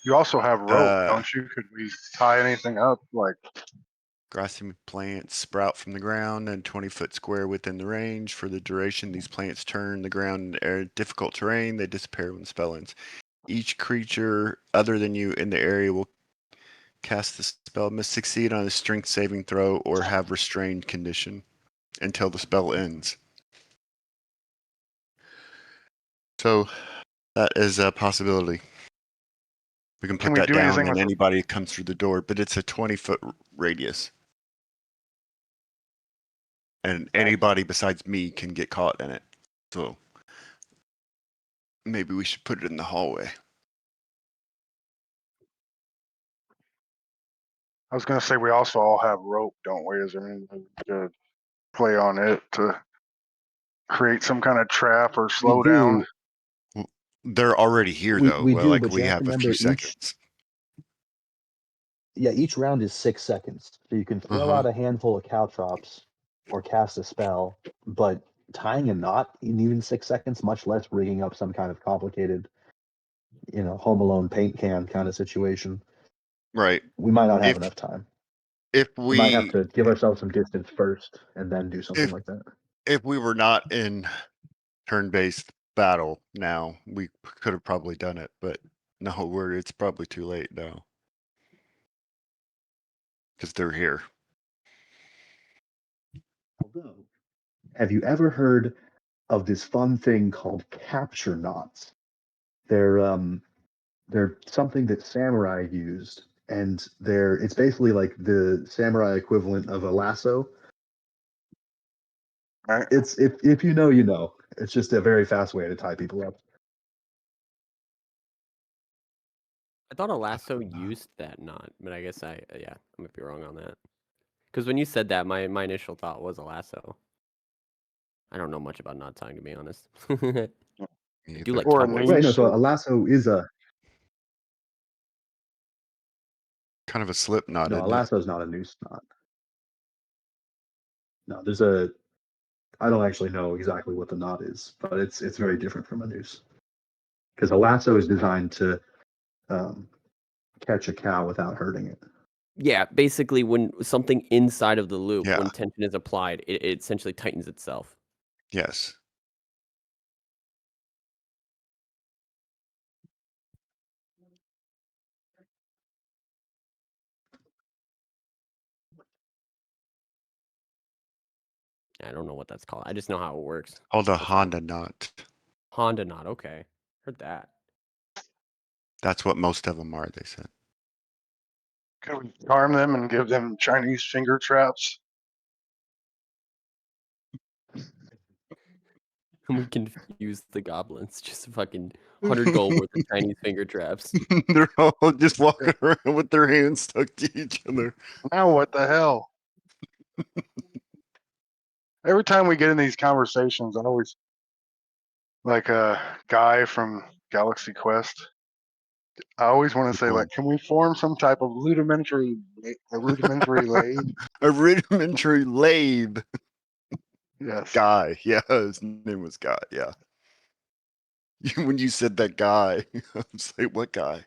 You also have rope, don't you? Could we tie anything up? Like, grassy plants sprout from the ground and 20-foot square within the range. For the duration, these plants turn the ground into difficult terrain. They disappear when the spell ends. Each creature other than you in the area will cast the spell, must succeed on a strength saving throw or have restrained condition until the spell ends. So that is a possibility. We can put we that do down anything and with anybody comes through the door, but it's a 20-foot radius. And anybody besides me can get caught in it. So maybe we should put it in the hallway. I was gonna say we also all have rope, don't we? Is there anything we could play on it to create some kind of trap or slow down? They're already here, though. We do, like but we you have to have a remember few each. seconds. Yeah, each round is 6 seconds, so you can throw out a handful of caltrops or cast a spell, but tying a knot in even 6 seconds, much less rigging up some kind of complicated, Home Alone paint can kind of situation. Right. We might not have enough time. If we might have to give ourselves some distance first and then do something like that. If we were not in turn-based battle now, we could have probably done it, but no, it's probably too late now. Because they're here. Although, have you ever heard of this fun thing called capture knots? They're something that samurai used, and it's basically like the samurai equivalent of a lasso. Right. It's if you know, you know. It's just a very fast way to tie people up. I thought a lasso used that knot, but I guess I might be wrong on that. Because when you said that, my initial thought was a lasso. I don't know much about knot tying, to be honest. I do like cowboys. Right, no, so a lasso is a kind of a slip knot. No, a lasso is not a noose knot. No, I don't actually know exactly what the knot is, but it's very different from a noose. Because a lasso is designed to catch a cow without hurting it. Yeah, basically when something inside of the loop, when tension is applied, it essentially tightens itself. Yes. I don't know what that's called. I just know how it works. Called a Honda knot. Honda knot, okay. Heard that. That's what most of them are, they said. Can we charm them and give them Chinese finger traps? We can use the goblins. Just fucking 100 gold worth of Chinese finger traps. They're all just walking around with their hands stuck to each other. Now what the hell? Every time we get in these conversations, I always like a guy from Galaxy Quest. I always want to say, like, can we form some type of rudimentary lathe? A rudimentary lathe. Yes. Guy. Yeah, his name was Guy. Yeah. When you said that guy, I was like, what guy?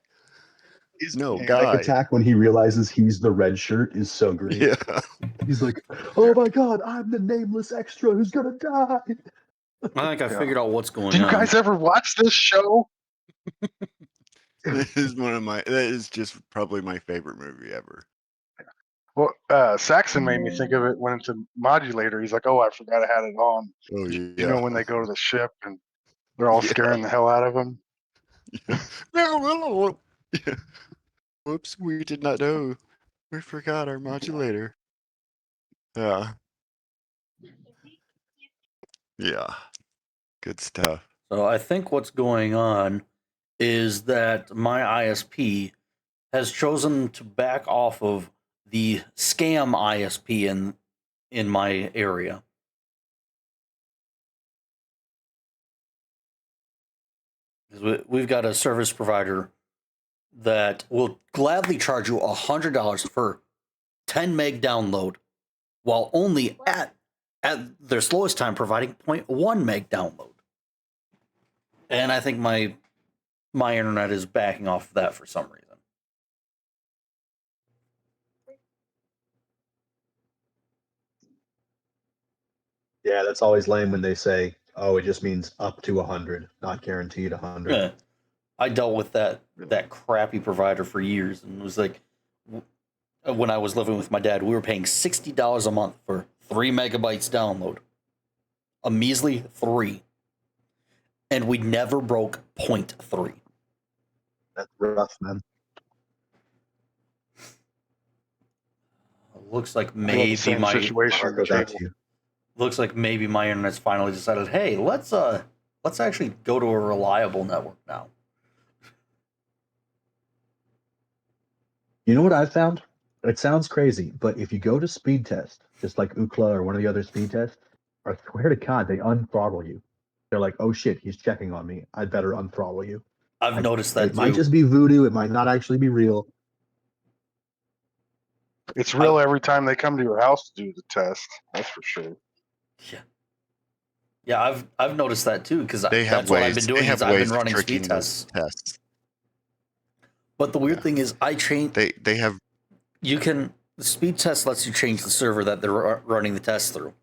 Guy. Attack when he realizes he's the red shirt is so great. Yeah. He's like, oh my god, I'm the nameless extra who's gonna die. I think I figured out what's going on. Do you guys ever watch this show? That is just probably my favorite movie ever. Well, Saxon made me think of it when it's a modulator. He's like, oh, I forgot I had it on. Oh, yeah. You know, when they go to the ship and they're all scaring the hell out of him. Yeah. Whoops, we did not know. We forgot our modulator. Yeah. Yeah. Good stuff. So I think what's going on is that my ISP has chosen to back off of the scam ISP in my area. We've got a service provider that will gladly charge you $100 for 10 meg download, while only at their slowest time providing 0.1 meg download. And I think my internet is backing off of that for some reason. Yeah, that's always lame when they say, "Oh, it just means up to 100, not guaranteed 100." Yeah. I dealt with that crappy provider for years, and it was like when I was living with my dad, we were paying $60 a month for 3 megabytes download, a measly 3, and we never broke 0.3. That's rough, man. Looks like I had the maybe same my situation. Heart goes out to you. looks like maybe my internet's finally decided, hey, let's actually go to a reliable network now. You know what I've found? It sounds crazy, but if you go to speed test, just like Ookla or one of the other speed tests, I swear to God, they unthrottle you. They're like, "Oh shit, he's checking on me. I'd better unthrottle you." I've noticed that It might too. just be voodoo. It might not actually be real. It's real every time they come to your house to do the test. That's for sure. Yeah, I've noticed that too, because They have that's what I've been ways. doing. They have Is I've been ways of running tricking speed those tests. tests. But the weird Yeah. thing is, They have. the speed test lets you change the server that they're running the test through,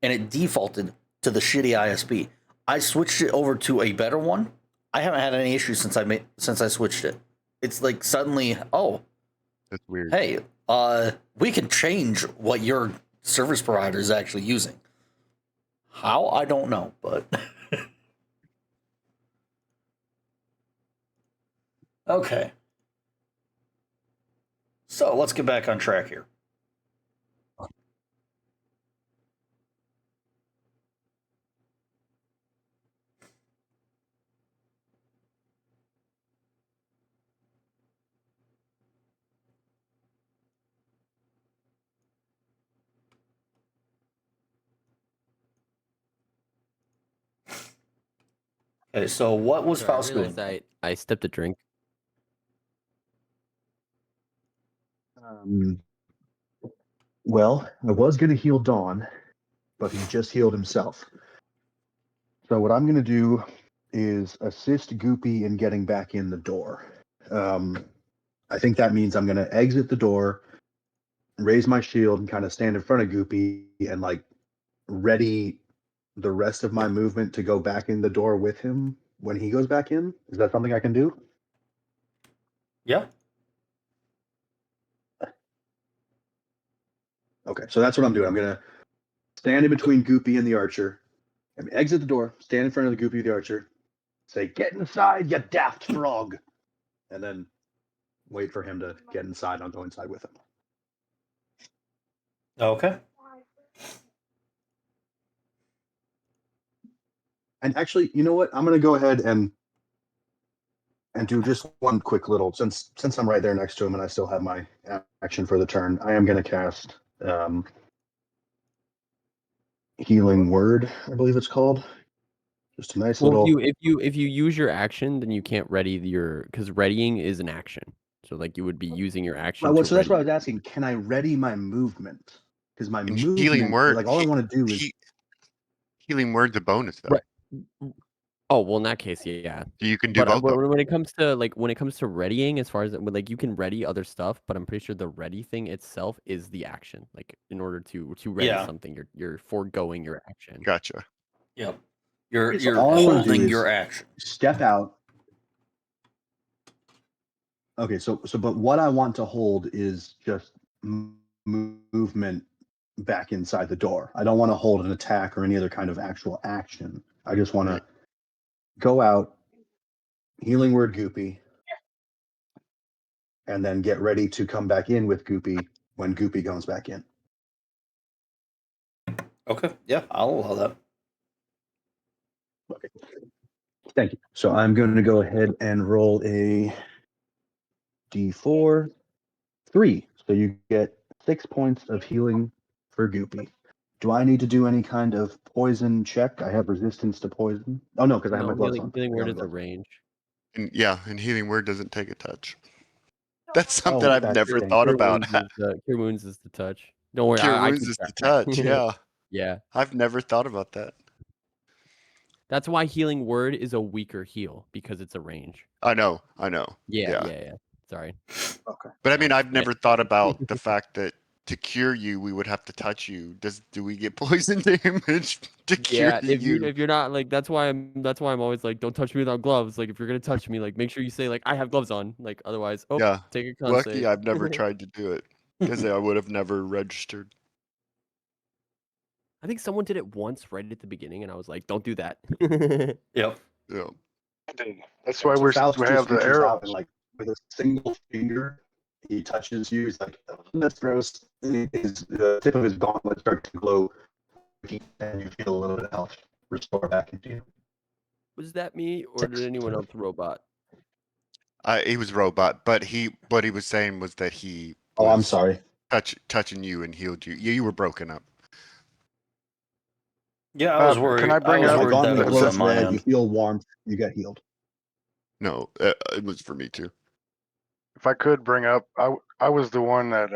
and it defaulted to the shitty ISP. I switched it over to a better one. I haven't had any issues since I switched it. It's like suddenly, oh, That's weird. hey, we can change what your service provider is actually using. How? I don't know, but okay. So let's get back on track here. Okay, so what was Sorry, I Faust realized doing? I stepped a drink. Well, I was going to heal Dawn, but he just healed himself. So what I'm going to do is assist Goopy in getting back in the door. I think that means I'm going to exit the door, raise my shield, and kind of stand in front of Goopy and like ready the rest of my movement to go back in the door with him when he goes back in. Is that something I can do? Yeah. Okay, so that's what I'm doing. I'm going to stand in between Goopy and the archer. Exit the door, stand in front of the Goopy, the archer, say, "Get inside, you daft frog," and then wait for him to get inside. I'll go inside with him. Okay. And actually, you know what? I'm going to go ahead and do just one quick little, since I'm right there next to him and I still have my action for the turn. I am going to cast Healing Word, I believe it's called. Just a nice Well, little. if you use your action, then you can't ready your because readying is an action. So like you would be using your action. Well, to so that's what I ready. was asking. Can I ready my movement? Because my And movement, healing word. like all I want to do is. Healing word's a bonus though. Right. Oh well, in that case, yeah. You can do But both. when it comes to readying, as far as like you can ready other stuff, but I'm pretty sure the ready thing itself is the action. Like in order to ready Yeah. something, you're foregoing your action. Gotcha. Yep. You're So all I wanna do holding is your action. step out. Okay, so but what I want to hold is just movement back inside the door. I don't want to hold an attack or any other kind of actual action. I just want to go out, Healing Word Goopy, and then get ready to come back in with Goopy when Goopy comes back in. Okay. Yeah, I'll allow that. Okay. Thank you. So I'm going to go ahead and roll a D4, 3. So you get 6 points of healing for Goopy. Do I need to do any kind of poison check? I have resistance to poison. Oh no, because I have my No, gloves on. healing I word got my is a gloves on. range. And healing word doesn't take a touch. That's something Oh, I've that's never dangerous. thought about. Cure wounds is the touch. Don't worry, Cure I wounds can is the track that. touch. Yeah, Yeah. I've never thought about that. That's why healing word is a weaker heal because it's a range. I know. Yeah. Sorry. Okay. But I mean, I've never thought about the fact that to cure you, we would have to touch you. Do we get poison damage to cure Yeah, if you? you're not like that's why I'm always like, don't touch me without gloves. Like if you're gonna touch me, like make sure you say like I have gloves on. Like otherwise, oh, Yeah. take a con Lucky save. I've never tried to do it because I would have never registered. I think someone did it once right at the beginning, and I was like, don't do that. Yep. Yeah. That's why So Faust we just have the reaches arrows. out and like with a single finger, he touches you. He's like, "Oh, that's gross." The tip of his gauntlet starts to glow, and you feel a little bit of health restore back into you. Was that me, or did anyone else robot? He was robot, but what he was saying was that he Oh, I'm was sorry. touching you and healed you. You were broken up. Yeah, I was Can worried. I I bring was up My worried that gauntlet it was glows on my red. You end. feel warmth. You get healed. No, it was for me too. if I could bring up, I was the one that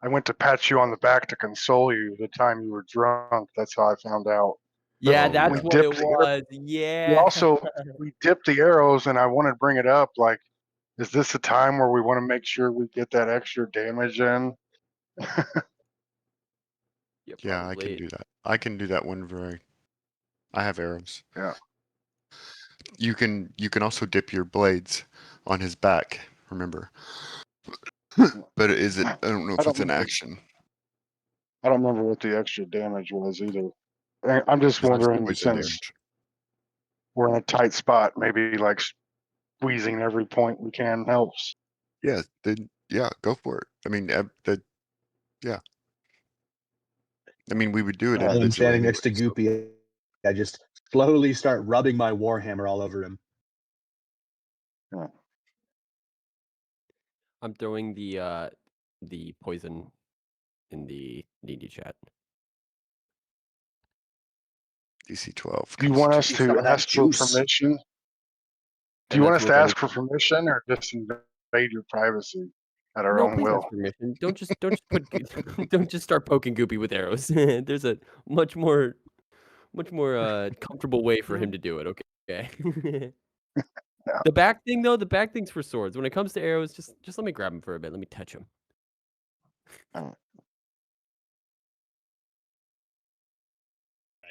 I went to pat you on the back to console you the time you were drunk. That's how I found out. Yeah, Oh, that's yeah. what it the was. We Yeah. also we dipped the arrows, and I wanted to bring it up. Like, is this a time where we want to make sure we get that extra damage in? Yeah, I can do that. I can do that one I have arrows. Yeah. You can also dip your blades on his back, remember. But I don't know if it's an action. I don't remember what the extra damage was either. I'm just It's wondering, poison since damage. we're in a tight spot, maybe like squeezing every point we can helps. Yeah, go for it. I mean, yeah. I mean, we would do it I'm individually. standing next to Goopy. I just slowly start rubbing my warhammer all over him. I'm throwing the poison in the DD chat. DC 12. Do you want us Some to of that ask for juice. permission? Do you want us to ask for permission, or just invade your privacy at our No, own please will? ask permission. Don't just put don't just start poking Goopy with arrows. There's a much more comfortable way for him to do it. Okay. Yeah. The back thing though, the back thing's for swords. When it comes to arrows, just let me grab him for a bit. Let me touch him.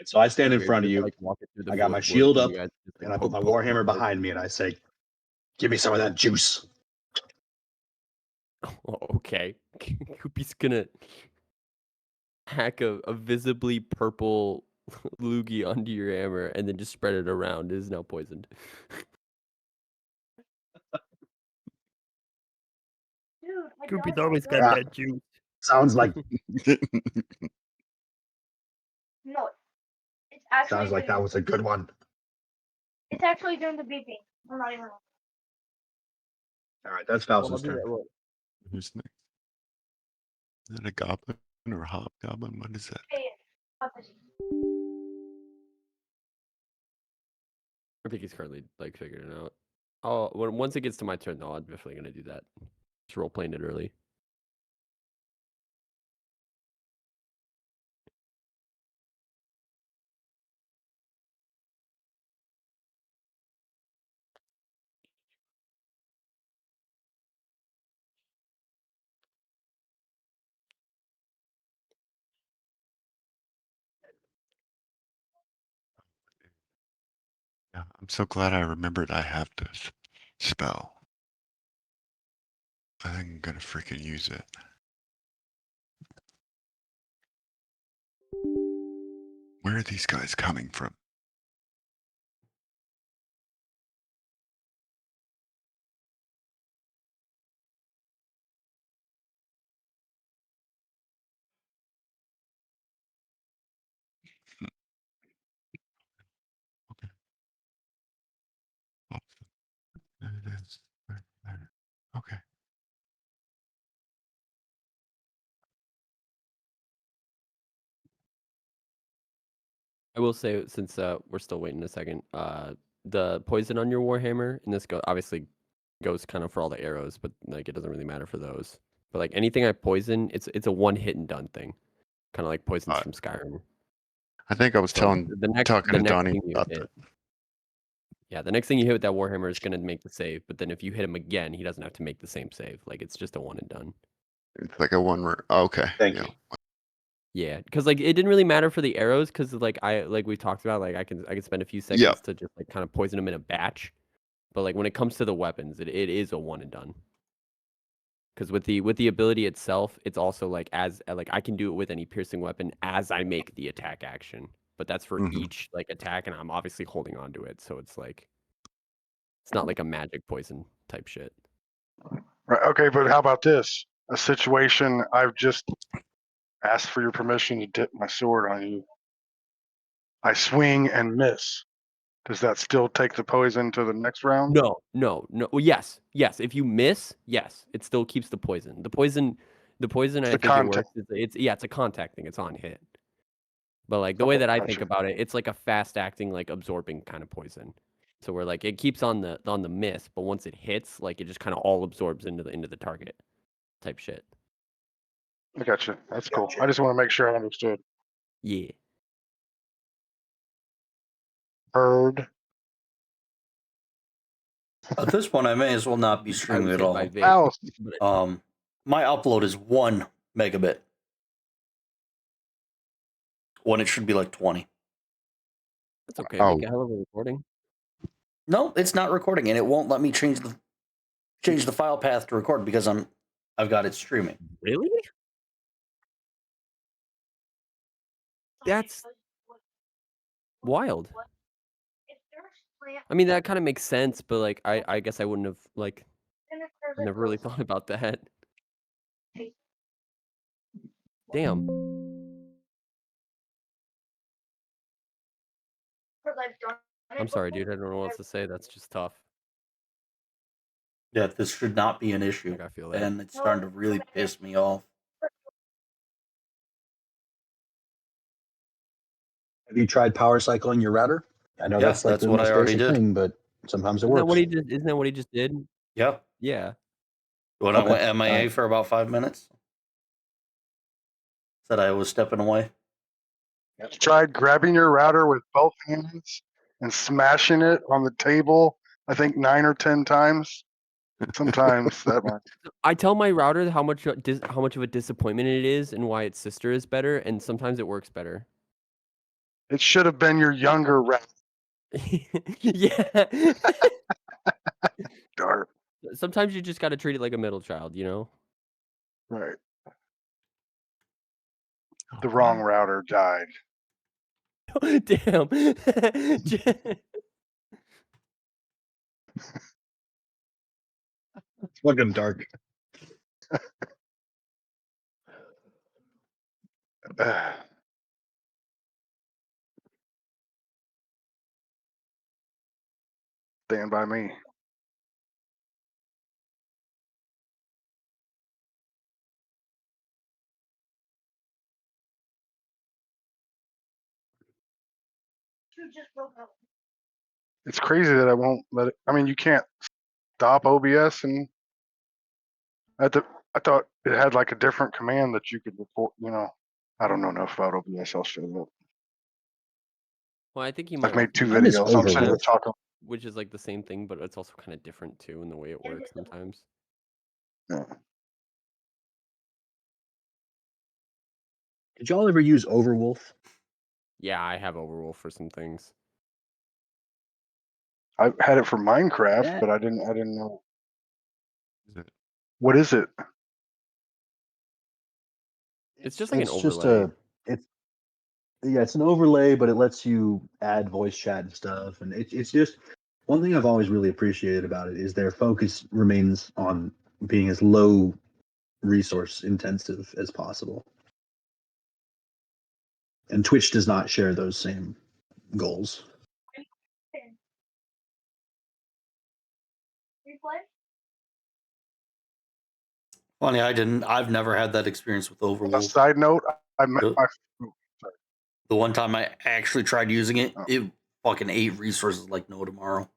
So I stand in Weird, front of just, you. like, walking through the I got my woods shield and up, you guys just, like, and I put my poke warhammer behind me, and I say, "Give me some of that juice." Oh, okay. Goopy's gonna hack a visibly purple loogie onto your hammer and then just spread it around. It is now poisoned. Goopy's always got Yeah. that juice. Sounds like No, it's actually that doing, was a good one. it's actually doing the beeping. I'm not even. All right, that's Well, I'll Faust's do turn. that. Well, Who's next? Is that a goblin or a hobgoblin? What is that? Hey, opposite. I think he's currently like figuring it out. Oh, once it gets to my turn though, I'm definitely gonna do that. Just role playing it early. Yeah, I'm so glad I remembered I have this spell. I think I'm gonna freaking use it. Where are these guys coming from? Okay. There it is. There. Okay. I will say since we're still waiting a second, the poison on your warhammer and this obviously goes kind of for all the arrows, but like it doesn't really matter for those. But like anything I poison, it's a one hit and done thing, kind of like poisons from Skyrim. I think I was So talking to Donnie thing you about hit, that. yeah, the next thing you hit with that warhammer is gonna make the save. But then if you hit him again, he doesn't have to make the same save. Like it's just a one and done. It's like a one. Okay. Thank yeah. you. Yeah, because like it didn't really matter for the arrows, because like we talked about, like I can spend a few seconds Yeah. to just like kind of poison them in a batch, but like when it comes to the weapons, it is a one and done. Because with the ability itself, it's also like like I can do it with any piercing weapon as I make the attack action, but that's for Mhm. each like attack, and I'm obviously holding on to it, so it's like it's not like a magic poison type shit. Right. Okay, but how about this? A situation I've just asked for your permission to dip my sword on you. I swing and miss. Does that still take the poison to the next round? No. Well, yes. If you miss, yes, it still keeps the poison. The poison, It's I the think it contact. works. It's a contact thing. It's on hit. But like the way Okay, that I think gotcha. about it, it's like a fast acting, like absorbing kind of poison. So where like it keeps on the miss, but once it hits, like it just kind of all absorbs into the target type shit. I gotcha. That's cool. I just want to make sure I understood. Yeah. Heard. At this point, I may as well not be I streaming would at say all. by Vic. House. But My upload is 1 megabit when it should be like 20. that's okay. Oh. Make a hell of a recording. No, it's not recording, and it won't let me change the file path to record because I've got it streaming. Really? That's wild. I mean, that kind of makes sense, but like I guess I wouldn't have like never really thought about that. Damn. I'm sorry, dude. I don't know what else to say. That's just tough. Yeah, this should not be an issue, Like, I feel that. and it's starting to really piss me off. Have you tried power cycling your router? I know Yeah, that's like that's the what most I already basic did. thing, but sometimes it Isn't that works. what he just? Isn't that what he just did? Yeah. Yeah. When I Okay, went MIA alright. for about 5 minutes, said I was stepping away. Tried grabbing your router with both hands and smashing it on the table, I think 9 or 10 times. Sometimes that might. I tell my router how much of a disappointment it is and why its sister is better, and sometimes it works better. It should have been your younger router. Yeah. Dark. Sometimes you just got to treat it like a middle child, you know? Right. The wrong router died. Damn. It's fucking dark. Stand by me. It's crazy that I won't let it. I mean, you can't stop OBS, and I thought it had like a different command that you could report. I don't know enough about OBS. I'll show you. Well, I think you I've might made 2 Mine is videos. I'm sitting here Overwolf. talking. which is like the same thing, but it's also kind of different too in the way it works sometimes. Yeah. Did y'all ever use Overwolf? Yeah, I have Overwolf for some things. I had it for Minecraft, That- but I didn't know. Is it- What is it? It's just like an it's just overlay. it's an overlay, but it lets you add voice chat and stuff, and it's just one thing I've always really appreciated about it is their focus remains on being as low resource intensive as possible. And Twitch does not share those same goals. Funny, I've never had that experience with On a Overwolf. side note, The one time I actually tried using it, Oh. it fucking ate resources like no tomorrow.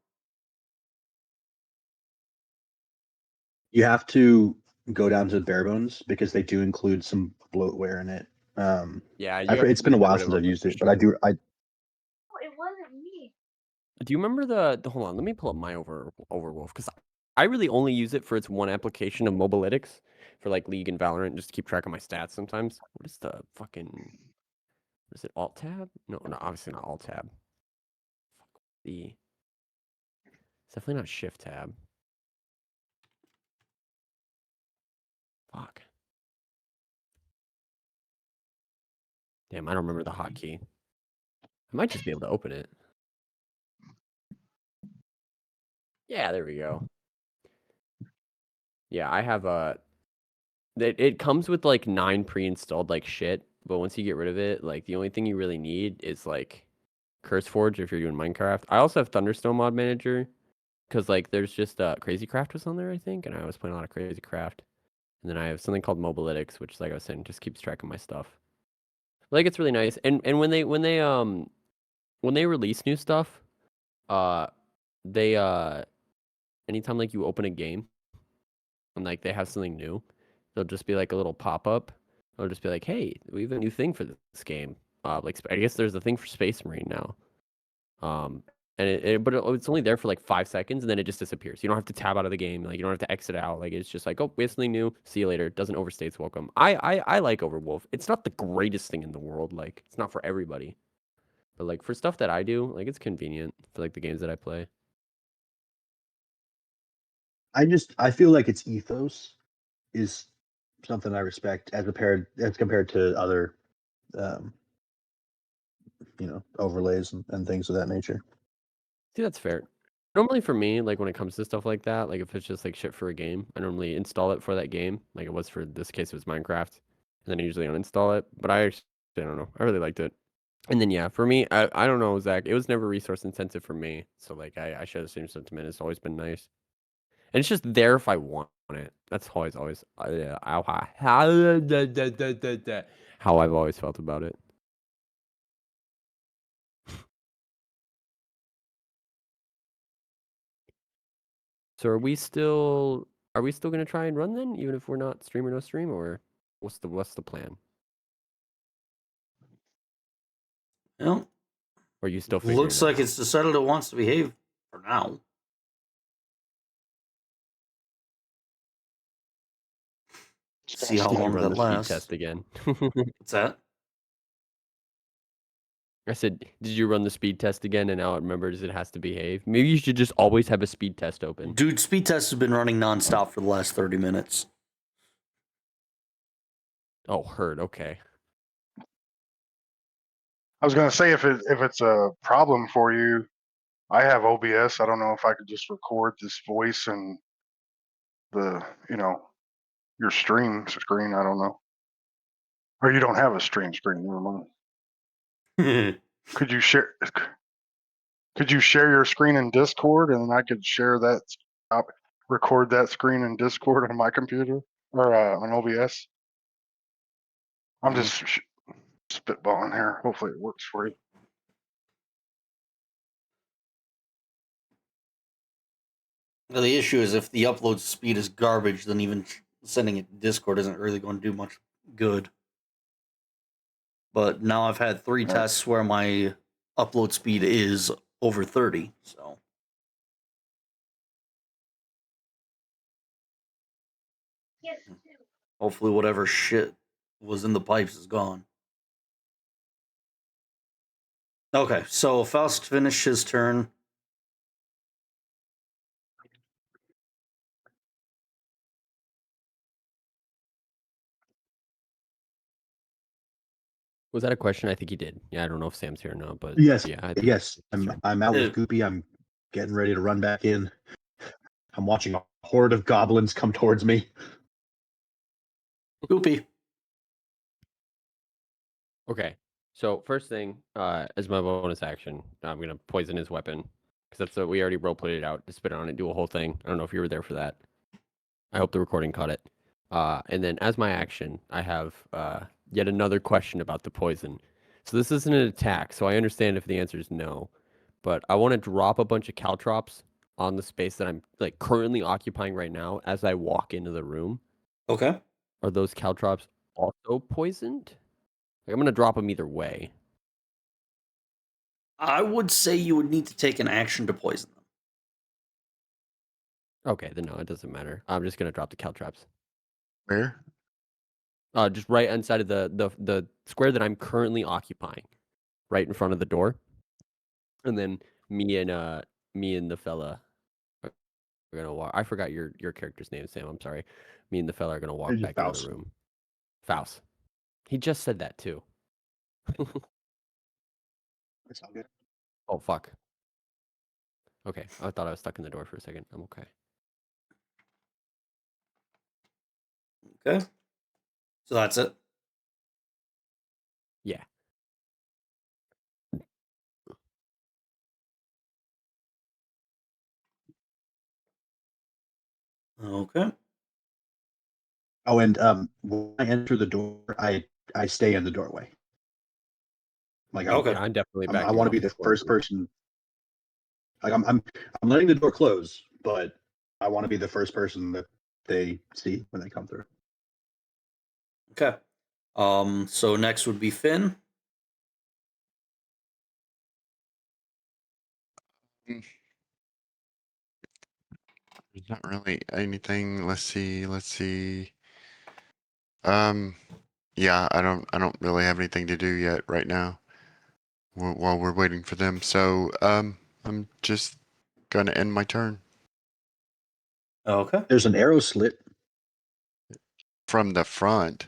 You have to go down to bare bones because they do include some bloatware in it. Yeah, you have It's to been a get while rid of since I've them, used for it, but I sure. It wasn't me. Do you remember the hold on, let me pull up my Overwolf, because I really only use it for its one application of Mobalytics. for like League and Valorant, just to keep track of my stats sometimes. What is the fucking? Is it Alt Tab? No, obviously not Alt Tab. It's definitely not Shift Tab. Fuck. Damn, I don't remember the hotkey. I might just be able to open it. Yeah, there we go. Yeah, I have a. It comes with like 9 pre-installed like shit, but once you get rid of it, like the only thing you really need is like CurseForge if you're doing Minecraft. I also have Thunderstone Mod Manager because like there's just Crazy Craft was on there, I think, and I was playing a lot of Crazy Craft. And then I have something called Mobalytics, which, like I was saying, just keeps track of my stuff. Like it's really nice. And when they release new stuff, they anytime like you open a game and like they have something new, they'll just be like a little pop up. They'll just be like, "Hey, we have a new thing for this game." Like I guess there's a thing for Space Marine now. But it's only there for like 5 seconds and then it just disappears. You don't have to tab out of the game. Like you don't have to exit out. Like it's just like, oh, we have something new. See you later. It doesn't overstay its welcome. I like Overwolf. It's not the greatest thing in the world. Like it's not for everybody. But like for stuff that I do, like it's convenient for like the games that I play. I feel like its ethos is something I respect as compared to other overlays and things of that nature. See, that's fair. Normally for me, like when it comes to stuff like that, like if it's just like shit for a game, I normally install it for that game. Like it was for this case, it was Minecraft. And then I usually uninstall it. But I don't know. I really liked it. And then yeah, for me, I don't know, Zach. It was never resource intensive for me. So like I share the same sentiment. It's always been nice. And it's just there if I want it. That's always how I've always felt about it. So are we still gonna try and run then, even if we're not stream or no stream, or what's the plan? Well, Or are you still figuring looks that like out? it's decided it wants to behave for now. See how Did you long run that the speed lasts. test again? What's that? I said, did you run the speed test again and now it remembers it has to behave? Maybe you should just always have a speed test open. Dude, speed test has been running nonstop for the last 30 minutes. Oh, heard. Okay. I was gonna say if it's a problem for you, I have OBS. I don't know if I could just record this voice and the your stream screen. I don't know, or you don't have a stream screen. Never mind. Could you share? Could you share your screen in Discord, and then I could share that, record that screen in Discord on my computer or on OBS? I'm just spitballing here. Hopefully, it works for you. Well, the issue is if the upload speed is garbage, then even sending it to Discord isn't really going to do much good. But now I've had 3 tests where my upload speed is over 30, so. Yes. Hopefully whatever shit was in the pipes is gone. Okay, so Faust finished his turn. Was that a question? I think he did. Yeah, I don't know if Sam's here or not, but Yes, yeah, I think yes. that's true. I'm out with Yeah. Goopy. I'm getting ready to run back in. I'm watching a horde of goblins come towards me. Goopy. Okay. So first thing, as my bonus action, I'm gonna poison his weapon because that's what we already roleplayed it out. To spit on it, do a whole thing. I don't know if you were there for that. I hope the recording caught it. And then as my action, I have yet another question about the poison. So this isn't an attack, so I understand if the answer is no. But I want to drop a bunch of caltrops on the space that I'm like currently occupying right now as I walk into the room. Okay. Are those caltrops also poisoned? Like, I'm gonna drop them either way. I would say you would need to take an action to poison them. Okay, then no, it doesn't matter. I'm just gonna drop the caltrops. Where? Just right inside of the square that I'm currently occupying, right in front of the door. And then me and the fella are gonna walk. I forgot your character's name, Sam. I'm sorry. Me and the fella are gonna walk back into Faust. the room. Faust. He just said that too. It's all good. Oh fuck. Okay, I thought I was stuck in the door for a second. I'm okay. Okay. So that's it. Yeah. Okay. Oh, and when I enter the door, I stay in the doorway. Like Okay. Yeah, I'm definitely I backing want to off be the the door, first too. person. Like I'm letting the door close, but I want to be the first person that they see when they come through. Okay. So next would be Finn. There's not really anything. Let's see. Yeah, I don't really have anything to do yet right now. While we're waiting for them, so I'm just gonna end my turn Okay. There's an arrow slit. from the front.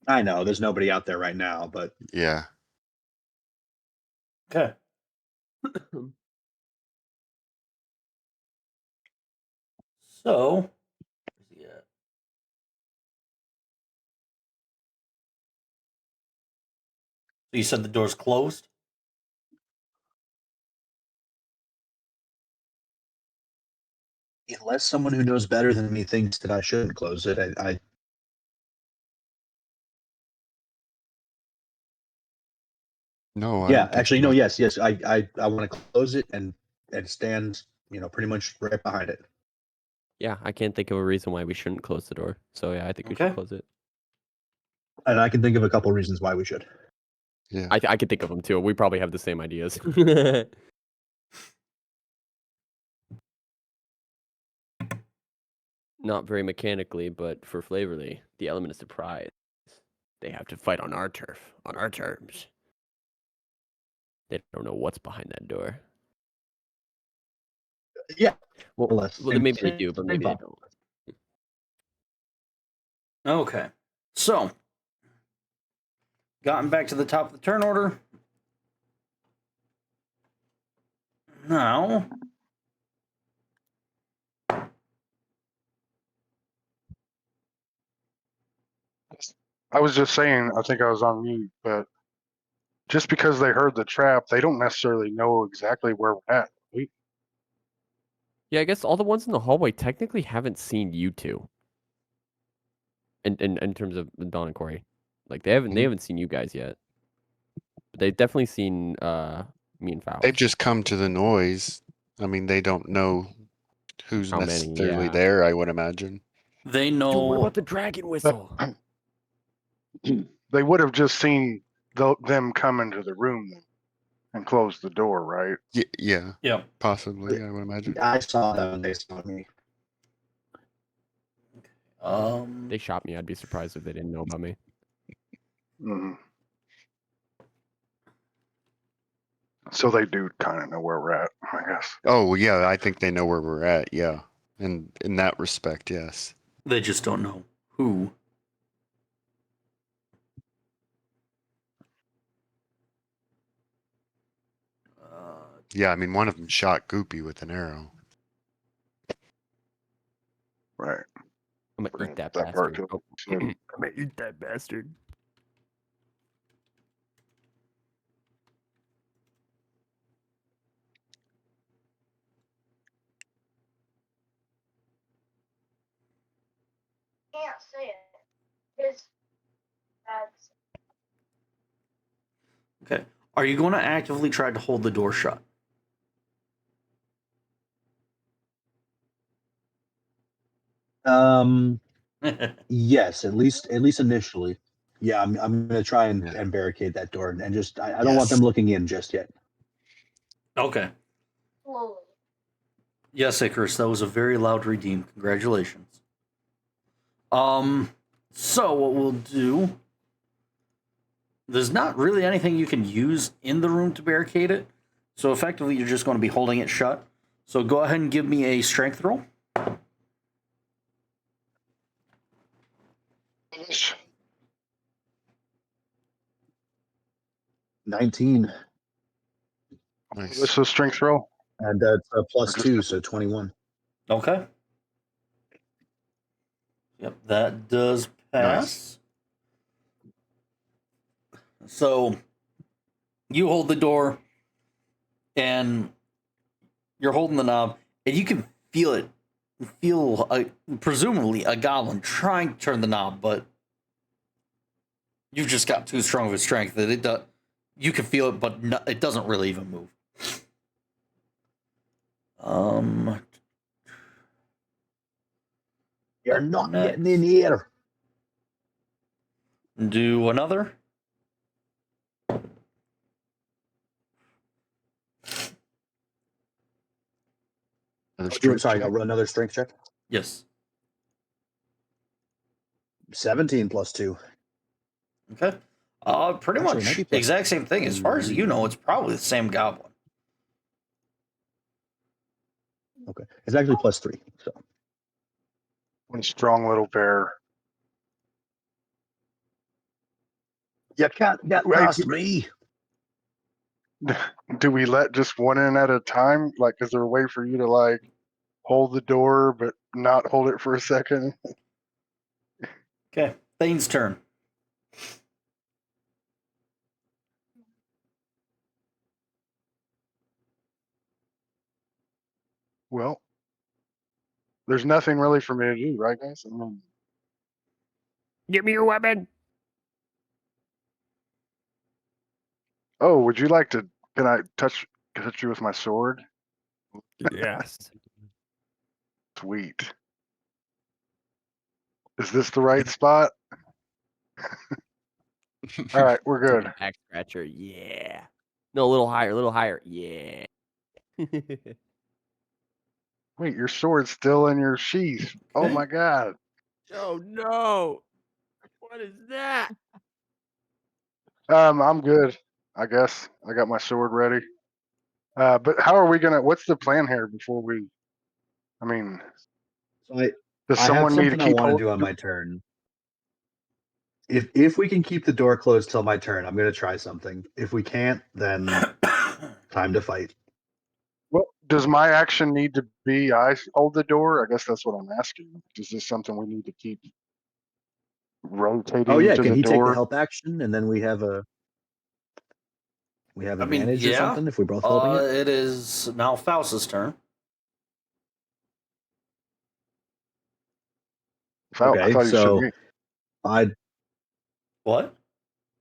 I know there's nobody out there right now, but Yeah. Okay. So, where's he at? So you said the door's closed? unless someone who knows better than me thinks that I shouldn't close it, I No, I yeah, don't think actually, so. no, yes, I want to close it and stand, pretty much right behind it. Yeah, I can't think of a reason why we shouldn't close the door. So yeah, I think we should Okay. close it. And I can think of a couple reasons why we should. Yeah. I could think of them too. We probably have the same ideas. Not very mechanically, but for flavorly, the element of surprise. They have to fight on our turf, on our terms. They don't know what's behind that door. Yeah, Well, more or less. then maybe they Same- do, but same maybe they thought. don't. Okay. So, gotten back to the top of the turn order. Now, I was just saying, I think I was on mute, but just because they heard the trap, they don't necessarily know exactly where we're at. Yeah, I guess all the ones in the hallway technically haven't seen you two. In terms of Don and Corey, like they haven't seen you guys yet. But they've definitely seen me and Faust. They've just come to the noise. I mean, they don't know who's How many, necessarily yeah. there, I would imagine. they Dude, know. what about the dragon whistle? They would have just seen them come into the room then and close the door, right? Yeah, Yeah. possibly, I would imagine. I saw them and they saw me. They shot me. I'd be surprised if they didn't know about me. Mhm. So they do kind of know where we're at, I guess. Oh, well, yeah, I think they know where we're at, yeah. And in that respect, yes. They just don't know who. Yeah, I mean, one of them shot Goopy with an arrow. Right. I'm gonna Bring eat that that part bastard. to Oh, I'm gonna eat that bastard. Can't say it. His dad's Okay. Are you going to actively try to hold the door shut? Yes, at least initially. Yeah, I'm gonna try and barricade that door and just I don't want them looking in just yet. Okay. slowly. Yes, Icarus, that was a very loud redeem. Congratulations. So what we'll do, there's not really anything you can use in the room to barricade it. So effectively, you're just going to be holding it shut. So go ahead and give me a strength roll. 19. Nice. This is strength roll. And that's a Or plus just 2, so 21. Okay. Yep, that does pass. So you hold the door, and you're holding the knob, and you can feel it. Presumably a goblin trying to turn the knob, but you've just got too strong of a strength that it does. You can feel it, but it doesn't really even move. You're not Next. getting in here. Do another. Sorry, I'll run another strength check. Yes. 17 plus 2. Okay. Pretty Actually, it might much be plus exact same thing. As far as you know, it's probably the same goblin. Okay. It's actually plus 3. So One strong little bear. you can't get Wait. past me. Do we let just one in at a time? Like, is there a way for you to like hold the door but not hold it for a second? Okay. Thane's turn. Well, there's nothing really for me to do, right, guys? I mean, Give me your weapon. oh, would you like to? Can I touch you with my sword? Yes. Sweet. Is this the right spot? All right, we're Take good. a back scratcher. Yeah. No, a little higher, a little higher. Yeah. Wait, your sword's still in your sheath. Oh Okay. my god. Oh no. What is that? I'm good. I guess I got my sword ready. But how are we gonna? What's the plan here before we? I mean, So does I have someone need to something I keep want to hold? do on my turn. If we can keep the door closed till my turn, I'm going to try something. If we can't, then time to fight. Well, does my action need to be I hold the door? I guess that's what I'm asking. Is this something we need to keep rotating Oh yeah, to can the he take the door? help action and then we have I mean, advantage or yeah. something if we're both holding it? It is now Faust's turn. I Okay, thought he should so be. What?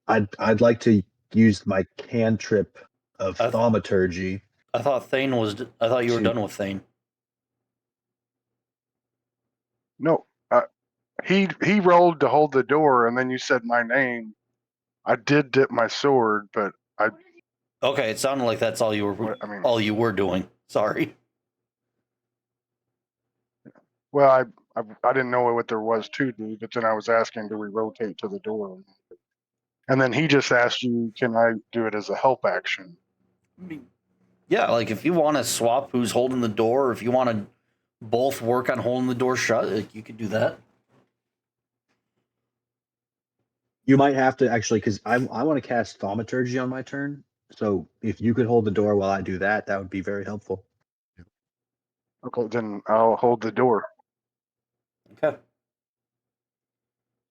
I'd like to use my cantrip of I th- thaumaturgy. I thought Thane was. I thought you were To- done with Thane. No, he rolled to hold the door, and then you said my name. I did dip my sword, but Okay, it sounded like that's all you were. I mean, All you were doing. Sorry. well, I didn't know what there was to do, but then I was asking, do we rotate to the door? And then he just asked you, can I do it as a help action? I mean, yeah, like if you want to swap who's holding the door, or if you want to both work on holding the door shut, like, you could do that. You might have to actually, because I want to cast thaumaturgy on my turn. So if you could hold the door while I do that, that would be very helpful. Okay, then I'll hold the door. Okay.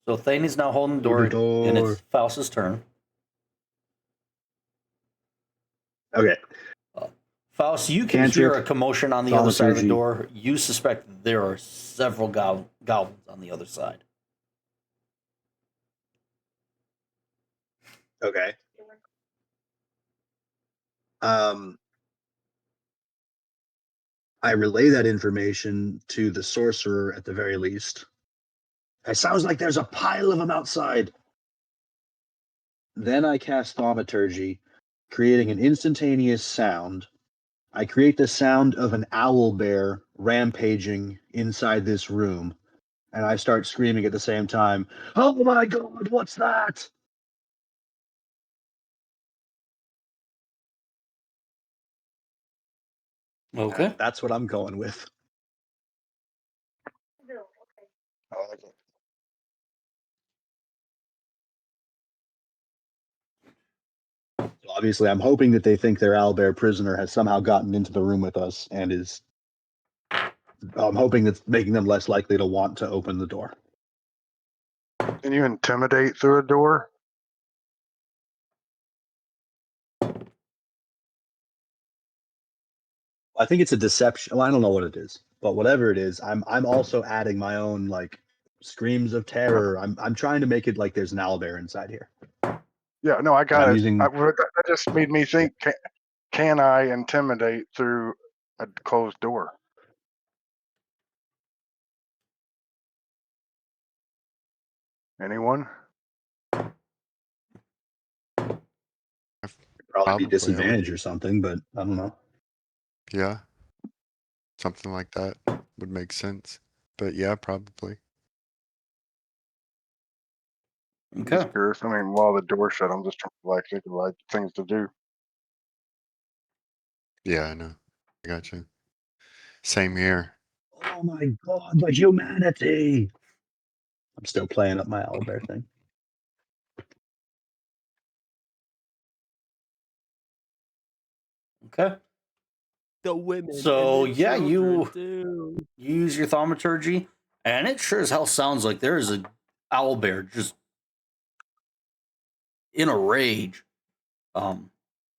So Thane is now holding the door, Hold the door. and it's Faust's turn. Okay. Faust, you can Cantrip, hear a commotion on the other side of the thaumaturgy. door. You suspect that there are several goblins on the other side. Okay. I relay that information to the sorcerer at the very least. It sounds like there's a pile of them outside. Then I cast thaumaturgy, creating an instantaneous sound. I create the sound of an owl bear rampaging inside this room. and I start screaming at the same time, "Oh my god, what's that?" Okay. That's what I'm going with. I like it. So obviously, I'm hoping that they think their owlbear prisoner has somehow gotten into the room with us and is. I'm hoping that's making them less likely to want to open the door. Can you intimidate through a door? I think it's a deception. Well, I don't know what it is, but whatever it is, I'm also adding my own like screams of terror. I'm trying to make it like there's an owlbear inside here. Yeah, no, I got I'm it. using. That just made me think: can I intimidate through a closed door? Anyone? Probably be Probably, I would. disadvantage or something, but I don't know. Yeah. Something like that would make sense. But yeah, probably. I'm Okay. just curious. I mean, while the door's shut, I'm just trying to like think of like things to do. Yeah, I know. I got you. Same here. Oh my god, the humanity! I'm still playing up my owlbear thing. Okay. The women. So, and the yeah, children, you- too. You use your thaumaturgy, and it sure as hell sounds like there is a owlbear just in a rage.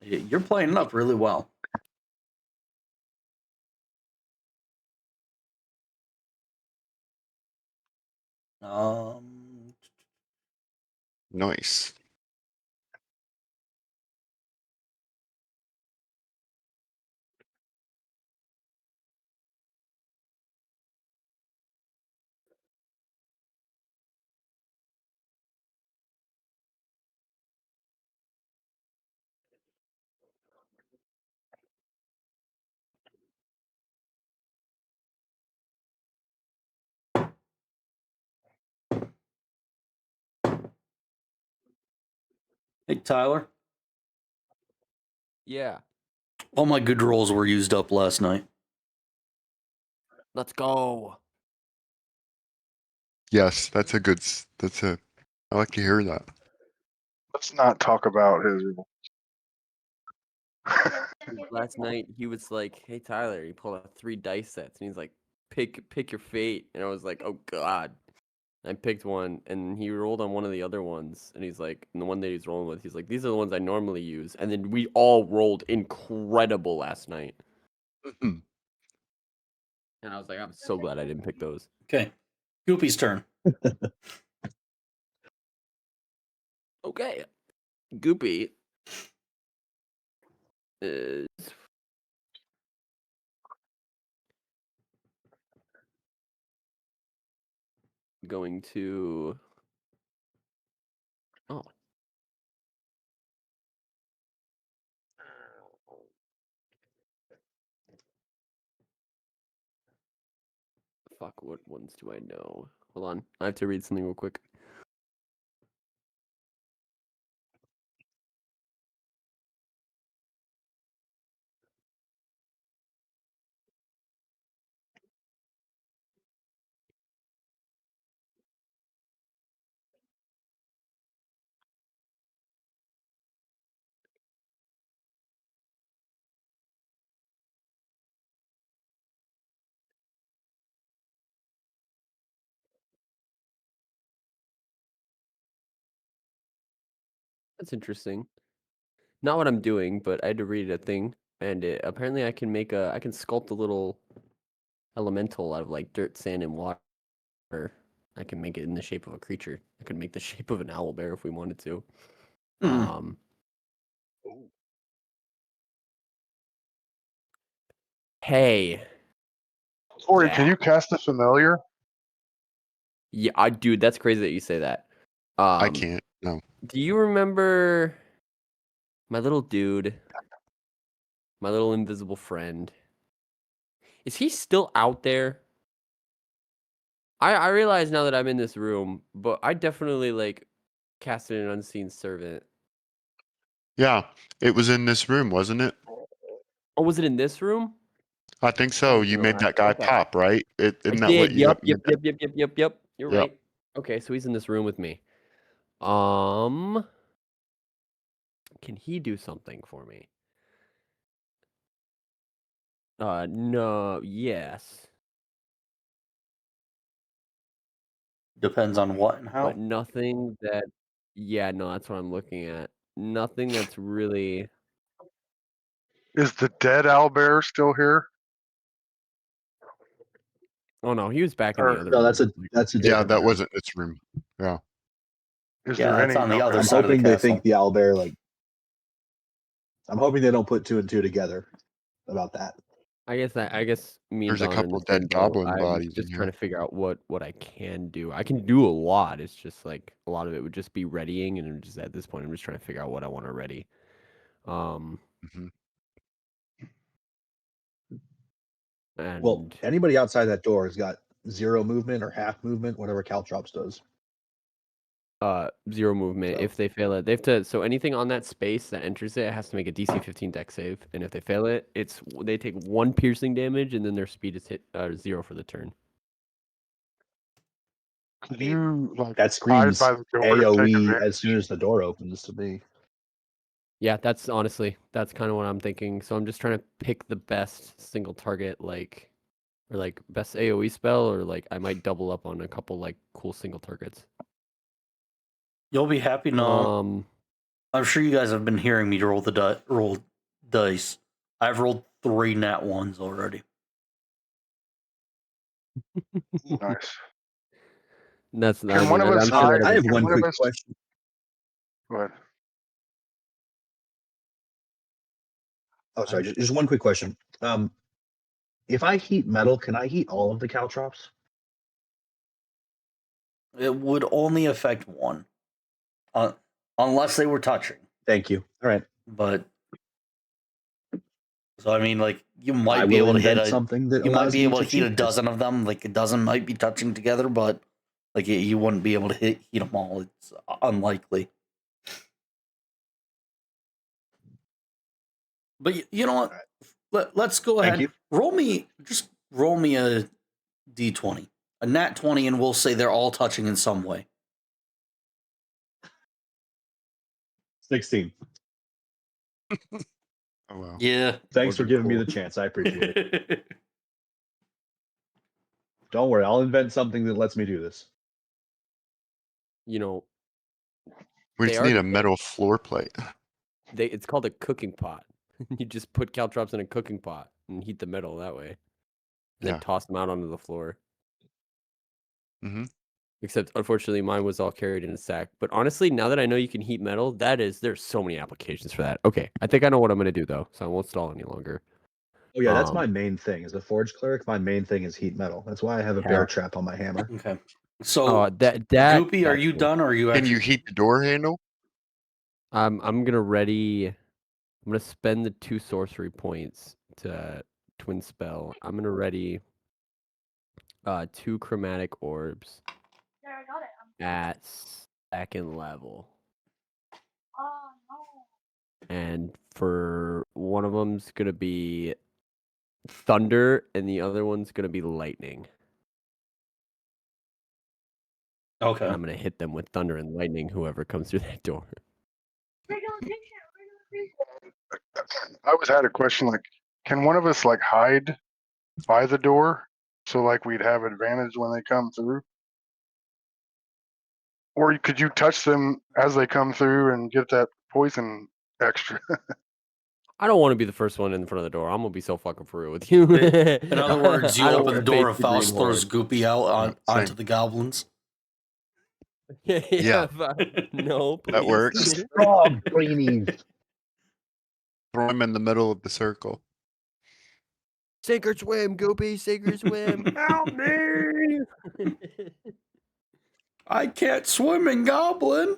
You're playing it up really well. Nice. Hey, Tyler. Yeah. All my good rolls were used up last night. Let's go. Yes, that's a good. I like to hear that. Let's not talk about his. Last night he was like, "Hey Tyler," he pulled out 3 dice sets and he's like, "Pick your fate." And I was like, "Oh God." I picked one and he rolled on one of the other ones and he's like, and the one that he's rolling with, he's like, "These are the ones I normally use." And then we all rolled incredible last night. Mhm. And I was like, "I'm so glad I didn't pick those." Okay. Goopy's turn. Okay. Goopy is going to Oh. Fuck, what ones do I know? Hold on. I have to read something real quick. That's interesting. Not what I'm doing, but I had to read a thing, and apparently I can sculpt a little elemental out of like dirt, sand, and water. I can make it in the shape of a creature. I could make the shape of an owlbear if we wanted to. Hmm. Hey, Corey, Jack. can you cast a familiar? Yeah, dude, that's crazy that you say that. I can't. No. Do you remember my little dude, my little invisible friend? Is he still out there? I realize now that I'm in this room, but I definitely like casted an unseen servant. Yeah, it was in this room, wasn't it? Oh, was it in this room? I think so. You made that guy pop, right? Isn't that what you Yep. you did? Yep. You're Yep. right. Okay, so he's in this room with me. Can he do something for me? No. Yes. Depends on what and how. But nothing that. Yeah, no, that's what I'm looking at. Nothing that's really. Is the dead owlbear still here? Oh no, he was back in Or- the other No, room. that's a Yeah, different that room. wasn't this room. Yeah. Is Yeah, there that's any? on the other I'm side of the hoping they castle. think the owlbear like. I'm hoping they don't put 2 and 2 together about that. I guess me and There's a Don are in couple the same dead boat. goblin I'm bodies in just trying here. to figure out what I can do. I can do a lot. It's just like a lot of it would just be readying, and I'm just at this point, I'm just trying to figure out what I want to ready. hmm And Well, anybody outside that door has got 0 movement or half movement, whatever Caltrops does. 0 movement. So- If they fail it, they have to. So anything on that space that enters it has to make a DC 15 dex save, and if they fail it, they take 1 piercing damage, and then their speed is hit 0 for the turn. Could you like That hide screams by the door to take AOE advantage? as soon as the door opens to me. Yeah, that's kind of what I'm thinking. So I'm just trying to pick the best single target, or like best AOE spell, or like I might double up on a couple like cool single targets. You'll be happy to know. Um, I'm sure you guys have been hearing me roll dice. I've rolled 3 nat ones already. Nice. that's Can one of us I'm sure hide? that I have Can one one of quick us? question. Go ahead. Oh, sorry, just one quick question. If I heat metal, can I heat all of the Caltrops? It would only affect one, unless they were touching. Thank you. All right. But so I mean, like you I might be will able to hit invent something that you might allows be me able to to heat a cheat this. dozen of them. Like a dozen might be touching together, but like you wouldn't be able to heat them all. It's unlikely. But you know what? Let's go Thank ahead. you. Roll me a d20, a nat 20, and we'll say they're all touching in some way. 16. Oh wow. Yeah. Thanks for Would be giving me cool. the chance. I appreciate it. Don't worry, I'll invent something that lets me do this. you know, We They just need already a did. metal floor plate. it's called a cooking pot. You just put caltrops in a cooking pot and heat the metal that way, and Yeah. then toss them out onto the floor. hmm Except, unfortunately, mine was all carried in a sack. But honestly, now that I know you can heat metal, there's so many applications for that. Okay, I think I know what I'm gonna do though, so I won't stall any longer. Oh yeah, that's Um, my main thing. As a forge cleric, my main thing is heat metal. That's why I have a Yeah. bear trap on my hammer. Okay. So, that Goopy, are that's you cool. done, or are you Can actually? you heat the door handle? I'm gonna ready. I'm gonna spend the 2 sorcery points to twin spell. I'm gonna ready 2 chromatic orbs There, I got it. at 2nd level, Oh no. and for one of them's gonna be thunder, and the other one's gonna be lightning. Okay. And I'm gonna hit them with thunder and lightning. Whoever comes through that door. Regular picture. I always had a question like, can one of us like hide by the door so like we'd have advantage when they come through? Or could you touch them as they come through and get that poison extra? I don't want to be the first one in front of the door. I'm gonna be so fucking for real with you. In other words, you I don't open the wanna door face and the green Faust throws horde. Goopy out Same. onto the goblins. Yeah. No, please. That works. Frog greenies. Throw him in the middle of the circle. Sink or swim, Goopy. Sink or swim. Help me! I can't swim in Goblin.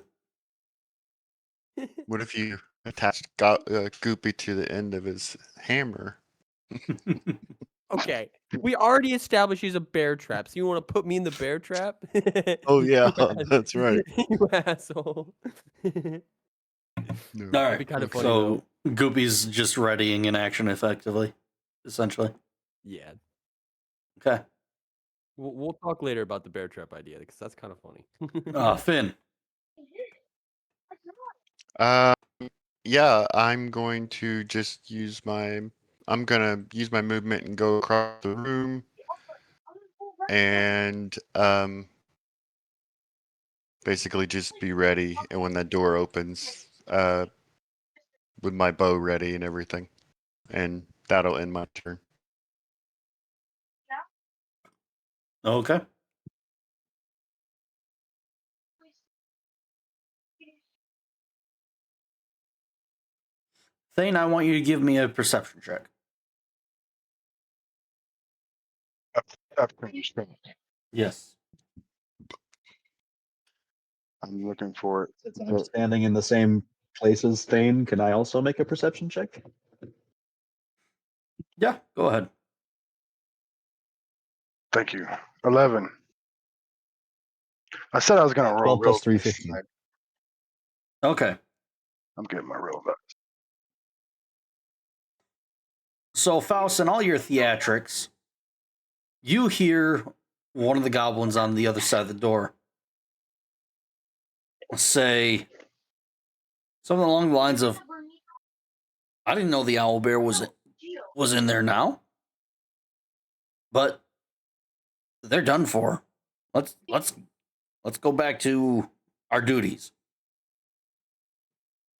What if you attached Goopy to the end of his hammer? Okay, We already established he's a bear trap. So you want to put me in the bear trap? Oh yeah, You that's right. You asshole. No. All right. be kinda funny, So Goopy's just readying in action effectively, essentially. Yeah. Okay. We'll talk later about the bear trap idea because that's kind of funny. Finn. Yeah, I'm going to just use my. I'm gonna use my movement and go across the room, and basically just be ready. And when that door opens, with my bow ready and everything, and that'll end my turn. Okay. Thane, I want you to give me a perception check. Yes. I'm looking for it. Since I'm standing in the same place as Thane, can I also make a perception check? Yeah, go ahead. Thank you. 11. I said I was going to roll 12 plus real 3, dice 15. tonight. Okay. I'm getting my real dice. So, Faust, in all your theatrics, you hear one of the goblins on the other side of the door say something along the lines of, I didn't know the owlbear was in there now. But they're done for. Let's go back to our duties.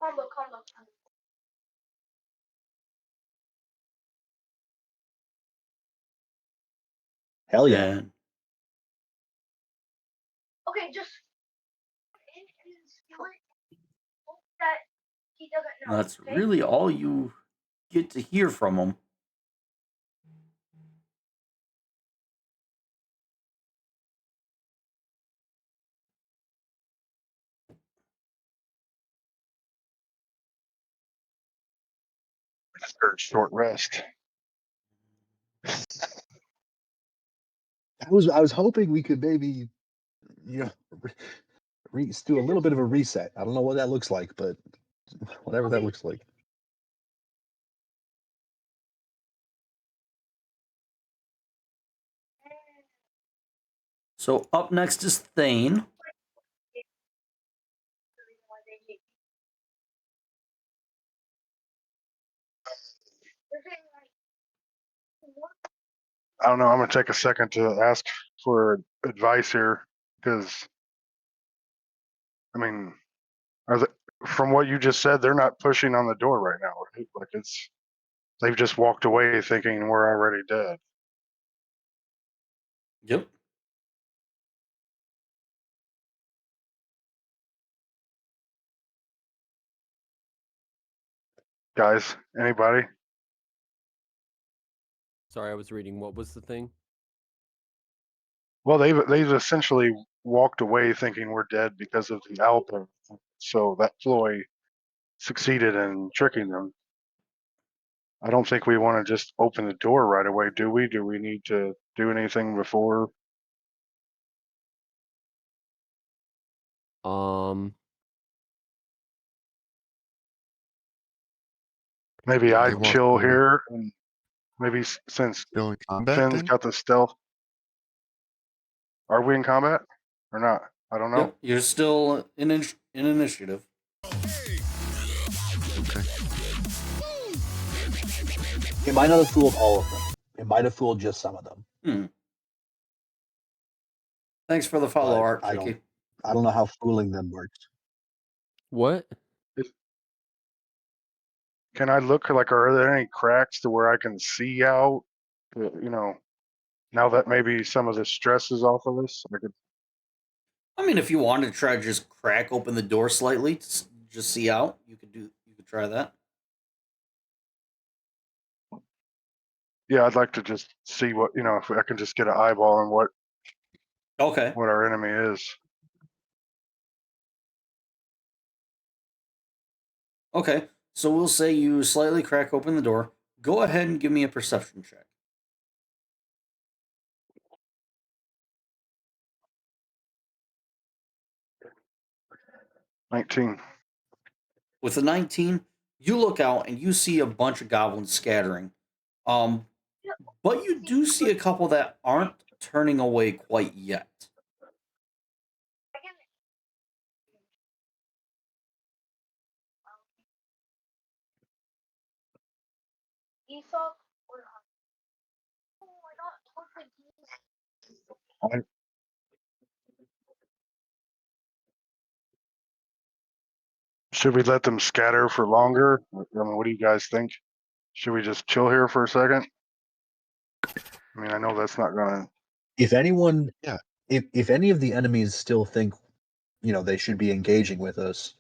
Combo. Hell yeah. And Okay, just that he doesn't know. that's okay? really all you get to hear from them. Or short rest. I was hoping we could maybe, you know, do a little bit of a reset. I don't know what that looks like, but whatever that looks like. So up next is Thane. I don't know. I'm going to take a second to ask for advice here because, I mean, from what you just said, they're not pushing on the door right now. Right? Like they've just walked away thinking we're already dead. Yep. Guys, anybody? Sorry, I was reading. What was the thing? Well, they've essentially walked away thinking we're dead because of the owlbear. So that ploy succeeded in tricking them. I don't think we want to just open the door right away, do we? Do we need to do anything before? Maybe They I'd walk chill away. here, and maybe since Still in combat Finn's then? got the stealth. Are we in combat or not? I don't know. Yep. You're still in initiative. Okay. It might not have fooled all of them. It might have fooled just some of them. Thanks for the follow, But Art I Kiki. don't know how fooling them works. What? Can I look like, are there any cracks to where I can see out? You know, now that maybe some of the stress is off of us, I could. I mean, if you wanted to try to just crack open the door slightly to just see out, you could try that. Yeah, I'd like to just see what, if I can just get an eyeball on what Okay. our enemy is. Okay. So we'll say you slightly crack open the door. Go ahead and give me a perception check. 19. With a 19, you look out and you see a bunch of goblins scattering. But you do see a couple that aren't turning away quite yet. Aesop or oh, I got totally geese. Should we let them scatter for longer? I mean, what do you guys think? Should we just chill here for a second? I mean, I know that's not gonna. If anyone, Yeah. if any of the enemies still think, they should be engaging with us,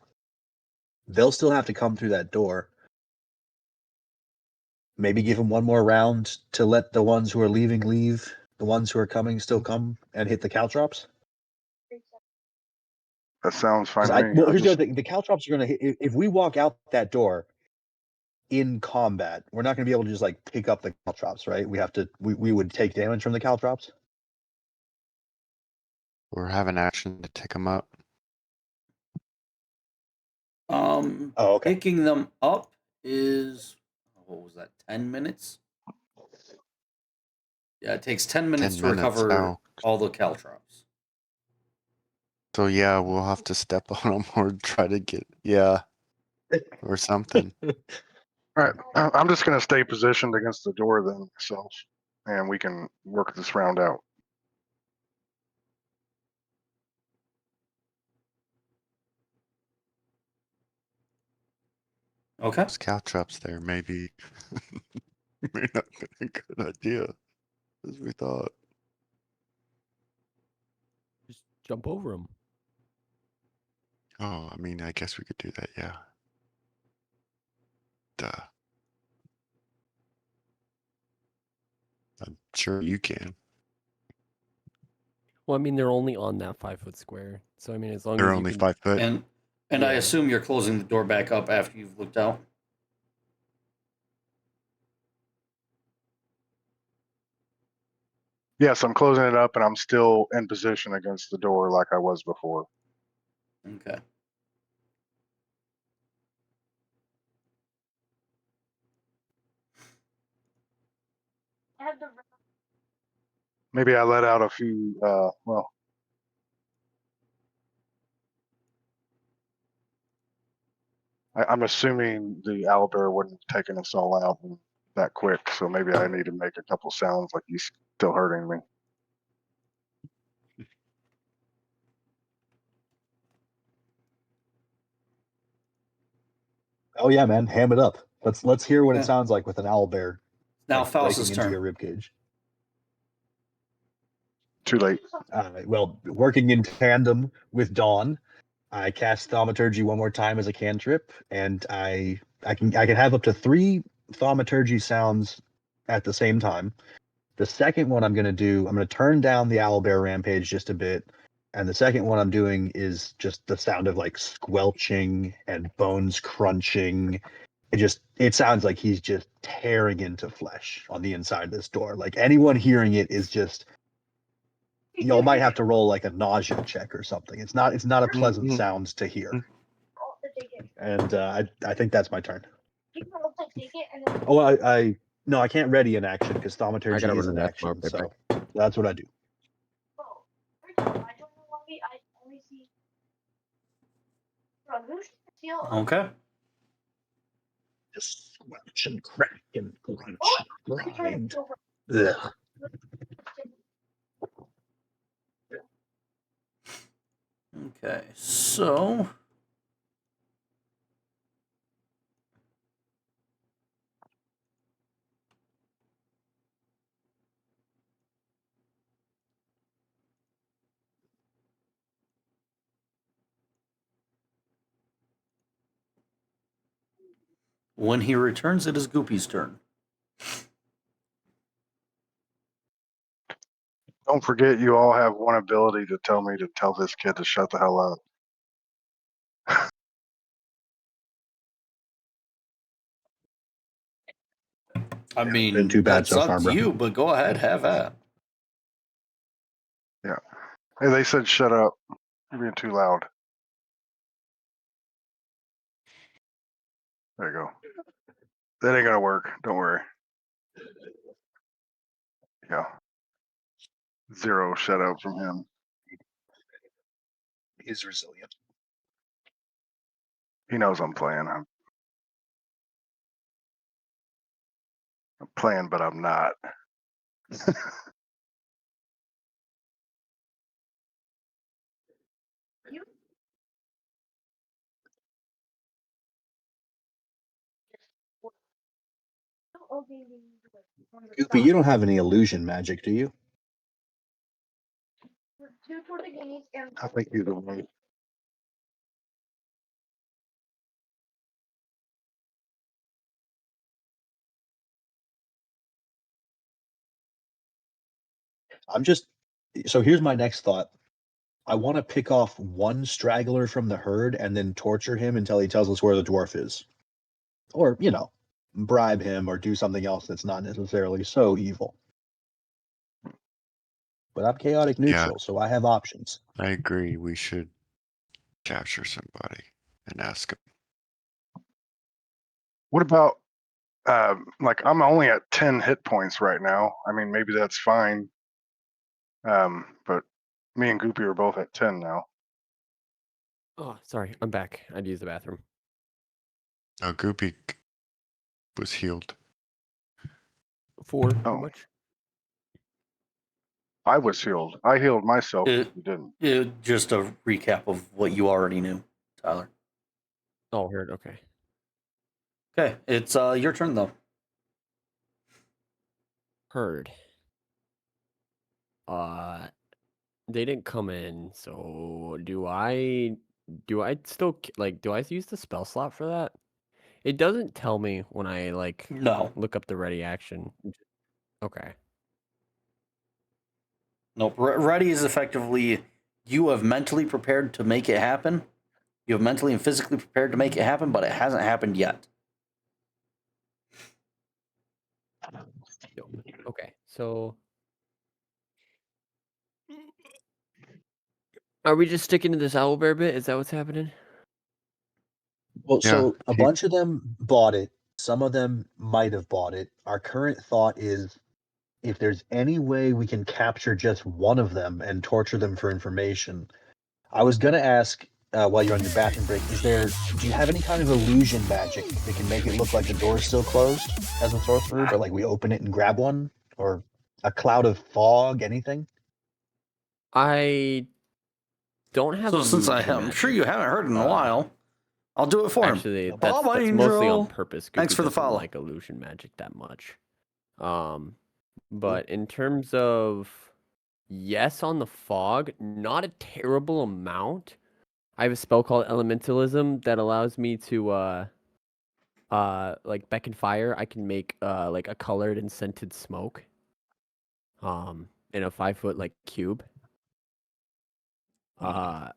they'll still have to come through that door. Maybe give them one more round to let the ones who are leaving leave, the ones who are coming still come and hit the caltrops. That sounds fine to me. Well, here's the other thing: the caltrops are going to hit. If we walk out that door in combat, we're not going to be able to just like pick up the caltrops, right? We have to. We would take damage from the caltrops. Or have an action to take them up. Oh, okay. Picking them up is, what was that, 10 minutes? Yeah, it takes 10 minutes 10 to recover now. all the caltrops. So yeah, we'll have to step on them or try to get or something. All right, I'm just gonna stay positioned against the door then myself, and we can work this round out. Okay. Those caltrops there maybe may not be a good idea as we thought. Just jump over them. Oh, I mean, I guess we could do that. Yeah. Duh. I'm sure you can. Well, I mean, they're only on that 5-foot square. So I mean, as long They're as you only can... 5 foot. And I Yeah. assume you're closing the door back up after you've looked out. Yes, I'm closing it up, and I'm still in position against the door like I was before. Okay. I have the Maybe I let out a few. Well, I'm assuming the owlbear wouldn't have taken us all out that quick, so maybe I need to make a couple sounds like he's still hurting me. Oh yeah, man, ham it up. Let's hear what Yeah. it sounds like with an owlbear Now breaking Faust's into your turn. ribcage. Too late. Well, working in tandem with Dawn, I cast Thaumaturgy one more time as a cantrip, and I can have up to 3 Thaumaturgy sounds at the same time. The second one I'm going to turn down the owlbear rampage just a bit, and the second one I'm doing is just the sound of like squelching and bones crunching. It sounds like he's just tearing into flesh on the inside of this door. Like anyone hearing it is just, y'all might have to roll like a nausea check or something. It's not a pleasant sound to hear. And I think that's my turn. Oh, no, I can't ready an action because Thaumaturgy gotta is run an that tomorrow, action. right So that's what I do. I don't know why I only see. Okay. Just squelch and crack and crunch and grind. Ugh. Ugh. Okay. So when he returns, it is Goopy's turn. Don't forget, you all have one ability to tell me to tell this kid to shut the hell up. I Been mean, too bad that's so up far, to bro. you, but go ahead, have at. Yeah. Hey, they said shut up. You're being too loud. There you go. That ain't gonna work. Don't worry. Yeah. 0 shutout from him. He's resilient. He knows I'm playing. I'm playing, but I'm not. Goofy, you don't have any illusion magic, do you? Two for the guineas and I think either way. So here's my next thought. I want to pick off one straggler from the herd and then torture him until he tells us where the dwarf is. Or, bribe him or do something else that's not necessarily so evil. But I'm chaotic neutral, so I have options. I agree. We should capture somebody and ask them. What about like I'm only at 10 hit points right now. I mean, maybe that's fine. But me and Goopy are both at 10 now. Oh, sorry, I'm back. I'd use the bathroom. Oh, Goopy was healed. 4. Oh. How much? I was healed. I healed myself. You didn't. Just a recap of what you already knew, Tyler. Oh, heard. Okay. Okay, it's your turn though. Heard. They didn't come in, so do I still do I use the spell slot for that? It doesn't tell me when I No. look up the ready action. Okay. Nope. Ready is effectively you have mentally prepared to make it happen. You have mentally and physically prepared to make it happen, but it hasn't happened yet. Okay. So are we just sticking to this owlbear bit? Is that what's happening? Well, Yeah, so a bunch of them bought it. Some of them might have bought it. Our current thought is if there's any way we can capture just one of them and torture them for information. I was going to ask while you're on your bathroom break, do you have any kind of illusion magic that can make it look like the door's still closed as a sorcerer, but like we open it and grab one? Or a cloud of fog, anything? I don't have. So since I'm sure you haven't heard in a while, I'll do it for him. Actually, Bob that's Angel. mostly on purpose. Thanks Goopy for the doesn't follow. like illusion magic that much. But in terms of yes on the fog, not a terrible amount. I have a spell called Elementalism that allows me to like beckon fire. I can make like a colored and scented smoke. In a 5-foot like cube. How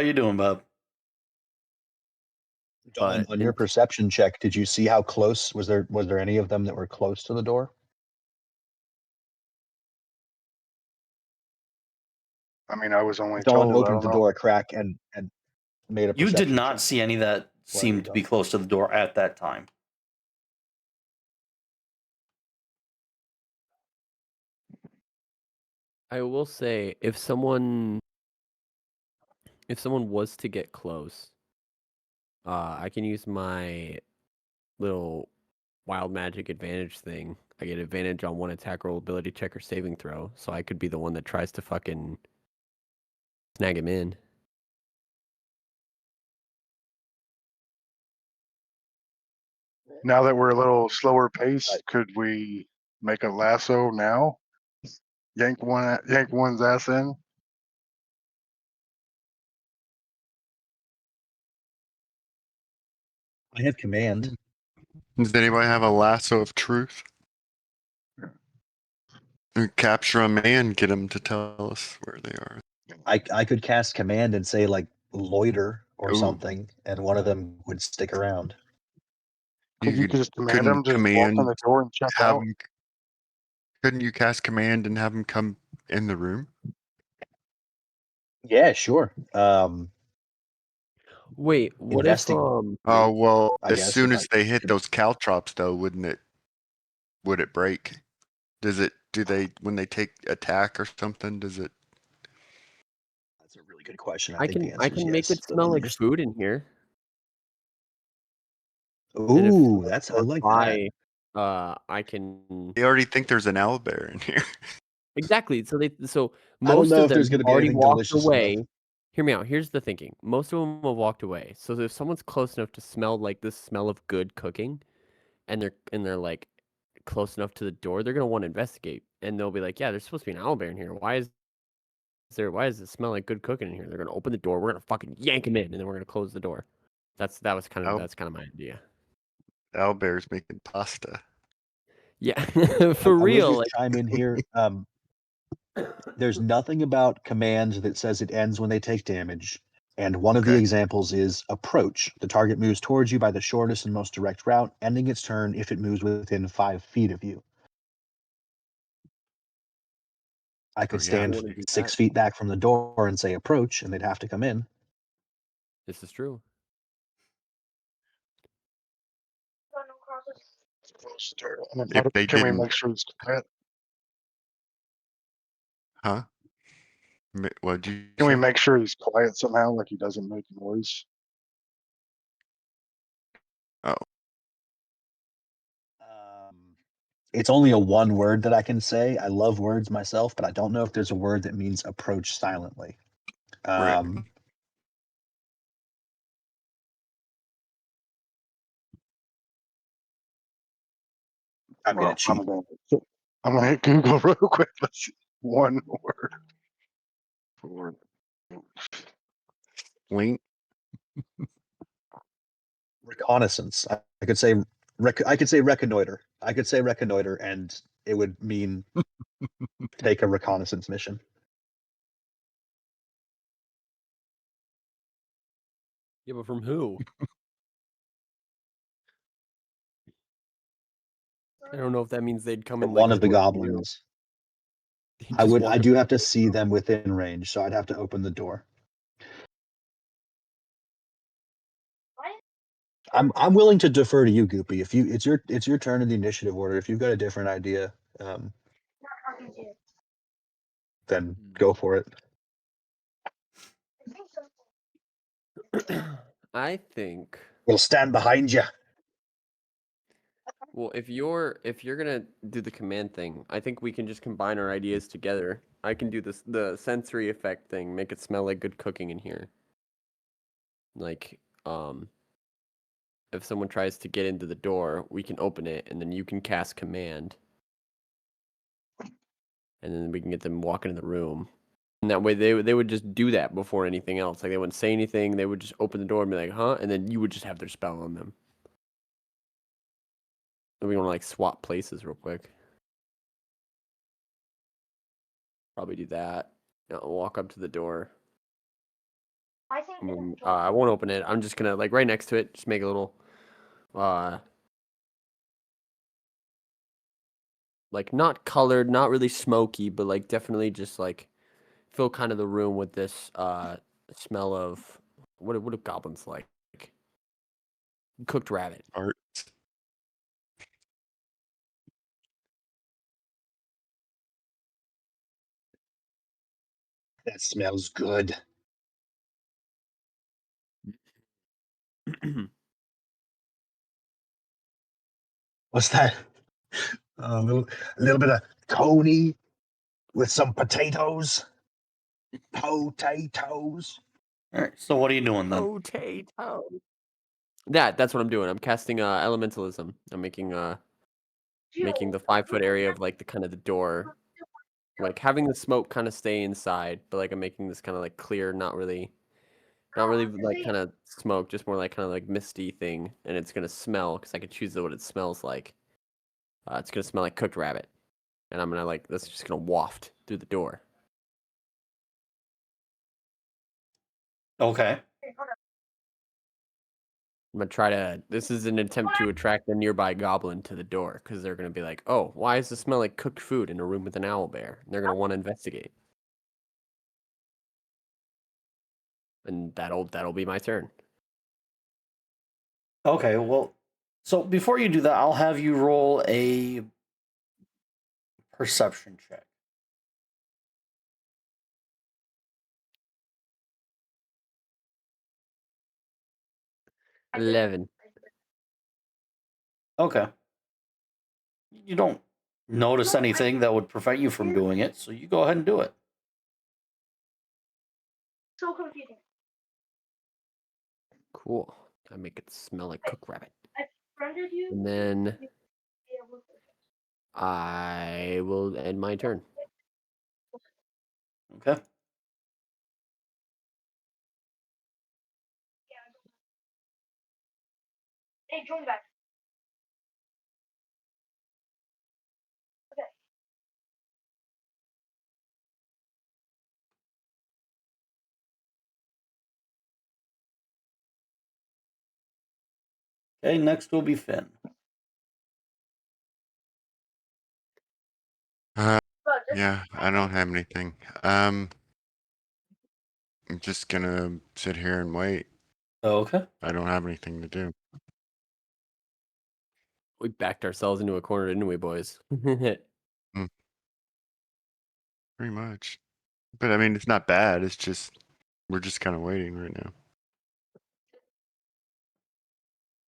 you doing, Bob? Don, on your perception check, did you see how close was there any of them that were close to the door? I mean, I was only Dawn told. opened the door a crack and made a You perception did not check. see any that seemed to be close to the door at that time. I will say if someone was to get close, I can use my little wild magic advantage thing. I get advantage on one attack roll, ability check, or saving throw, so I could be the one that tries to fucking snag him in. Now that we're a little slower paced, could we make a lasso now? Yank one's ass in. I have command. Does anybody have a lasso of truth? And capture them and get them to tell us where they are. I could cast command and say like loiter or Ooh. something, and one of them would stick around. Could you just command couldn't them to walk in the door and check out? Couldn't you cast command and have them come in the room? Yeah, sure. Wait, what if Investing. Oh well, I as guess, soon if as I they hit could- those caltrops, though, would it break? Do they when they take attack or something? Does it? That's a really good question. I I think the can answer is make yes. it But smell let me like just. food in here. And if Ooh, someone's that's I close like that. by, I can They already think there's an owlbear in here. exactly. So I don't most know of if them there's have going to be already anything walked delicious enough. away. Hear me out. Here's the thinking. Most of them have walked away. So if someone's close enough to smell like the smell of good cooking, and they're like close enough to the door, they're gonna want to investigate, and they'll be like, "Yeah, there's supposed to be an owlbear in here. Why does it smell like good cooking in here?" They're gonna open the door. We're gonna fucking yank him in, and then we're gonna close the door. That's kind Ow- of my idea. Owlbear's making pasta. Yeah, I for will real. just chime in here. There's nothing about commands that says it ends when they take damage. And one of the Okay. examples is approach. The target moves towards you by the shortest and most direct route, ending its turn if it moves within 5 feet of you. I could Oh, yeah. stand wanna do 6 that. feet back from the door and say approach, and they'd have to come in. This is true. Got no crosses. And If they can we didn't, make sure it's quiet? huh? What'd you Can we say? make sure he's quiet somehow, like he doesn't make noise? It's only a one word that I can say. I love words myself, but I don't know if there's a word that means approach silently. Right. I'm gonna cheat. I'm gonna hit Google real quick. Let's see. One word. For Link. Reconnaissance. I could say I could say reconnoiter. I could say reconnoiter, and it would mean take a reconnaissance mission. Yeah, but from who? I don't know if that means they'd come in From like one of the towards you. goblins. They'd I just would. walk I up do to have to you. see them within range, so I'd have to open the door. I'm willing to defer to you, Goopy. If you it's your turn in the initiative order. If you've got a different idea, Not talking to you. then go for it. I think so. I think. We'll stand behind you. Well, if you're gonna do the command thing, I think we can just combine our ideas together. I can do the sensory effect thing, make it smell like good cooking in here. Like, if someone tries to get into the door, we can open it, and then you can cast command, and then we can get them walking in the room. And that way, they would just do that before anything else. Like they wouldn't say anything. They would just open the door and be like, "Huh?" And then you would just have their spell on them. And we want to like swap places real quick. Probably do that. Walk up to the door. I think And then, it's I won't open it. I'm just gonna like right next to it, just make a little, like not colored, not really smoky, but like definitely just like fill kind of the room with this smell of what do goblins like? Cooked rabbit. Art. That smells good. What's that? A little bit of coney with some potatoes. Potatoes. All right. So what are you doing then? Potato. That's what I'm doing. I'm casting elementalism. I'm making the 5 foot area of like the kind of the door, like having the smoke kind of stay inside, but like I'm making this kind of like clear, not really like kind of smoke, just more like kind of like misty thing, and it's gonna smell because I can choose what it smells like. It's gonna smell like cooked rabbit, and I'm gonna like that's just gonna waft through the door. Okay. I'm gonna try to. This is an attempt to attract a nearby goblin to the door because they're gonna be like, "Oh, why does it smell like cooked food in a room with an owl bear?" And they're gonna want to investigate, and that'll be my turn. Okay, well, so before you do that, I'll have you roll a perception check. I did. 11. Okay. You don't notice anything that would prevent you from doing it, so you go ahead and do it. So confusing. Cool. I make it smell like cooked rabbit. I befriended you. And then Yeah, we're good. I will end my turn. Okay. Hey, join back. Okay, next will be Finn. But this Yeah, I don't have anything. I'm just gonna sit here and wait. Okay. I don't have anything to do. We backed ourselves into a corner, didn't we, boys? Pretty much. But I mean, it's not bad. It's just we're just kind of waiting right now.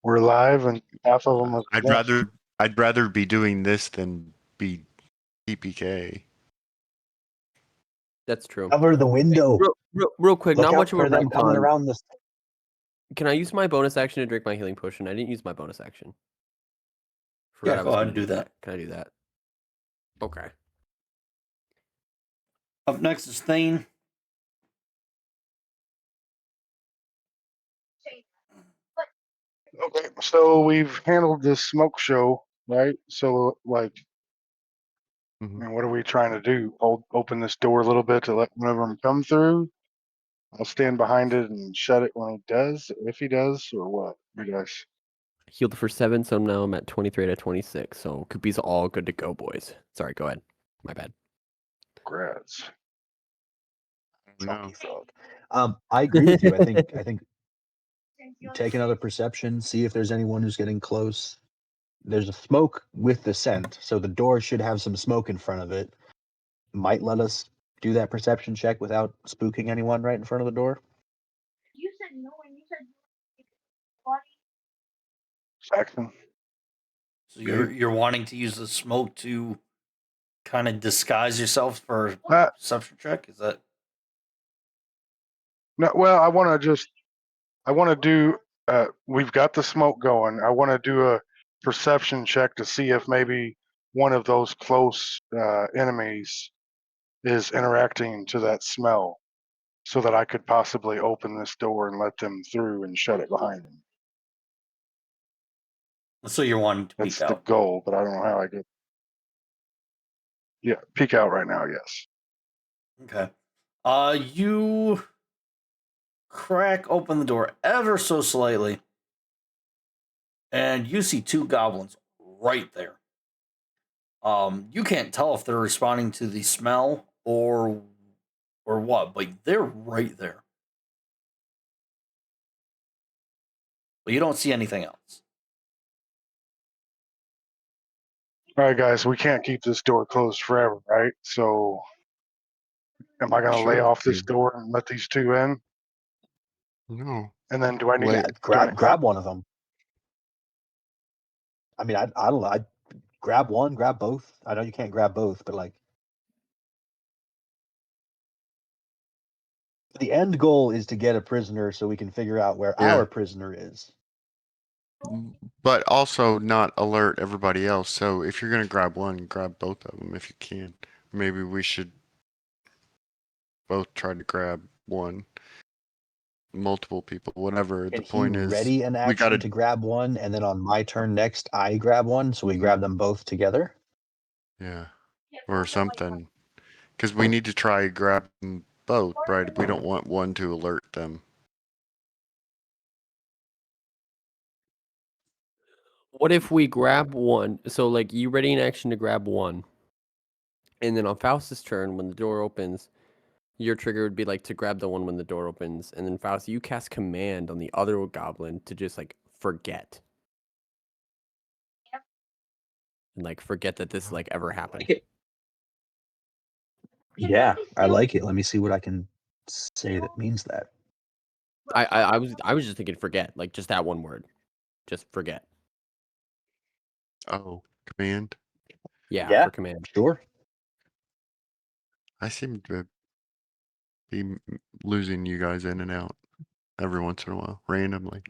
We're live, and half of them are. I'd rather be doing this than be TPK. That's true. Cover the window. Real quick, Look not out much of a for them coming retcon. around this. Can I use my bonus action to drink my healing potion? I didn't use my bonus action. Forgot Yeah, I go was ahead gonna and do that. Can I do that? Okay. Up next is Thane. Okay, so we've handled the smoke show, right? So, like, Mhm. and what are we trying to do? Open this door a little bit to let one of them come through. I'll stand behind it and shut it when he does, if he does, or what? You guys. Healed for 7, so now I'm at 23 to 26. So Koopy's all good to go, boys. Sorry, go ahead. My bad. Congrats. No. Chunky frog. I agree with you. I think take another perception, see if there's anyone who's getting close. There's a smoke with the scent, so the door should have some smoke in front of it. Might let us do that perception check without spooking anyone right in front of the door. You said no, and you said body. Saxon. So you're wanting to use the smoke to kind of disguise yourself for a Uh, perception check? Is that No, well, I want to do. We've got the smoke going. I want to do a perception check to see if maybe one of those close enemies is interacting to that smell, so that I could possibly open this door and let them through and shut it behind them. so you're wanting to That's peek the out? goal, but I don't know how I get. Yeah, peek out right now. Yes. Okay. You crack open the door ever so slightly, and you see two goblins right there. You can't tell if they're responding to the smell or what, but they're right there. But you don't see anything else. All right, guys, we can't keep this door closed forever, right? So, am I going to lay Sure. off this door and let these two in? No. And then do I need Wait. to Grab one of them. I mean, I don't know. I'd grab one, grab both. I know you can't grab both, but like the end goal is to get a prisoner so we can figure out where Yeah. our prisoner is. But also not alert everybody else. So if you're gonna grab one, grab both of them if you can. Maybe we should both try to grab one. Multiple people, whatever. Can The point he is, ready an we action gotta. to grab one, and then on my turn next, I grab one, so we grab them both together? Yeah, Yeah, or something. Because we need to try grab them both, right? We don't want one to alert them. What if we grab one? So, like, you ready in action to grab one, and then on Faust's turn, when the door opens, your trigger would be like to grab the one when the door opens, and then Faust, you cast command on the other goblin to just like forget. Yep. And like forget that this like ever happened. Yeah, I like it. Let me see what I can say that means that. I was just thinking forget, like just that one word. Just forget. Oh, command. Yeah, for command. Sure. I seem to be losing you guys in and out every once in a while, randomly.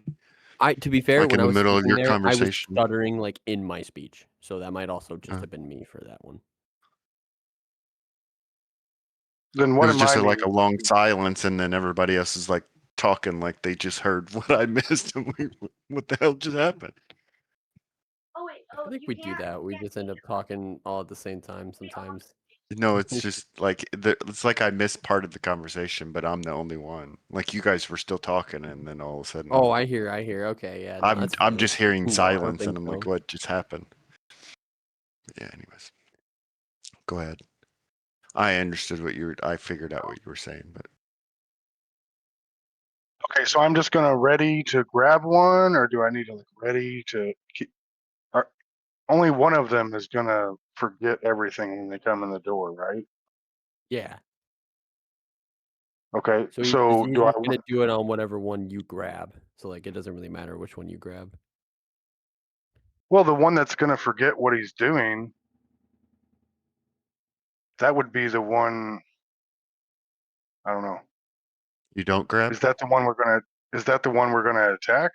To be fair, Like when in I the was middle of speaking your there, I was conversation. stuttering like in my speech, so that might also just Oh. have been me for that one. Then It what was am just I like a needing? long silence, and then everybody else is like talking like they just heard what I missed. And what the hell just happened? Oh wait. I think we do that. We just end up talking all at the same time sometimes. No, it's just like it's like I missed part of the conversation, but I'm the only one. Like you guys were still talking, and then all of a sudden, Oh, I hear. Okay, yeah. No, that's I'm fine. just hearing No, I don't silence, think and I'm like, so. what just happened? Yeah. Anyways, go ahead. I understood I figured out what you were saying, but Okay, so I'm just gonna ready to grab one, or do I need to like ready to keep? Only one of them is gonna forget everything when they come in the door, right? Yeah. Okay, So he's so do I? just gonna do it on whatever one you grab. So like it doesn't really matter which one you grab. Well, the one that's gonna forget what he's doing, that would be the one. I don't know. you don't grab. Is that the one we're gonna? Is that the one we're gonna attack?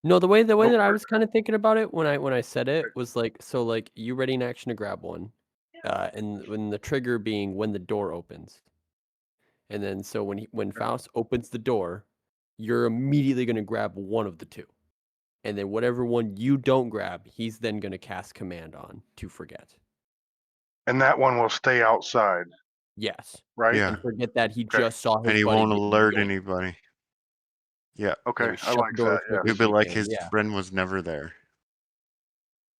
No, the way But that I was kind of thinking about it when I said it was like, so like you ready in action to grab one, and when the trigger being when the door opens, and then so when Faust opens the door, you're immediately gonna grab one of the two, and then whatever one you don't grab, he's then gonna cast command on to forget. And that one will stay outside, Yes, right? Yeah, and forget that he Okay. just saw his and he buddy won't get alert yoinked. anybody. Yeah, Okay, Then we I shut like the door that. as quick Yeah, as he'll be we like can. his Yeah. friend was never there.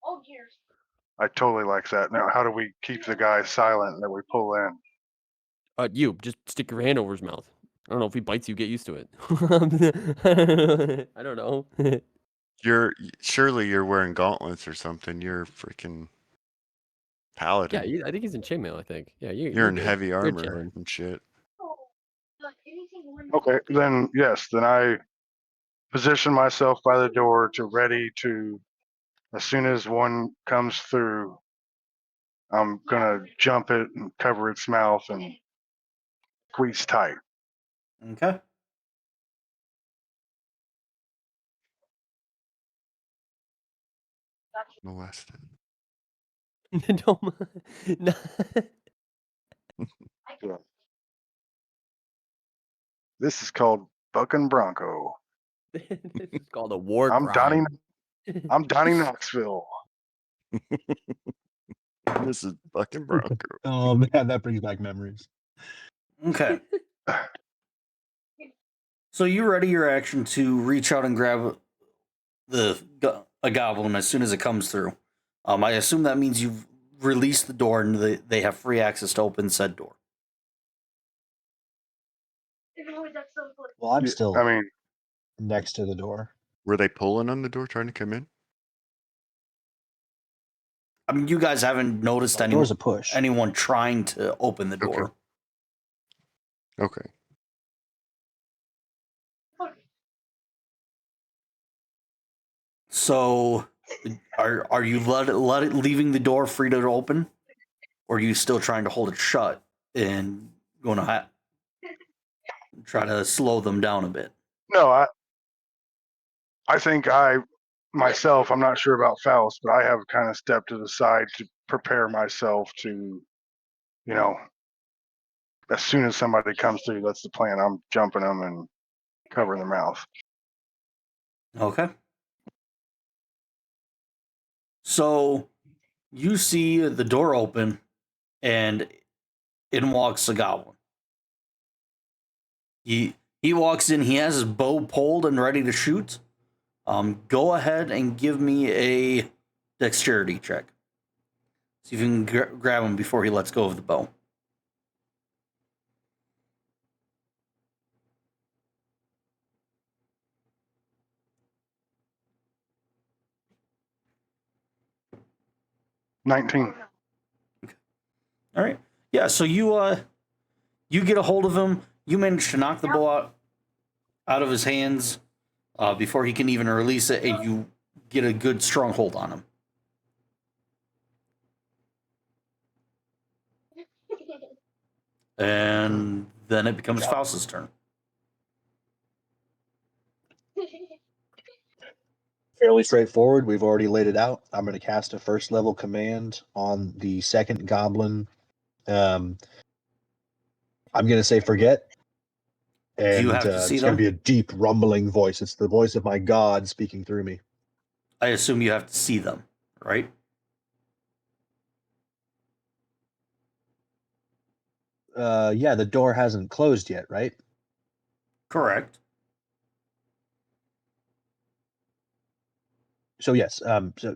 Oh dears. I totally like that. Now, how do we keep the guy silent that we pull in? You just stick your hand over his mouth. I don't know if he bites you, get used to it. I don't know. Surely you're wearing gauntlets or something. You're freaking paladin. Yeah, I think he's in chainmail. I think. Yeah, You're in good. heavy Good armor challenge. and shit. Oh, but anything one. Okay, then yes, then I position myself by the door to ready to, as soon as one comes through, I'm gonna jump it and cover its mouth and squeeze tight. Okay. Molested. Don't. No. Yeah. This is called Bucking Bronco. This is called a war I'm Donnie. crime. I'm Donnie Knoxville. This is fucking Bronco. Oh man, that brings back memories. Okay. So you ready your action to reach out and grab a goblin as soon as it comes through. I assume that means you've released the door and they have free access to open said door. Well, I'm Yeah, still I mean, next to the door. Were they pulling on the door trying to come in? I mean, you guys haven't noticed The door's a push. anyone trying to open the door. Okay. So, are you leaving the door free to open, or are you still trying to hold it shut and going to try to slow them down a bit? no, I think myself, I'm not sure about Faust, but I have kind of stepped to the side to prepare myself to, you know, as soon as somebody comes through, that's the plan. I'm jumping them and covering their mouth. Okay. So you see the door open, and in walks a goblin. He walks in. He has his bow pulled and ready to shoot. Go ahead and give me a dexterity check. See if you can grab him before he lets go of the bow. 19. All right. Yeah. So you get a hold of him. You manage to knock the bow out of his hands before he can even release it, and you get a good strong hold on him. And then it becomes Faust's turn. Fairly straightforward. We've already laid it out. I'm going to cast a first level command on the second goblin. I'm going to say forget. And Do you have to see it's going them? to be a deep rumbling voice. It's the voice of my god speaking through me. I assume you have to see them, right? Yeah, the door hasn't closed yet, right? Correct. So yes,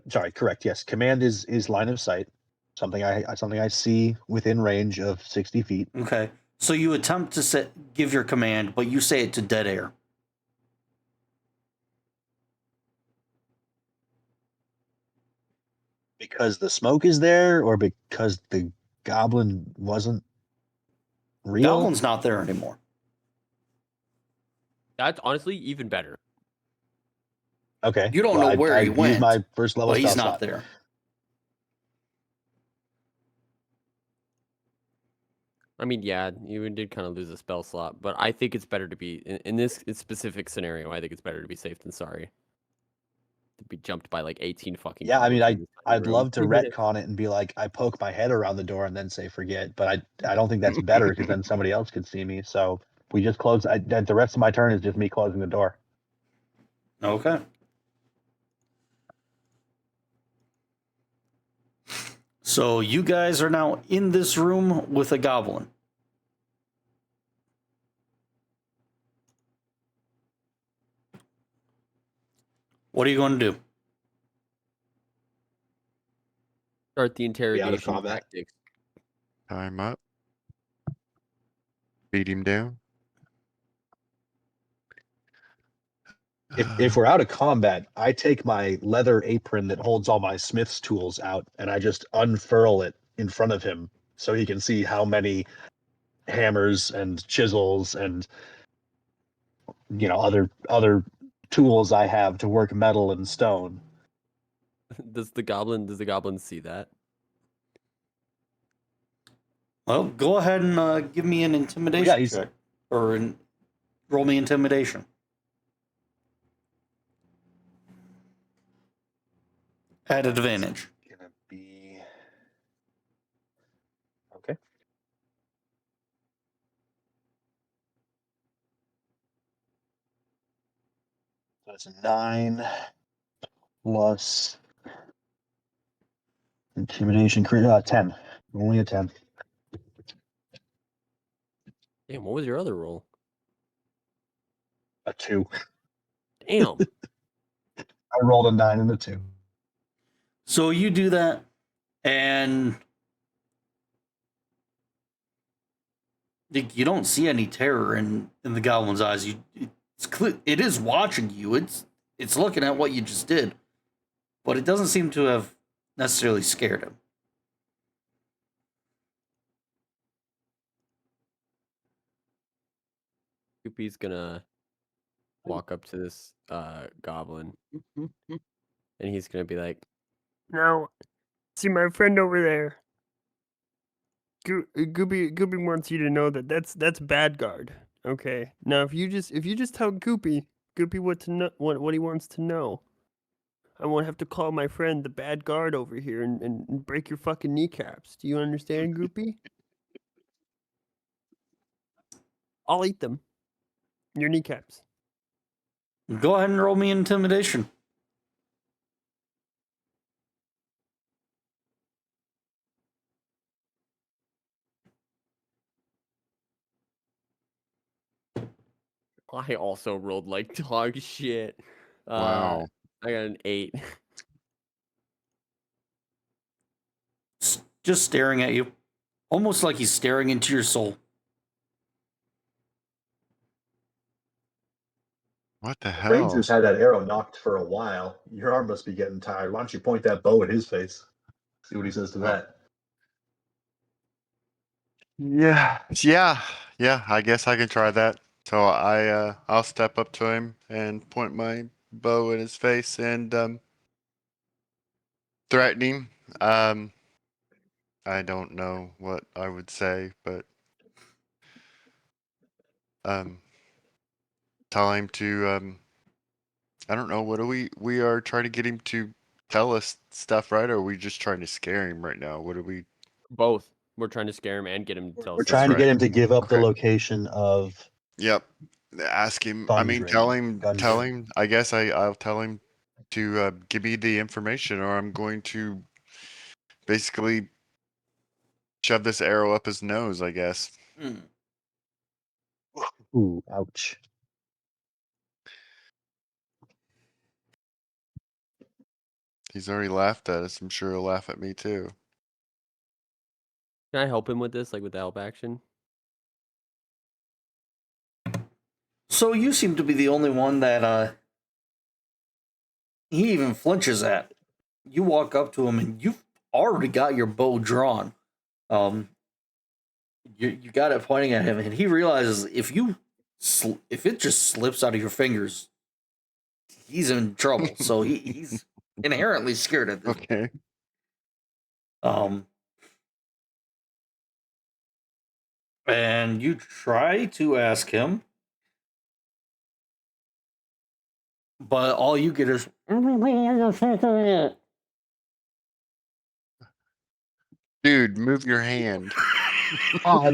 sorry, correct. Yes, command is line of sight. Something I see within range of 60 feet. Okay. So you attempt to give your command, but you say it to dead air. Because the smoke is there, or because the goblin wasn't real? Goblin's not there anymore. That's honestly even better. Okay. You don't know where he used went, my first level but he's spell not slot. there. I mean, yeah, you did kind of lose a spell slot, but I think it's better to be in this specific scenario. I think it's better to be safe than sorry. To be jumped by like 18 fucking. Yeah, I mean, goblins in this tiny I'd room. love to retcon it and be like, I poke my head around the door and then say forget, but I don't think that's better because then somebody else could see me. So we just close. The rest of my turn is just me closing the door. Okay. So you guys are now in this room with a goblin. What are you going to do? Start the Be out of interrogation combat. tactics. Time up. Beat him down. If we're out of combat, I take my leather apron that holds all my smith's tools out and I just unfurl it in front of him so he can see how many hammers and chisels and other tools I have to work metal and stone. Does the goblin see that? Well, go ahead and give me an intimidation check. Or roll me intimidation. At advantage. Gonna be okay. That's 9 plus intimidation. 10. Only a 10. Damn, what was your other roll? A 2. Damn. I rolled a 9 and a 2. So you do that, and you don't see any terror in the goblin's eyes. It's clear it is watching you. It's looking at what you just did, but it doesn't seem to have necessarily scared him. Goopy's gonna walk up to this goblin, and he's gonna be like, "Now, see my friend over there. Goopy wants you to know that that's bad guard. Okay. Now, if you just tell Goopy what to know, what he wants to know, I won't have to call my friend the bad guard over here and break your fucking kneecaps. Do you understand, Goopy? I'll eat them. Your kneecaps." Go ahead and roll me intimidation. I also rolled like dog shit. Wow. I got an 8. Just staring at you, almost like he's staring into your soul. What the hell? Ranger's had that arrow knocked for a while. Your arm must be getting tired. Why don't you point that bow at his face? See what he says to that. Yeah. I guess I can try that. So I'll step up to him and point my bow in his face and threaten him. I don't know what I would say, but tell him to I don't know. What do we are trying to get him to tell us stuff, right? Or are we just trying to scare him right now? What are we? Both. We're trying to scare him and get him to tell We're us. trying to right. get him to give up the Okay. location of Yep. Ask him. I mean, tell him. Gundren. Tell him. I guess I'll tell him to give me the information, or I'm going to basically shove this arrow up his nose. I guess. Ooh, ouch. He's already laughed at us. I'm sure he'll laugh at me too. Can I help him with this, like with the help action? So you seem to be the only one that he even flinches at. You walk up to him and you've already got your bow drawn. You got it pointing at him, and he realizes if it just slips out of your fingers, he's in trouble. So he's inherently scared at this. Okay. And you try to ask him, but all you get is Dude, move your hand. My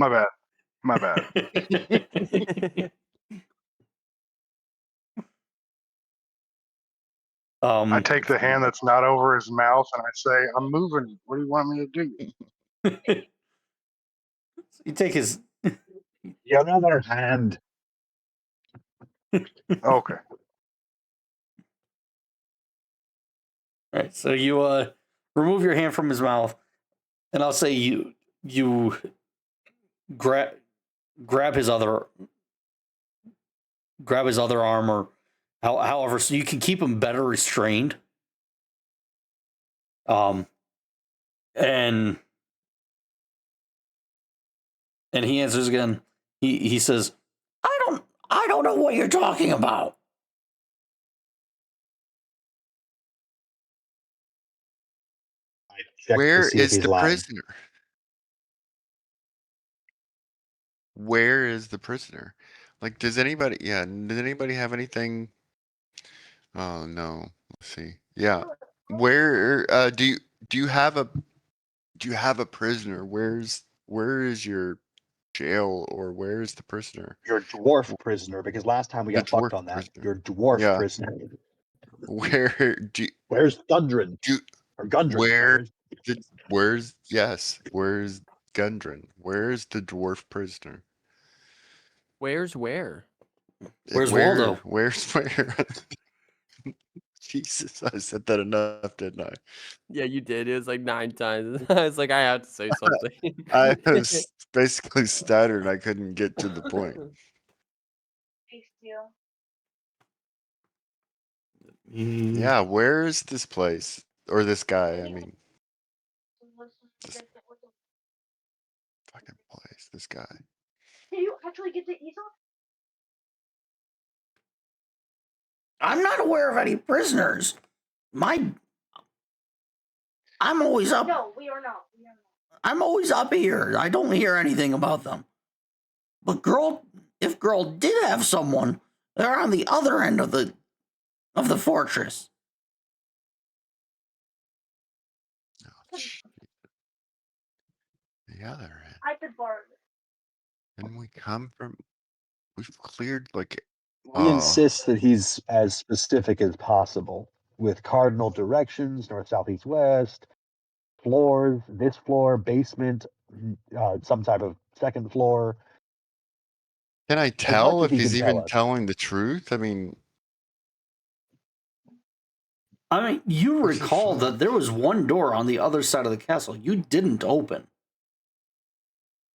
bad. My bad. I take the hand that's not over his mouth and I say, I'm moving. What do you want me to do? You take his Another hand. Okay. right. So you remove your hand from his mouth, and I'll say you grab his other arm, or however, so you can keep him better restrained. And he answers again. He says, I don't know what you're talking about. Where is the prisoner? Where is the prisoner? Like, does anybody? Yeah, does anybody have anything? Oh no. Let's see. Yeah. Where do you have a prisoner? Where is your jail, or where is the prisoner? Your dwarf prisoner, because last time we got fucked on that. Prisoner. Your dwarf Yeah. prisoner. Where Where's Gundren? Or Gundren? Where's Gundren? Where's the dwarf prisoner? Where's where? Where's Waldo? Where's where? Jesus, I said that enough, didn't I? Yeah, you did. It was like 9 times. I was like, I have to say something. I was basically stuttered. I couldn't get to the point. Yeah, where is this place? Or this guy, I mean. This fucking place, this guy. Did you actually get the easel? I'm not aware of any prisoners. I'm always up. No, we are not. I'm always up here. I don't hear anything about them. But if girl did have someone, they're on the other end of the fortress. Oh, the other end. I could borrow it. And we've cleared like. We insist that he's as specific as possible with cardinal directions: north, south, east, west, floors, this floor, basement, some type of second floor. Can I tell if he's even us. telling the truth? I mean, you recall that there was one door on the other side of the castle you didn't open.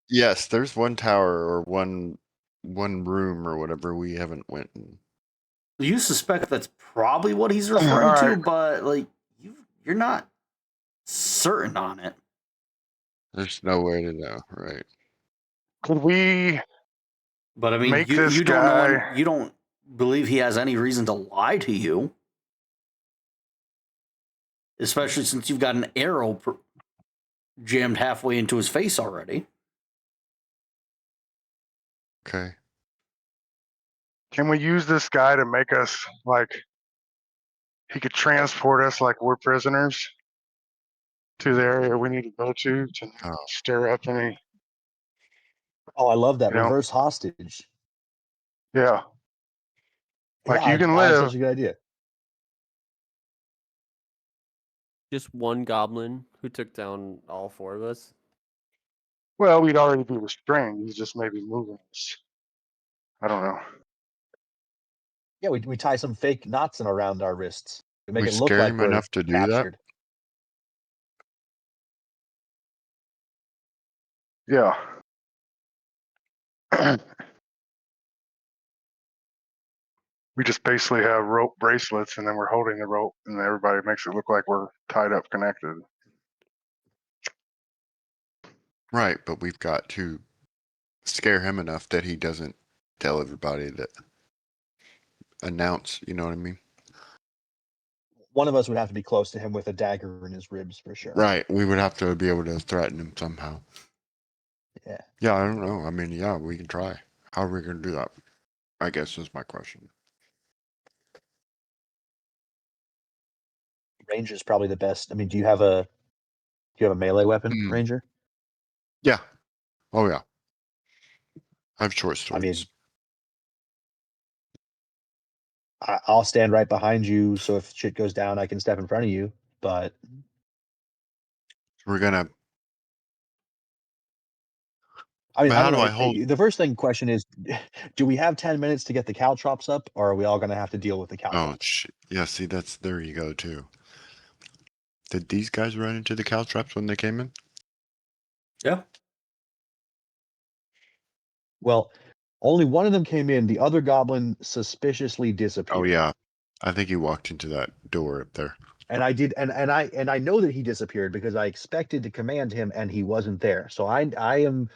yes, there's one tower or one room or whatever we haven't went in. You suspect that's probably what he's All referring to, right. but like you're not certain on it. There's no way to know, right? Could we But I mean, make you this don't know, guy? you don't believe he has any reason to lie to you, especially since you've got an arrow jammed halfway into his face already. Okay. Can we use this guy to make us like he could transport us like we're prisoners to the area we need to go to Oh. stir up any? Oh, I love that. You know? Reverse hostage. Yeah. Like Yeah, you can that's live. such a good idea. Just one goblin who took down all four of us. Well, we'd already be restrained. He's just maybe moving us. I don't know. Yeah, we tie some fake knots in around our wrists. We make We it look scare like him we're enough to do that? captured. Yeah. We just basically have rope bracelets and then we're holding the rope and everybody makes it look like we're tied up connected. Right, but we've got to scare him enough that he doesn't tell everybody that announce, you know what I mean? One of us would have to be close to him with a dagger in his ribs for sure. Right, we would have to be able to threaten him somehow. Yeah. Yeah, I don't know. I mean, yeah, we can try. How are we going to do that? I guess is my question. Ranger's probably the best. I mean, do you have a melee weapon, Ranger? Yeah. Oh, yeah. I have short swords. I mean, I'll stand right behind you, so if shit goes down, I can step in front of you. But we're going to. I mean, But I how don't do know. I hold? The first question is, do we have 10 minutes to get the caltrops up, or are we all going to have to deal with the caltrops? Oh, shit. Yeah, see, there you go, too. Did these guys run into the caltrops when they came in? Yeah. Well, only one of them came in. The other goblin suspiciously disappeared. Oh, yeah. I think he walked into that door up there. And I did, and I know that he disappeared because I expected to command him, and he wasn't there. So I am.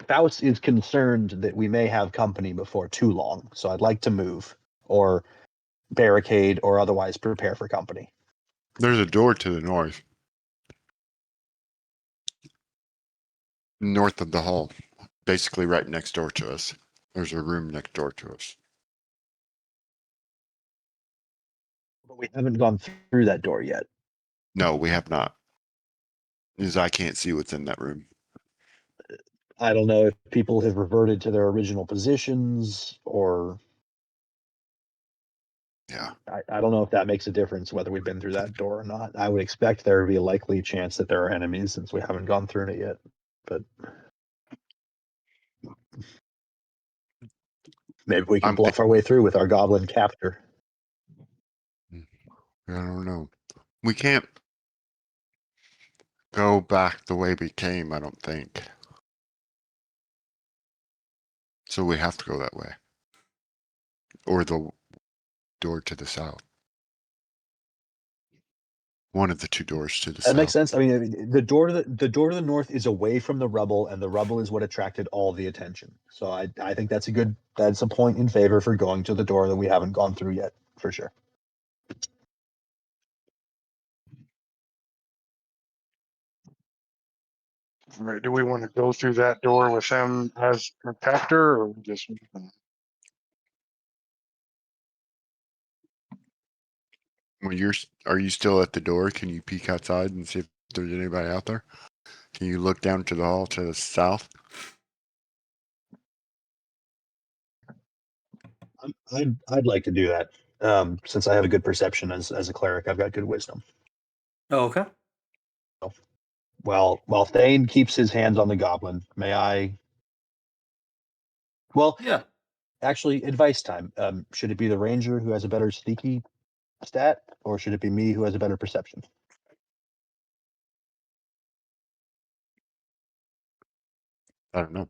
Faust is concerned that we may have company before too long. So I'd like to move, or barricade, or otherwise prepare for company. There's a door to the north. North of the hall. Basically right next door to us. There's a room next door to us. But we haven't gone through that door yet. No, we have not. Because I can't see what's in that room. I don't know if people have reverted to their original positions, or Yeah. I don't know if that makes a difference whether we've been through that door or not. I would expect there to be a likely chance that there are enemies since we haven't gone through it yet. But maybe we can bluff our way through with our goblin captor. I don't know. We can't go back the way we came, I don't think. So we have to go that way. Or the door to the south. One of the two doors to the south. That makes sense. I mean, the door to the north is away from the rubble, and the rubble is what attracted all the attention. So I think that's a point in favor for going to the door that we haven't gone through yet, for sure. Right, do we want to go through that door with him as protector or just? Well, are you still at the door? Can you peek outside and see if there's anybody out there? Can you look down to the hall to the south? I'd like to do that. Since I have a good perception as a cleric, I've got good wisdom. Oh, okay. While Thane keeps his hands on the goblin, may I? Well, Yeah. actually, advice time. Should it be the ranger who has a better sneaky stat, or should it be me who has a better perception? I don't know.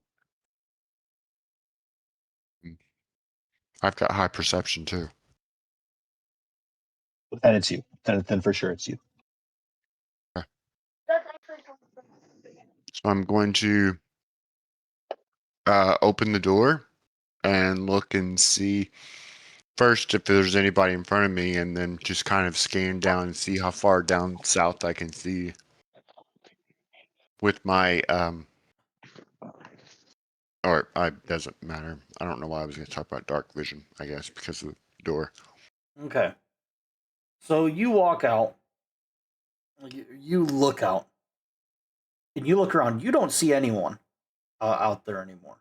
I've got high perception too. And it's you. Then for sure it's you. That's actually So I'm going to open the door and look and see first if there's anybody in front of me, and then just kind of scan down and see how far down south I can see with my or doesn't matter. I don't know why I was going to talk about dark vision, I guess, because of the door. Okay. So you walk out. You look out, and you look around. You don't see anyone out there anymore.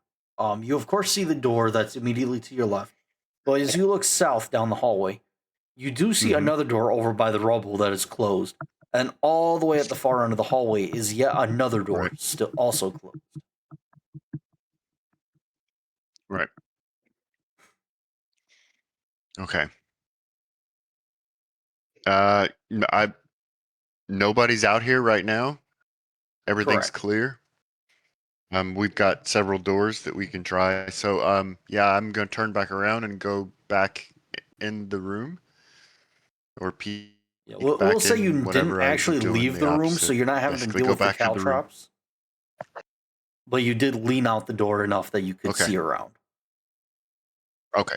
You of course see the door that's immediately to your left, but as you look south down the hallway, you do see Mhm. another door over by the rubble that is closed, and all the way at the far end of the hallway is yet another door, Right. still also closed. Right. Okay. Nobody's out here right now. Everything's Correct. clear. We've got several doors that we can try. So, yeah, I'm going to turn back around and go back in the room or peek Yeah, back we'll say in you didn't whatever I was actually doing leave the room, so opposite. you're not having to Basically, deal go with the back to the room. caltrops. But you did lean out the door enough that you could Okay. see around. Okay.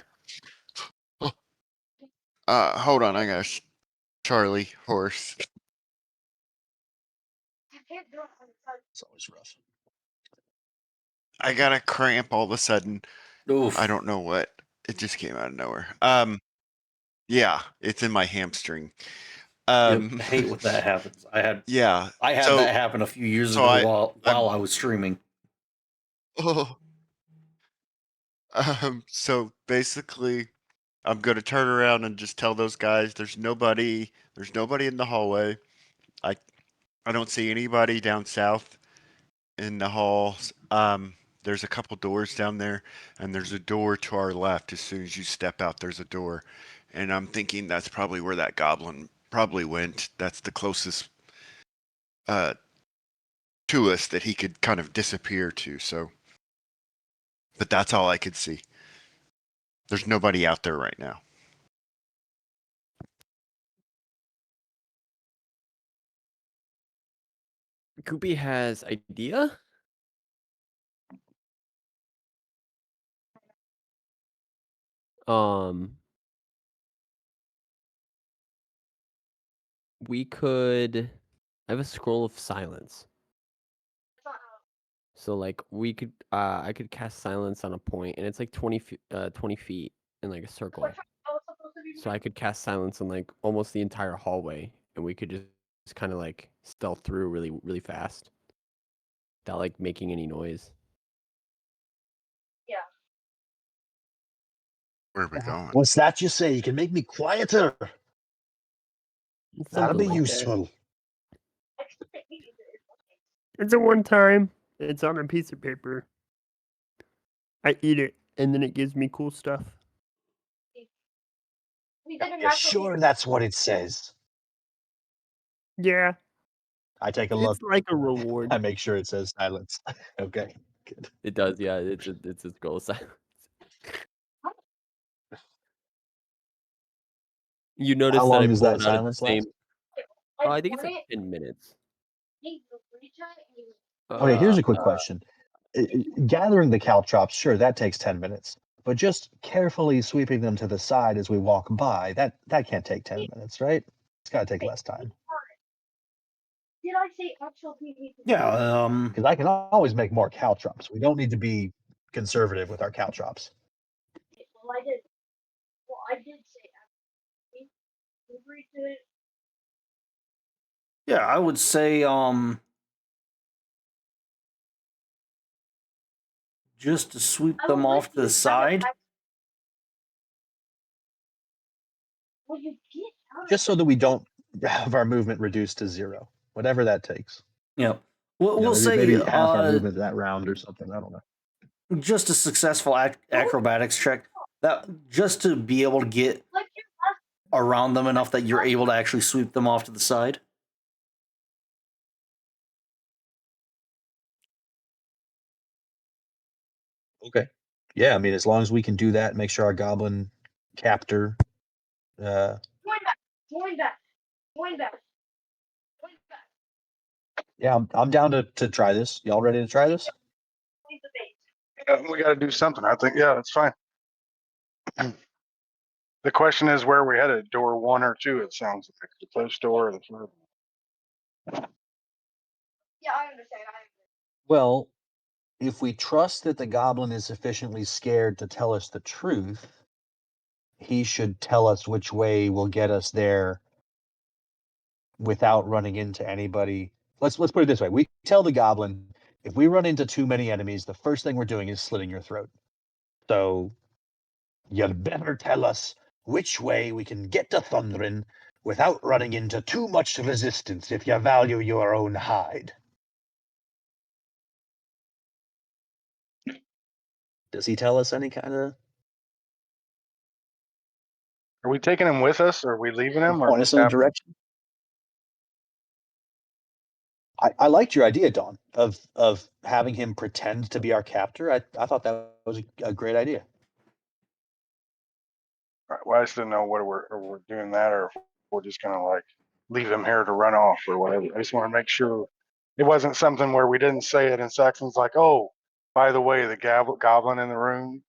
Hold on. I got Charlie horse. you can't do it on the side. It's always rough. I got a cramp all of a sudden. Oof. I don't know what. It just came out of nowhere. Yeah, it's in my hamstring. I hate when that happens. Yeah. I had So, that happen a few years so ago I'm- while I was streaming. Oh. So basically, I'm gonna turn around and just tell those guys there's nobody in the hallway. I don't see anybody down south in the halls. There's a couple doors down there, and there's a door to our left. As soon as you step out, there's a door, and I'm thinking that's probably where that goblin probably went. That's the closest to us that he could kind of disappear to. So, but that's all I could see. There's nobody out there right now. Goopy has idea. We could. I have a scroll of silence. So like we could, I could cast silence on a point, and it's like 20 feet in like a circle. So I could cast silence on like almost the entire hallway, and we could just kind of like stealth through really, really fast, without like making any noise. Yeah. Where are we going? What's that you say? You can make me quieter. That'll be Something like that. useful. It's a one time. It's on a piece of paper. I eat it, and then it gives me cool stuff. You're sure that's what it says? Yeah, I take a look. it's like a reward. I make sure it says silence. Okay, good. It does, yeah. It's a scroll of silence. You notice How that I long does pulled that out at the silence same. last? I think it's like 10 minutes. Okay, here's a quick Uh, question. Gathering the caltrops, sure, that takes 10 minutes. But just carefully sweeping them to the side as we walk by, that can't take 10 minutes, right? It's got to take less time. Did I say actual PvP? Yeah, Because I can always make more caltrops. We don't need to be conservative with our caltrops. Well, I did. Well, I did say actual PvP. Agree to it. yeah, I would say just to sweep I them will off let to the you side. Will you get out of Just so that we don't have our movement reduced to 0, whatever that takes. Yeah. You know, We'll say maybe half our movement that round or something. I don't know. just a successful acrobatics check. That just to be able to get like your last around them enough that you're able to actually sweep them off to the side. Okay. Yeah, I mean, as long as we can do that, make sure our goblin captor. Join back. Join back. Join back. Join back. Yeah, I'm down to try this. Y'all ready to try this? Leave the base. Yeah, we got to do something. I think. Yeah, that's fine. The question is where we headed. Door 1 or 2. It sounds like the closed door or the front. Yeah, I understand. Well, if we trust that the goblin is sufficiently scared to tell us the truth, he should tell us which way will get us there without running into anybody. Let's put it this way. We tell the goblin, if we run into too many enemies, the first thing we're doing is slitting your throat. So you'd better tell us which way we can get to Thundren without running into too much resistance if you value your own hide. Does he tell us any kind of Are we taking him with us, or are we leaving him, or point us in a direction? I liked your idea, Don, of having him pretend to be our captor. I thought that was a great idea. Right, well, I just didn't know whether we're doing that or if we're just gonna like leave him here to run off or whatever. I just want to make sure it wasn't something where we didn't say it and Saxon's like, oh, by the way, the goblin in the room,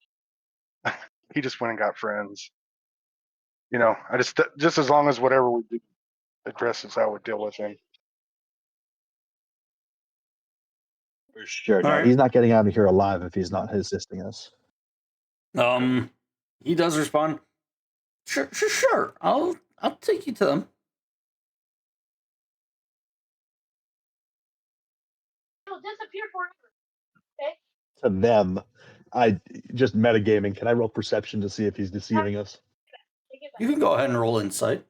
he just went and got friends. You know, I just as long as whatever we do addresses how we deal with him. For sure. All No, right. he's not getting out of here alive if he's not assisting us. He does respond. Sure. I'll take you to them. It'll disappear forever. Okay? To them, I just metagaming. Can I roll perception to see if he's deceiving us? Take it back. You can go ahead and roll insight.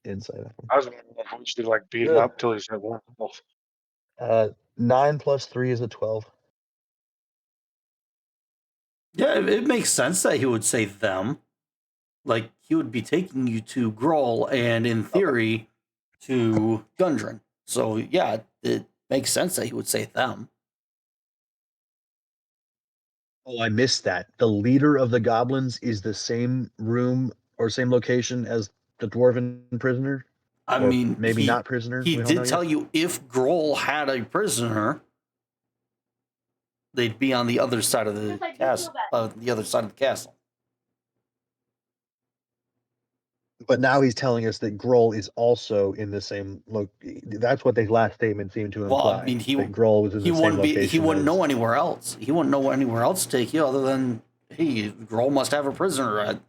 Insight. I was wondering if we should like beat him Good. up till he's at 1 health. 9 plus 3 is a 12. Yeah, it makes sense that he would say them. Like, he would be taking you to Groll and, in theory, to Gundren. So, yeah, it makes sense that he would say them. Oh, I missed that. The leader of the goblins is the same room or same location as the dwarven prisoner? I Or mean, maybe not prisoner? He We don't know did tell yet? you if Groll had a prisoner, they'd be on the other side of the Yes, I do castle. feel The other side of the castle. But now he's telling us that Groll is also in the same that's what the last statement seemed to imply. Well, I mean, that Groll was in the same location. He wouldn't as... know anywhere else. He wouldn't know anywhere else to take you other than, hey, Groll must have a prisoner.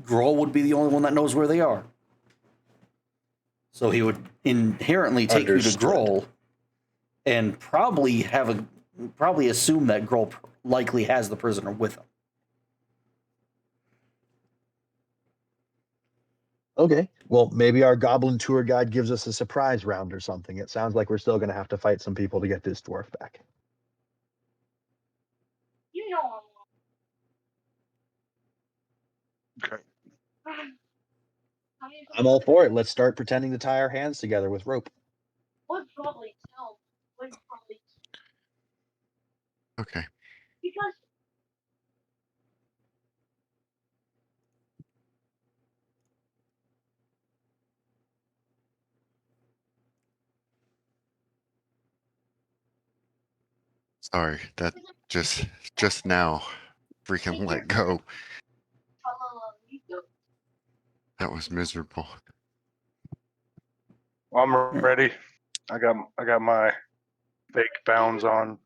Groll would be the only one that knows where they are. So he would inherently take you to Groll and probably assume that Groll likely has the prisoner with him. Okay. Well, maybe our goblin tour guide gives us a surprise round or something. It sounds like we're still going to have to fight some people to get this dwarf back. You know Okay. I'm all for it. Let's start pretending to tie our hands together with rope. What probably tell? What probably? Okay. Because Sorry, that just now freaking let go. That was miserable. I'm ready. I got my fake bounds on.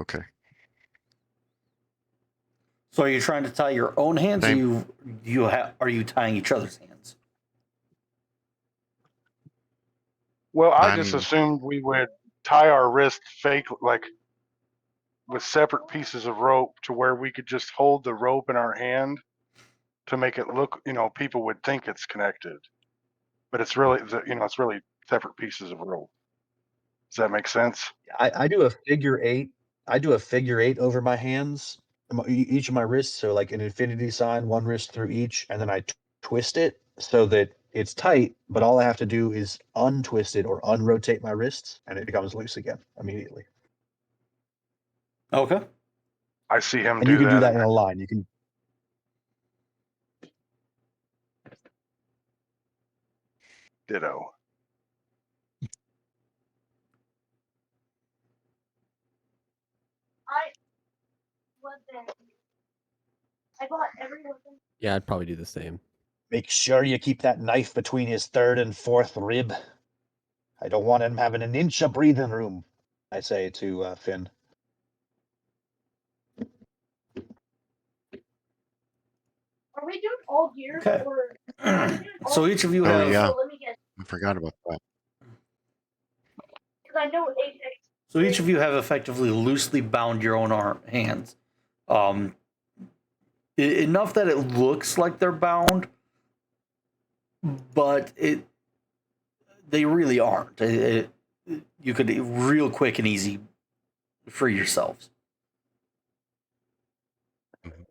Okay. So are you trying to tie your own hands, Same. or are you tying each other's hands? Well, I just I'm- assumed we would tie our wrist fake, like with separate pieces of rope, to where we could just hold the rope in our hand to make it look, people would think it's connected, but it's really, it's really separate pieces of rope. Does that make sense? I do a figure eight. I do a figure eight over my hands, each of my wrists. So like an infinity sign, one wrist through each, and then I twist it so that it's tight. But all I have to do is untwist it or unrotate my wrists, and it becomes loose again immediately. Okay. I see him And do you can that. do that in a line. You can. Ditto. I bought every weapon. Yeah, I'd probably do the same. Make sure you keep that knife between his third and fourth rib. I don't want him having an inch of breathing room, I say to Finn. Are we doing all gear? Okay. Or are we doing all So each of you Oh, have. yeah. Let me guess. I forgot about that. Because I know Apex. So each of you have effectively loosely bound your own hands, enough that it looks like they're bound, but they really aren't. You could real quick and easy free yourselves. Mhm.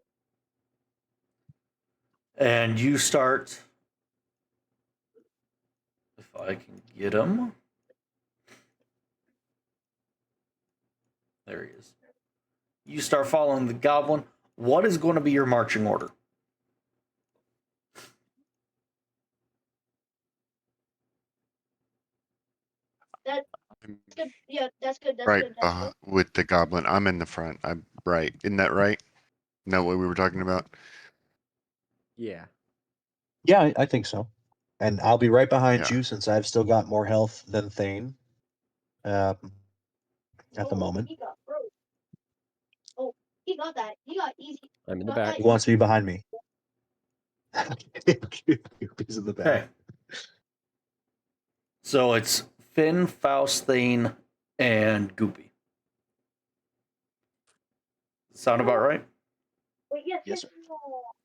And you start. If I can get him. There he is. You start following the goblin. What is going to be your marching order? Good. Yeah, that's good. That's Right, good. That's good. with the goblin. I'm in the front. I'm right. Isn't that right? Isn't that what we were talking about? Yeah. Yeah, I think so. And I'll be right behind Yeah. you since I've still got more health than Thane. At the moment. He got froze. Oh, he got that. He got easy. I'm in the Got back. Who wants to be behind me? He's in the back. Okay. So it's Finn, Faust, Thane, and Goopy. Sound about right? Wait, yes. Yes, sir.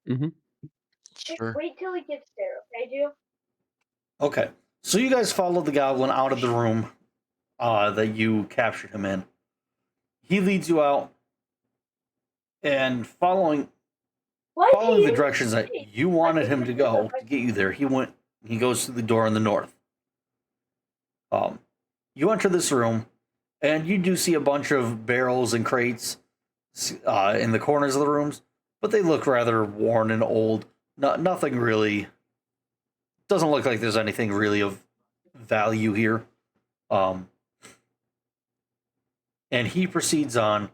Mm-hmm. Sure. Wait till he gets there, okay, dude? Okay. So you guys followed the goblin out of the room that you captured him in. He leads you out, and following the directions that you wanted him to go to get you there, he goes through the door in the north. You enter this room, and you do see a bunch of barrels and crates in the corners of the rooms, but they look rather worn and old. Nothing really. Doesn't look like there's anything really of value here. And he proceeds on.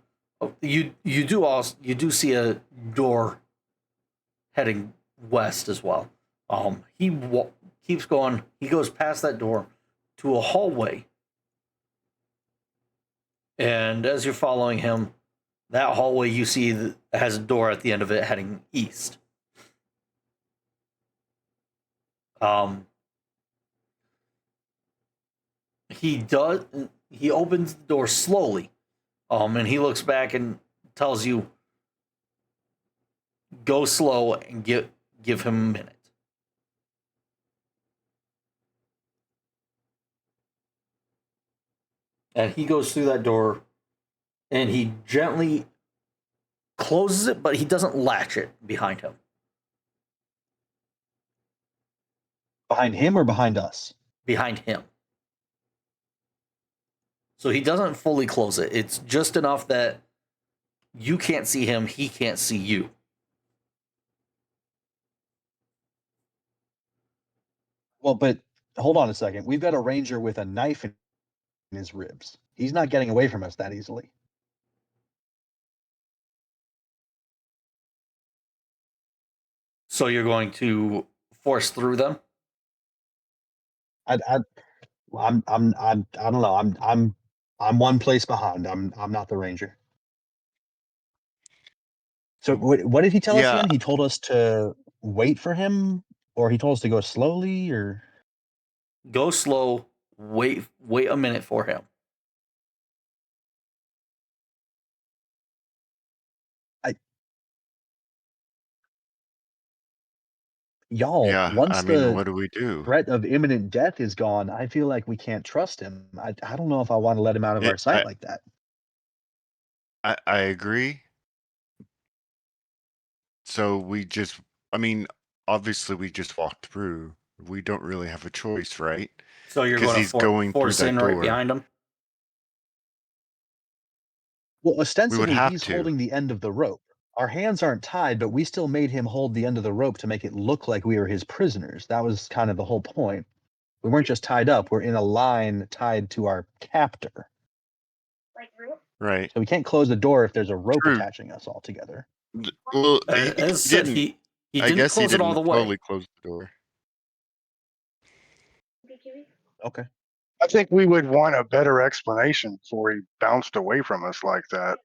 You do see a door heading west as well. He keeps going. He goes past that door to a hallway, and as you're following him, that hallway you see has a door at the end of it heading east. He opens the door slowly, and he looks back and tells you, "Go slow and give him a minute." And he goes through that door, and he gently closes it, but he doesn't latch it behind him. Behind him or behind us? Behind him. So he doesn't fully close it. It's just enough that you can't see him, he can't see you. Well, but hold on a second. We've got a ranger with a knife in his ribs. He's not getting away from us that easily. So you're going to force through them? I don't know. I'm one place behind. I'm not the ranger. So what did he tell us Yeah. again? He told us to wait for him, or he told us to go slowly, or Go slow, wait a minute for him. y'all. Yeah. Once I mean, the what do we do? threat of imminent death is gone, I feel like we can't trust him. I don't know if I want to let him out of our sight like that. I agree. So obviously we just walked through. We don't really have a choice, right? So you're 'Cause going he's to going through force that in right door. behind him? Well, ostensibly, have he's to. holding the end of the rope. Our hands aren't tied, but we still made him hold the end of the rope to make it look like we were his prisoners. That was kind of the whole point. We weren't just tied up. We're in a line tied to our captor. Like rope? Right. So we can't close the door if there's a rope True. attaching us all together. Well, As said, didn't. he I didn't guess he close it all didn't the way. totally close the door. Okay. I think we would want a better explanation before he bounced away from us like that.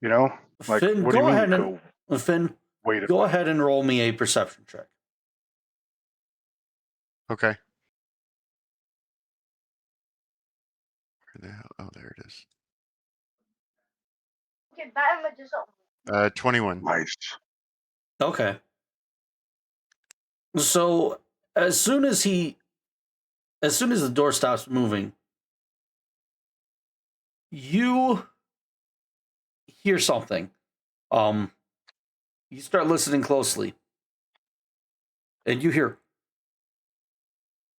You know, like Finn, what do you go mean? ahead Go and Finn, wait. go ahead and roll me a perception check. Okay. Where the hell? Oh, there it is. Okay, that image is 21. Nice. Okay. So as soon as the door stops moving, you hear something. You start listening closely, and you hear,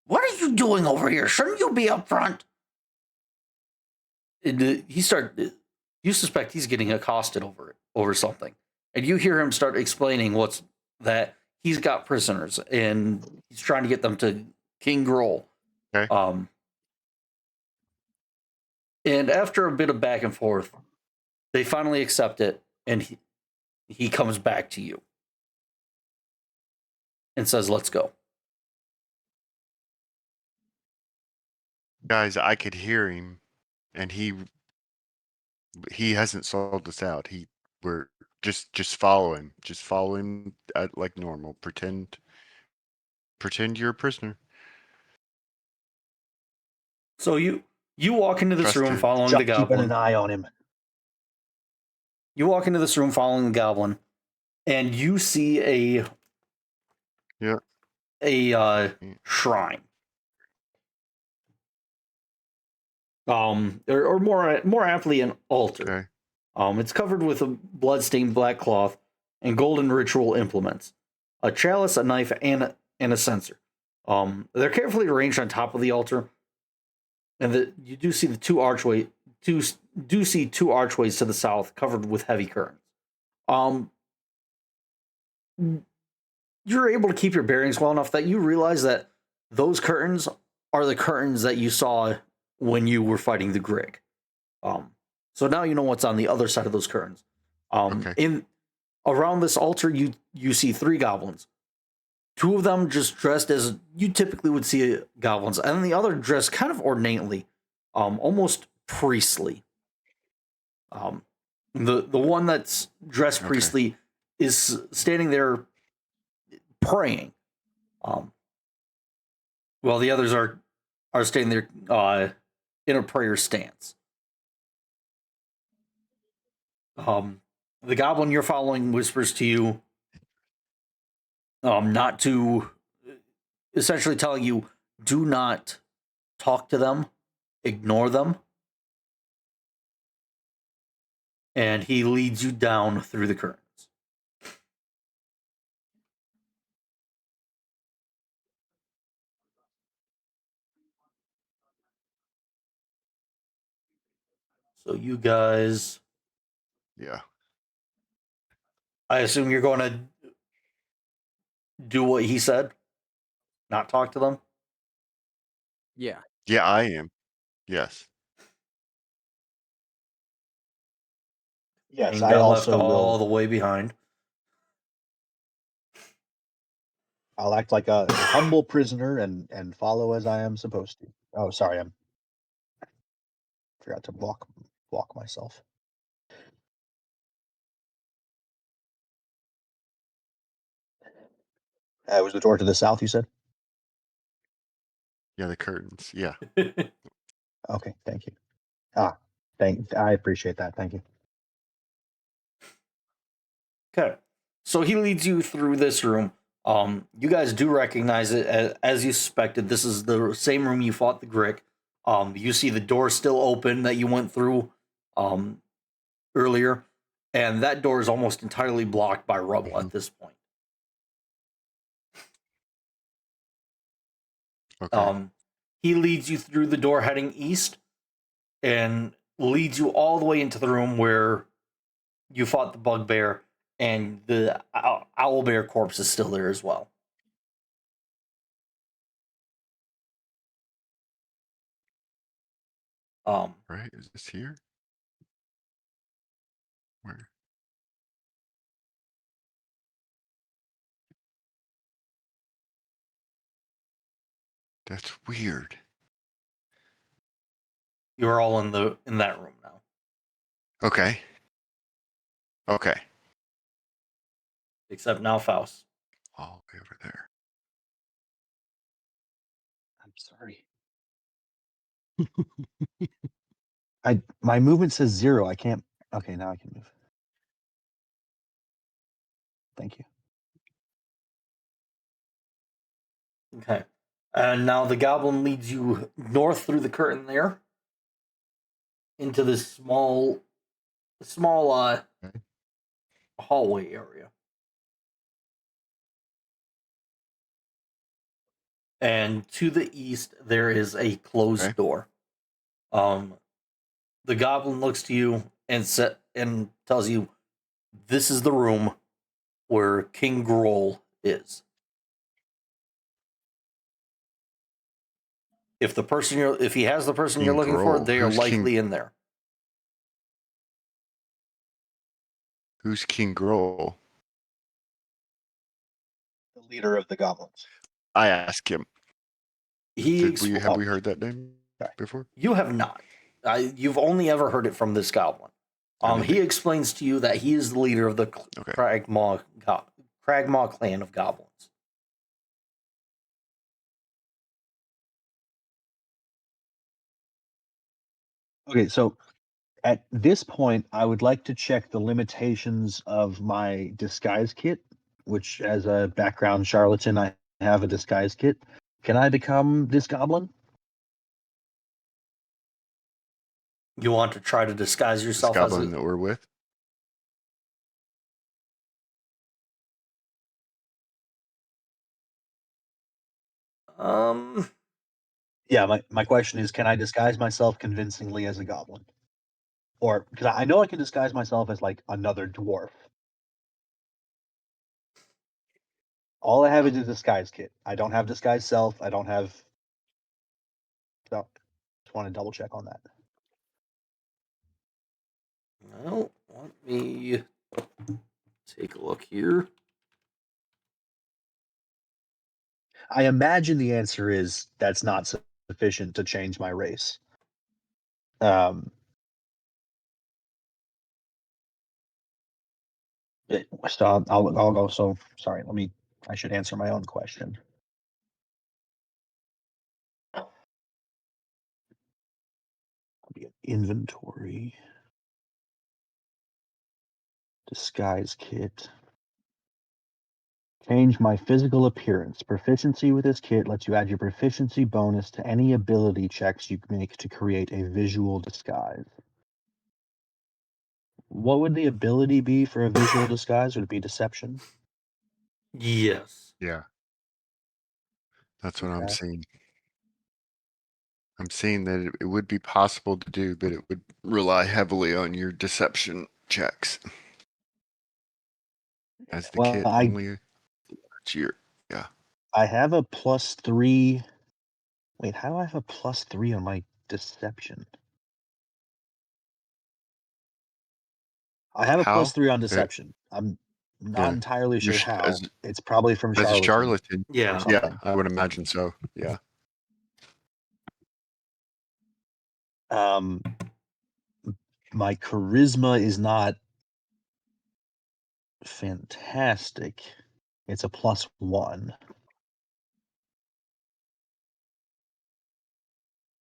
"What are you doing over here? Shouldn't you be up front?" And you suspect he's getting accosted over something, and you hear him start explaining that he's got prisoners and he's trying to get them to King Groll. Okay. And after a bit of back and forth, they finally accept it, and he comes back to you and says, "Let's go." Guys, I could hear him, and he hasn't sold us out. We're just follow him. Just follow him like normal. Pretend you're a prisoner. So you walk into this room Trusted. following Just the keeping goblin. an eye on him. You walk into this room following the goblin, and you see a shrine. Or more aptly, an altar. Okay. It's covered with a blood-stained black cloth and golden ritual implements, a chalice, a knife, and a censer. They're carefully arranged on top of the altar, and you do see two archways to the south, covered with heavy curtains. You're able to keep your bearings well enough that you realize that those curtains are the curtains that you saw when you were fighting the Grig. So now you know what's on the other side of those curtains. Okay. Around this altar, you see three goblins. Two of them just dressed as you typically would see goblins, and the other dressed kind of ornately, almost priestly. The one that's dressed priestly is standing there praying, while the others are standing there in a prayer stance. The goblin you're following whispers to you, not to, essentially telling you, do not talk to them, ignore them. And he leads you down through the curtains. So you guys, Yeah. I assume you're going to do what he said? Not talk to them? Yeah. Yeah, I am. Yes. Yes, And I got left also all will. the way behind. I'll act like a humble prisoner and follow as I am supposed to. Oh, sorry, I forgot to block myself. Was the door to the south, you said? Yeah, the curtains. Yeah. Okay, thank you. I appreciate that. Thank you. Okay. So he leads you through this room. You guys do recognize it as you suspected. This is the same room you fought the Grick. You see the door still open that you went through earlier, and that door is almost entirely blocked by rubble at this point. Okay. He leads you through the door heading east, and leads you all the way into the room where you fought the bugbear, and the owlbear corpse is still there as well. Right? Is this here? Where? That's weird. You're all in that room now. Okay. Okay. Except now Faust. All the way over there. I'm sorry. My movement says 0. I can't. Okay, now I can move. Thank you. Okay. And now the goblin leads you north through the curtain there into this small hallway area. And to the east there is a closed door. The goblin looks to you and tells you this is the room where King Grohl is. If he has the person you're King looking for, Grohl. they are Who's likely in there. Who's King Grohl? The leader of the goblins. I asked him. Have we heard that name before? You have not. You've only ever heard it from this goblin. He explains to you that he is the leader of the Cragmaw clan of goblins. Okay, so at this point, I would like to check the limitations of my disguise kit, which, as a background charlatan, I have a disguise kit. Can I become this goblin? You want to try to disguise yourself This goblin that we're with? Yeah, my question is, can I disguise myself convincingly as a goblin? Or, because I know I can disguise myself as, like, another dwarf. All I have is a disguise kit. I don't have disguise self. I don't have... So, just want to double check on that. Well, let me take a look here. I imagine the answer is that's not sufficient to change my race. So I'll go. So sorry. I should answer my own question. Inventory, disguise kit. Change my physical appearance. Proficiency with this kit lets you add your proficiency bonus to any ability checks you make to create a visual disguise. What would the ability be for a visual disguise? Would it be deception? Yes. Yeah. That's what I'm seeing. I'm seeing that it would be possible to do, but it would rely heavily on your deception checks. As the kit only year. Yeah. I have a +3. Wait, how do I have a +3 on my deception? I have a +3 on deception. I'm not entirely sure how. It's probably from charlatan. As a charlatan. Yeah. Yeah, I would imagine so. Yeah. My charisma is not fantastic. It's a +1.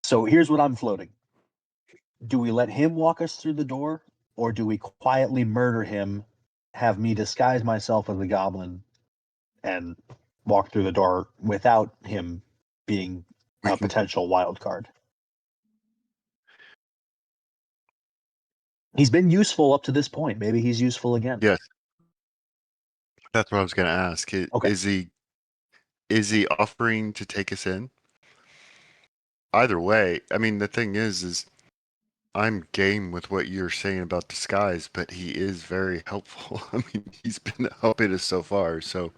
So here's what I'm floating. Do we let him walk us through the door, or do we quietly murder him, have me disguise myself as a goblin, and walk through the door without him being a potential wild card? He's been useful up to this point. Maybe he's useful again. Yes. That's what I was going to ask. Okay. Is he offering to take us in? Either way, I mean, the thing is I'm game with what you're saying about disguise, but he is very helpful. I mean, he's been helping us so far. So,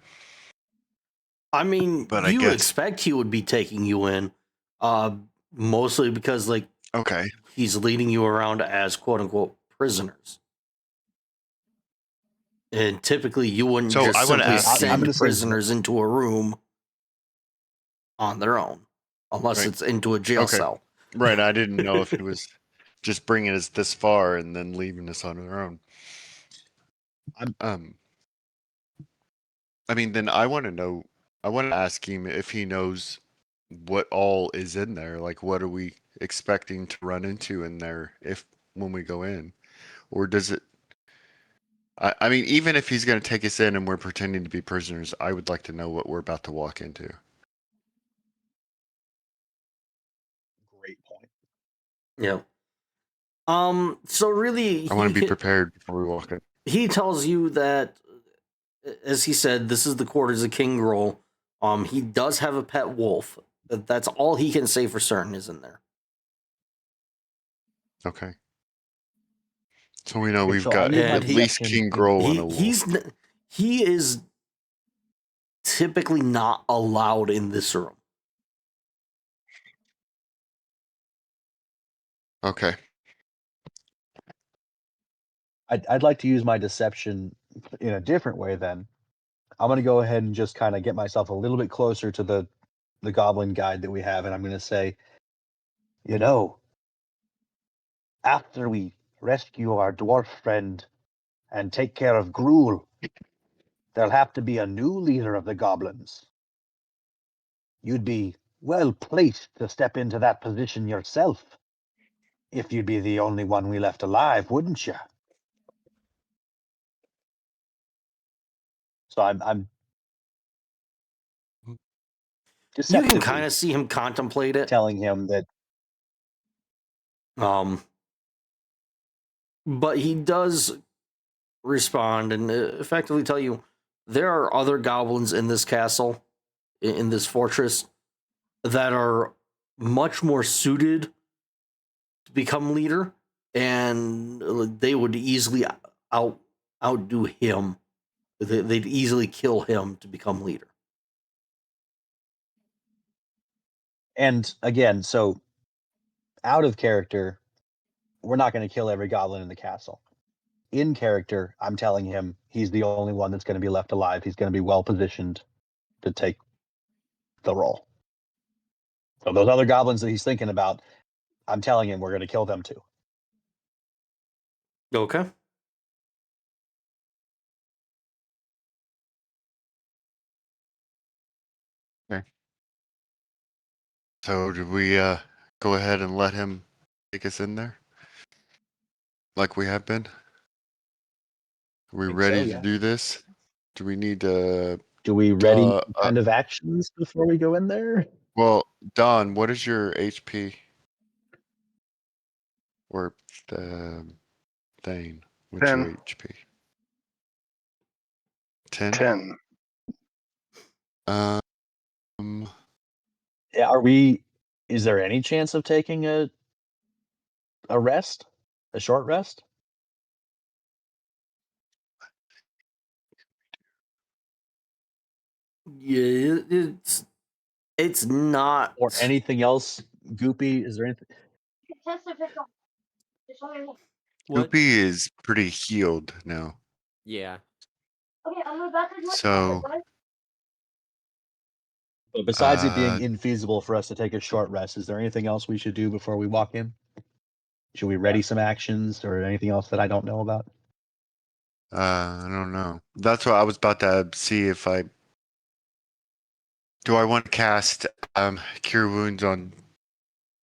I mean, but I you guess expect he would be taking you in, mostly because like okay. he's leading you around as quote unquote prisoners. And typically, you wouldn't So just I want to simply ask I'm send you. gonna say prisoners into a room on their own, unless Right. it's into a jail Okay. cell. Right. I didn't know if he was just bringing us this far and then leaving us on our own. I'm- I mean, then I want to know. I want to ask him if he knows what all is in there. Like, what are we expecting to run into in there if when we go in, or does it? I mean, even if he's going to take us in and we're pretending to be prisoners, I would like to know what we're about to walk into. great point. Yeah. So really, I want to be prepared before we walk in. he tells you that, as he said, this is the quarters of King Groll. He does have a pet wolf. That's all he can say for certain is in there. Okay. So we know Okay, we've so I'll got use my And at least deception. King Groll and a wolf. he is typically not allowed in this room. Okay. I'd like to use my deception in a different way then. I'm going to go ahead and just kind of get myself a little bit closer to the goblin guide that we have, and I'm going to say, you know, after we rescue our dwarf friend and take care of Gruul, there'll have to be a new leader of the goblins. You'd be well placed to step into that position yourself, if you'd be the only one we left alive, wouldn't you? So I'm You deceptively can kind of see him contemplate it. telling him that But he does respond and effectively tell you there are other goblins in this castle, in this fortress, that are much more suited to become leader, and they would easily outdo him. They'd easily kill him to become leader. and again, so out of character, we're not going to kill every goblin in the castle. In character, I'm telling him he's the only one that's going to be left alive. He's going to be well positioned to take the role. So those other goblins that he's thinking about, I'm telling him we're going to kill them too. Okay. So do we go ahead and let him take us in there? Like we have been? Are we Think ready so, to yeah. do this? Do we need to Do we ready Uh, kind of actions before we go in there? well, Don, what is your HP? Or the Thane, what's your 10. HP? 10? 10. Yeah, are we? Is there any chance of taking a rest, a short rest, Yeah, it's not. or anything else? Goopy, is there anything? Test if it's on. Just let me know. What? Goopy is pretty healed now. Yeah. Okay, I'm about to do my So- topic, right? But besides it being Uh, infeasible for us to take a short rest, is there anything else we should do before we walk in? Should we ready some actions or anything else that I don't know about? I don't know. That's what I was about to see if I do I want to cast Cure Wounds on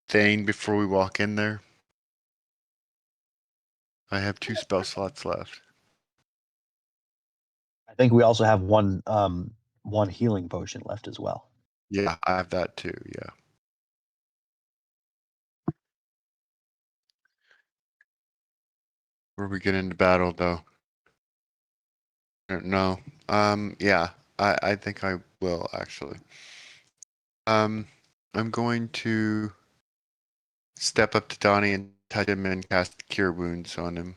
Thane before we walk in there? I have 2 spell slots left. I think we also have one healing potion left as well. Yeah, I have that too, yeah. Where we get into battle though. No. Yeah, I think I will actually. I'm going to step up to Donnie and touch him and cast Cure Wounds on him.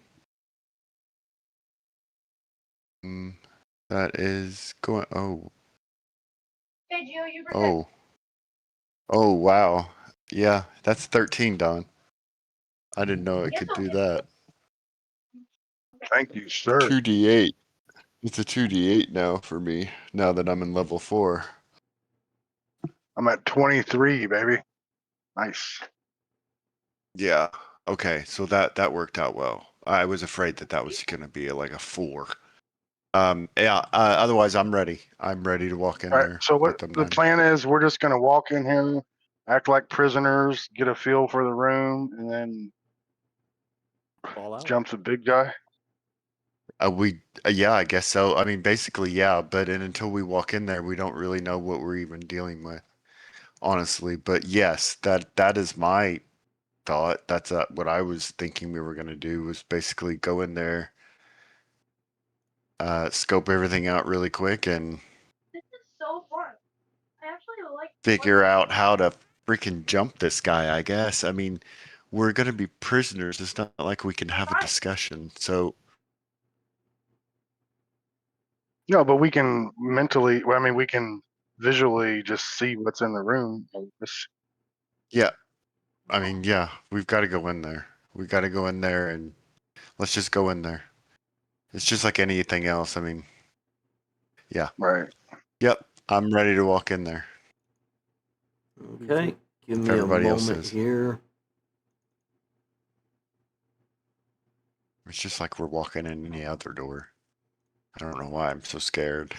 That is going. Oh. Hey, Gio, you protect. Oh. Oh, wow. Yeah, that's 13, Don. I didn't know it Yes, could I'll do get that. Thank you, sir. 2d8. It's a 2d8 now for me, now that I'm in level 4. I'm at 23, baby. Nice. Yeah. Okay, so that worked out well. I was afraid that was going to be like a 4. Yeah, otherwise I'm ready. I'm ready to walk in All right. there. So Get what them the done. plan is, we're just gonna walk in here, act like prisoners, get a feel for the room, and then Fall out. jump the big guy. Yeah, I guess so. I mean, basically, yeah, but until we walk in there, we don't really know what we're even dealing with, honestly. But yes, that is my thought. That's what I was thinking we were going to do, was basically go in there, scope everything out really quick, and This is so fun. I actually like. figure out how to freaking jump this guy, I guess. I mean, we're going to be prisoners. It's not like we can have a discussion. So, No, but we can mentally. Well, I mean, we can visually just see what's in the room. yeah. I mean, yeah, we've got to go in there. We got to go in there, and let's just go in there. It's just like anything else. I mean, yeah. Right. Yep. I'm ready to walk in there. Okay, give If me a everybody else moment is. here. It's just like we're walking in any other door. I don't know why I'm so scared.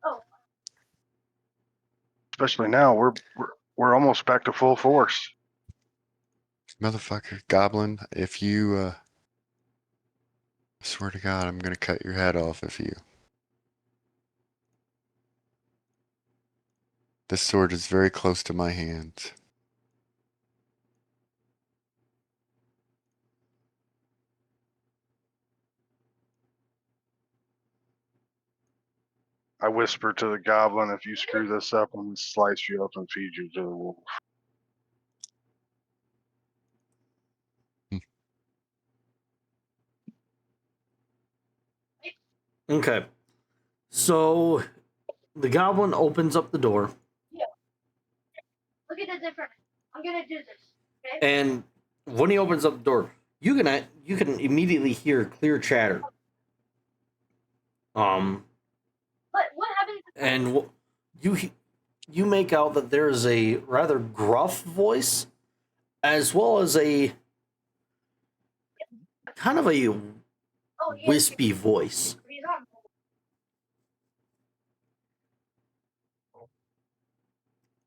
Oh, Especially now, we're almost back to full force. Motherfucker, Goblin, if you, I swear to God, I'm gonna cut your head off if you. This sword is very close to my hands. I whisper to the goblin, if you screw this up, I'm going to slice you up and feed you to the wolf. Okay, so the goblin opens up the door, look at the difference. I'm gonna do this. Okay. and when he opens up the door, you can immediately hear clear chatter. But what happens? And you make out that there is a rather gruff voice, as well as a kind of a Oh, yeah. wispy voice.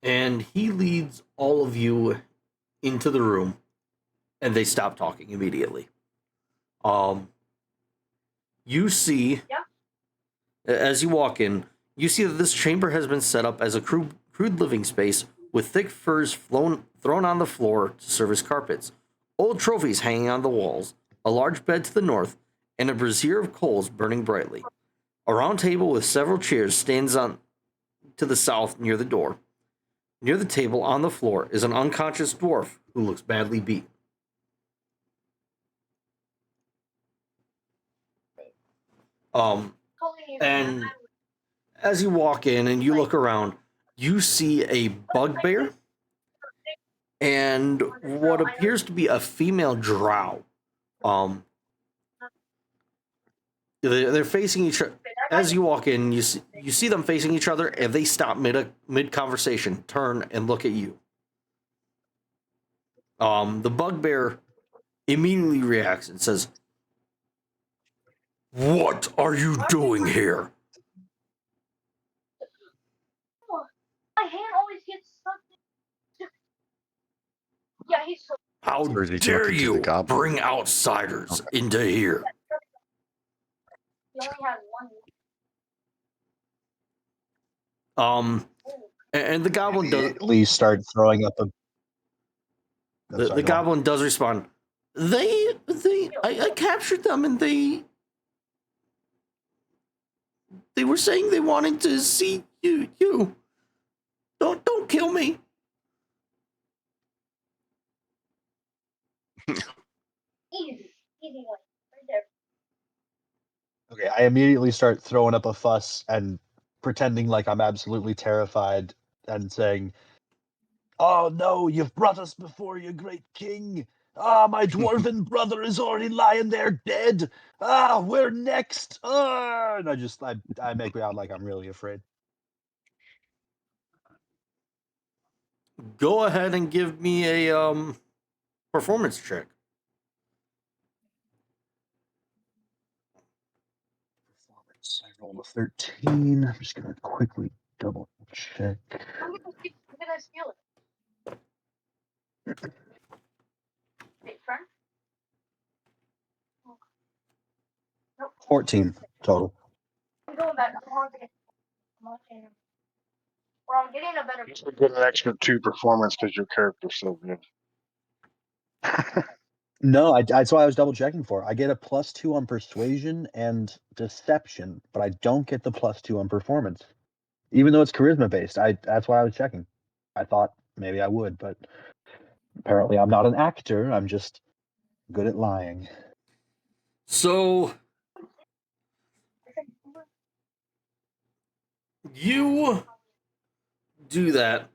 And he leads all of you into the room, and they stop talking immediately. You see, as you walk in, you see that this chamber has been set up as a crude living space with thick furs thrown on the floor to serve as carpets, old trophies hanging on the walls, a large bed to the north, and a brazier of coals burning brightly. A round table with several chairs stands on to the south near the door. Near the table on the floor is an unconscious dwarf who looks badly beat. And as you walk in and you look around, you see a bugbear and what appears to be a female drow. They're facing each other. As you walk in, you see them facing each other, and they stop mid conversation, turn and look at you. The bugbear immediately reacts and says, "What are you doing here?" My hand always gets stuck. Yeah, he's so. How Or is he dare talking to the you goblin? bring outsiders into here? He only has one. And the goblin does. Immediately start throwing up a. The goblin does respond. I captured them, and they were saying they wanted to see you. Don't kill me. easy one. Right there. Okay, I immediately start throwing up a fuss and pretending like I'm absolutely terrified and saying, "Oh no, you've brought us before your great king. Ah, my dwarven brother is already lying there dead. Ah, we're next. Ah," and I make it out like I'm really afraid. Go ahead and give me a performance check. Performance. I rolled a 13. I'm just gonna quickly double check. I'm gonna steal it. Wait, friend? Nope. 14 total. I'm going back. I'm watching him. Or I'm getting a better. You should get an extra 2 performance because your character's so good. No, that's why I was double checking for. I get a +2 on persuasion and deception, but I don't get the +2 on performance. Even though it's charisma based, that's why I was checking. I thought maybe I would, but apparently I'm not an actor. I'm just good at lying. So you do that,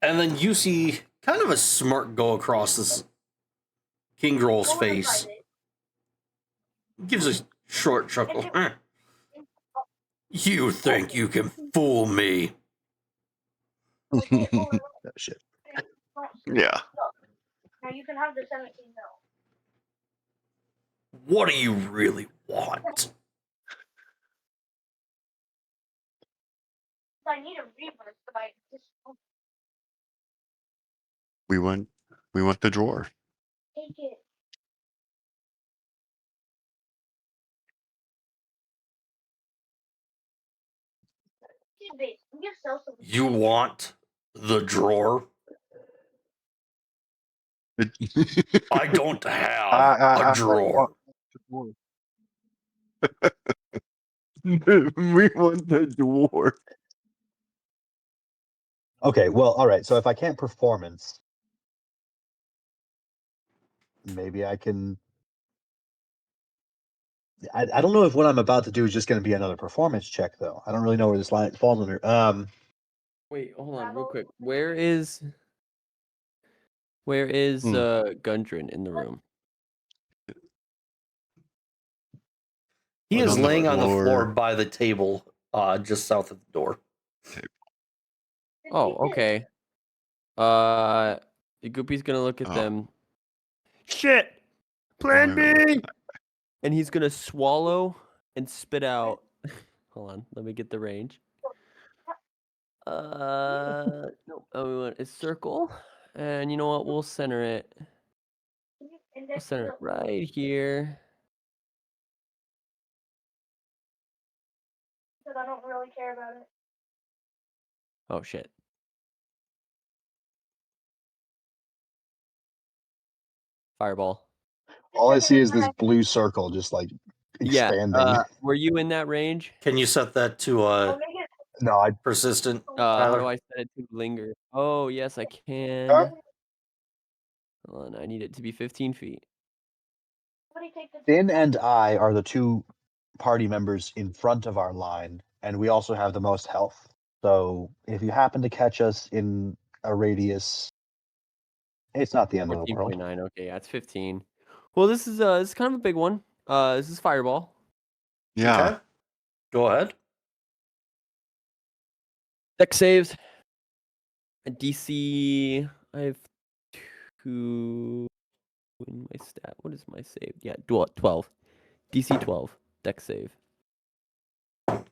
and then you see kind of a smirk go across this King Droll's face. Gives a short chuckle. You think you can fool me? Oh, shit. Yeah. Now you can have the 17 mil. What do you really want? I need a reverse, but I just We want the drawer. take it. I'm gonna sell some. You want the drawer? I don't have a drawer. We want the dwarf. Okay, well, all right. So if I can't performance, maybe I can. I don't know if what I'm about to do is just going to be another performance check, though. I don't really know where this line falls under. Wait, hold on, real quick. Where is Gundren in the room? He Put is on the laying on the floor floor. by the table, just south of the door. Oh, okay. Goopy's gonna look at Oh. them. Shit! Plan B! And he's gonna swallow and spit out. Hold on, let me get the range. No, we want a circle. And you know what? We'll center it. We'll center it right here. Because I don't really care about it. Oh, shit. Fireball. all I see is this blue circle just like expanding. Yeah. Were you in that range? Can you set that to I'll make it. No, I persistent? How Tyler? do I set it to linger? Oh, yes, I can. Hold on, I need it to be 15 feet. Somebody take the. Finn and I are the two party members in front of our line, and we also have the most health. So if you happen to catch us in a radius, it's not the end of the world. 14.9. Okay, that's 15. Well, this is kind of a big one. This is Fireball. Yeah. Okay. Go ahead. Dex saves. A DC. I have 2 in my stat. What is my save? Yeah, 12. DC 12. Dex save. Take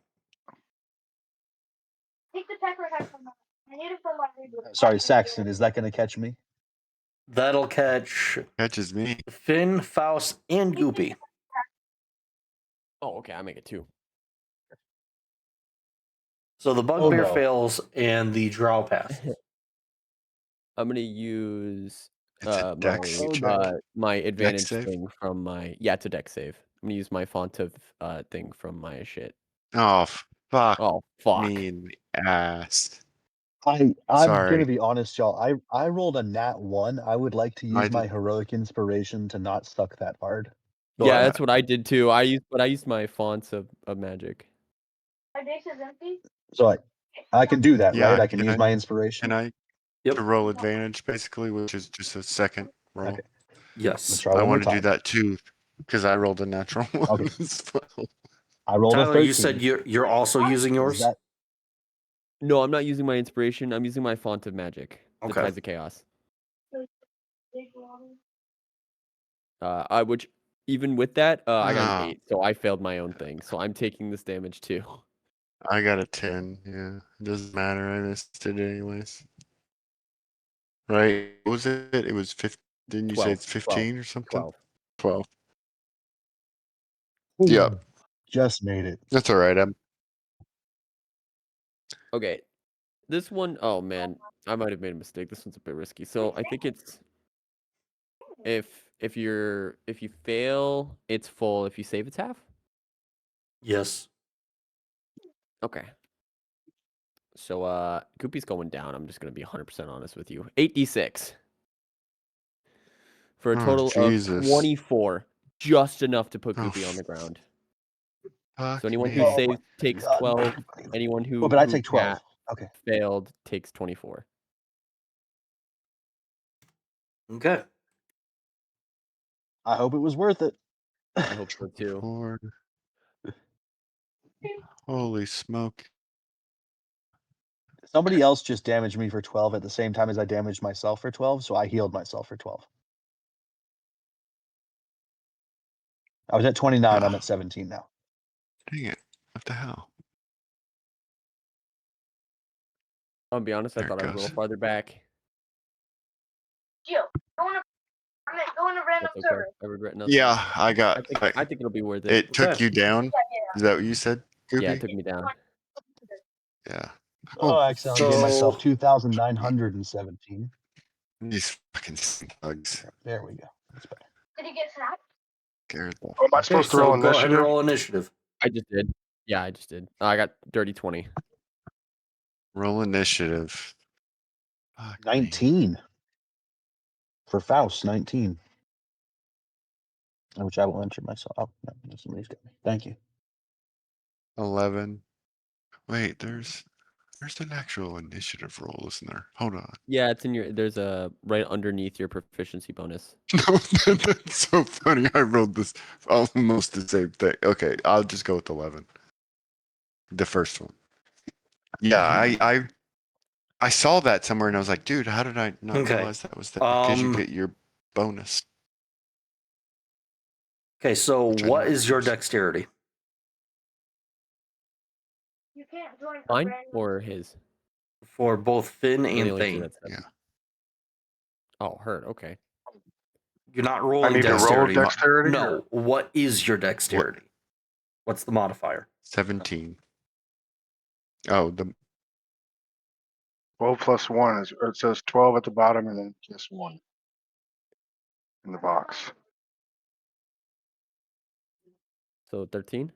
the pepper head from that. I need it for my reboot. Sorry, Saxon, is that going to catch me? That'll catch Catches me. Finn, Faust, and Goopy. Oh, okay. I make it 2. So the bugbear no. fails and the drow passes. I'm gonna use It's a dex check. my advantage save? thing from my it's a dex save. I'm gonna use my font of thing from my shit. Oh, fuck Oh fuck. me in the ass. I'm Sorry. gonna be honest, y'all. I rolled a nat 1. I would like to use my did- heroic inspiration to not suck that hard. Go Yeah, ahead. that's what I did too. I used my fonts of magic. My base is empty. So I can do that, Yeah, right? I can can use I- my inspiration. Can I Yep. to roll advantage basically, which is just a second roll? Okay. Yes. Let's try I one more want to do time. that too because I rolled a natural one Okay. as well. I rolled a Tyler, 13. you said you're also using Is yours. that No, I'm not using my inspiration. I'm using my font of magic. The Okay. Tides of Chaos. Big water. Which even with that, I got an Ah. 8, so I failed my own thing. So I'm taking this damage too. I got a 10. Yeah, it doesn't matter. I missed it anyways. Right? What was it? It was 15. Didn't you say 12, it's 15 or something? 12. 12. Yep. just made it? That's all right. Okay, this one, oh man, I might have made a mistake. This one's a bit risky. So I think it's if you fail, it's full. If you save, it's half. Yes. Okay. So Goopy's going down. I'm just gonna be 100% honest with you. 8d6 for a Oh, total of Jesus. 24, just enough to put Oh, Goopy on the ground. Fuck So anyone me. who Oh saves my takes God. 12. Anyone who Oh, but I who take 12. yeah, Okay. failed takes 24. Okay. I hope it was worth it. I hope so too. Lord. Holy smoke. Somebody else just damaged me for 12 at the same time as I damaged myself for 12, so I healed myself for 12. I was at 29. I'm Ah. at 17 now. Dang it. What the hell? I'll be honest, I There it thought I was a little goes. farther back. Jill, go in a random That's okay. server. I regret nothing. Yeah, I got. I think it'll be worth it. It took Okay. you down. Yeah, Is that what you said, Goopy? Yeah, it took me down. Yeah. Oh, I accidentally gave myself So 2,917. These fucking slugs. There we go. That's better. Did he get snapped? Scared the Oh, am I okay, supposed to so roll go ahead and initiative? roll initiative. I just did. Yeah, I just did. I got dirty 20. roll initiative. Fuck me. 19 for Faust. 19, which I will enter myself. Oh, no, somebody's got me. Thank you. 11. Wait, there's an actual initiative roll, isn't there? Hold on. Yeah, it's in your. There's a right underneath your proficiency bonus. No, that's so funny. I rolled this almost the same thing. Okay, I'll just go with 11. The first one. Yeah, I saw that somewhere and I was like, dude, how did I not Okay. realize that was that? Because you get your bonus. Okay, so Which I what know is your is. dexterity? You can't join a Mine random. or his? For both Finn We're the and only two Thane. that's Yeah. Oh, hurt. Okay. You're not I rolling need to roll dexterity. dexterity? No. or- What is your dexterity? What's the modifier? 17. Oh, the 12 plus 1 is, or it says 12 at the bottom and then just 1 in the box. So 13.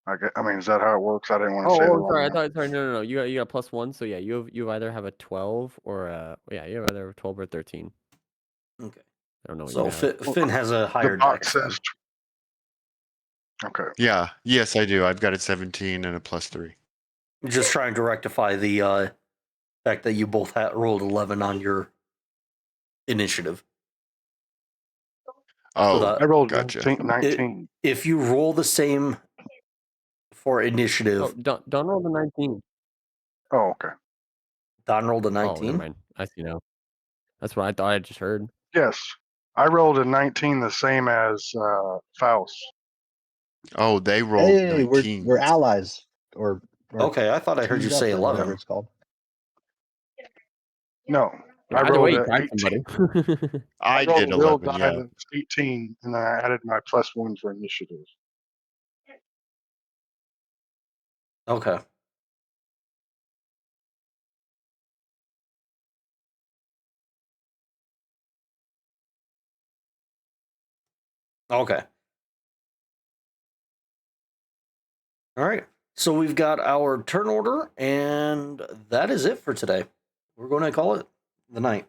I mean, is that how it works? I didn't want to say the Oh, wrong sorry. I number. thought. Sorry. No. You got +1. So yeah, you either have a 12 or a you have either a 12 or 13. Okay. I don't know what So you have. Finn has a higher The box dex. then. says. Okay. yeah, yes, I do. I've got a 17 and a +3. Just trying to rectify the fact that you both rolled 11 on your initiative. Oh, that- I rolled gotcha. 19. If you roll the same for initiative, Oh, Don rolled a 19. Oh, okay. Don rolled a Oh, never 19. mind. I see now. That's what I thought I just heard. Yes. I rolled a 19 the same as Faust. Oh, they rolled Hey, 19. we're allies, or Okay, I thought I heard you teamed up, say or whatever 11. it's called. No. Yeah, I either way, rolled you a tried 18. somebody. I rolled did a real 11, die yeah. that's 18, and then I added my +1 for initiative. Okay. Okay. All right. So we've got our turn order, and that is it for today. We're going to call it the night.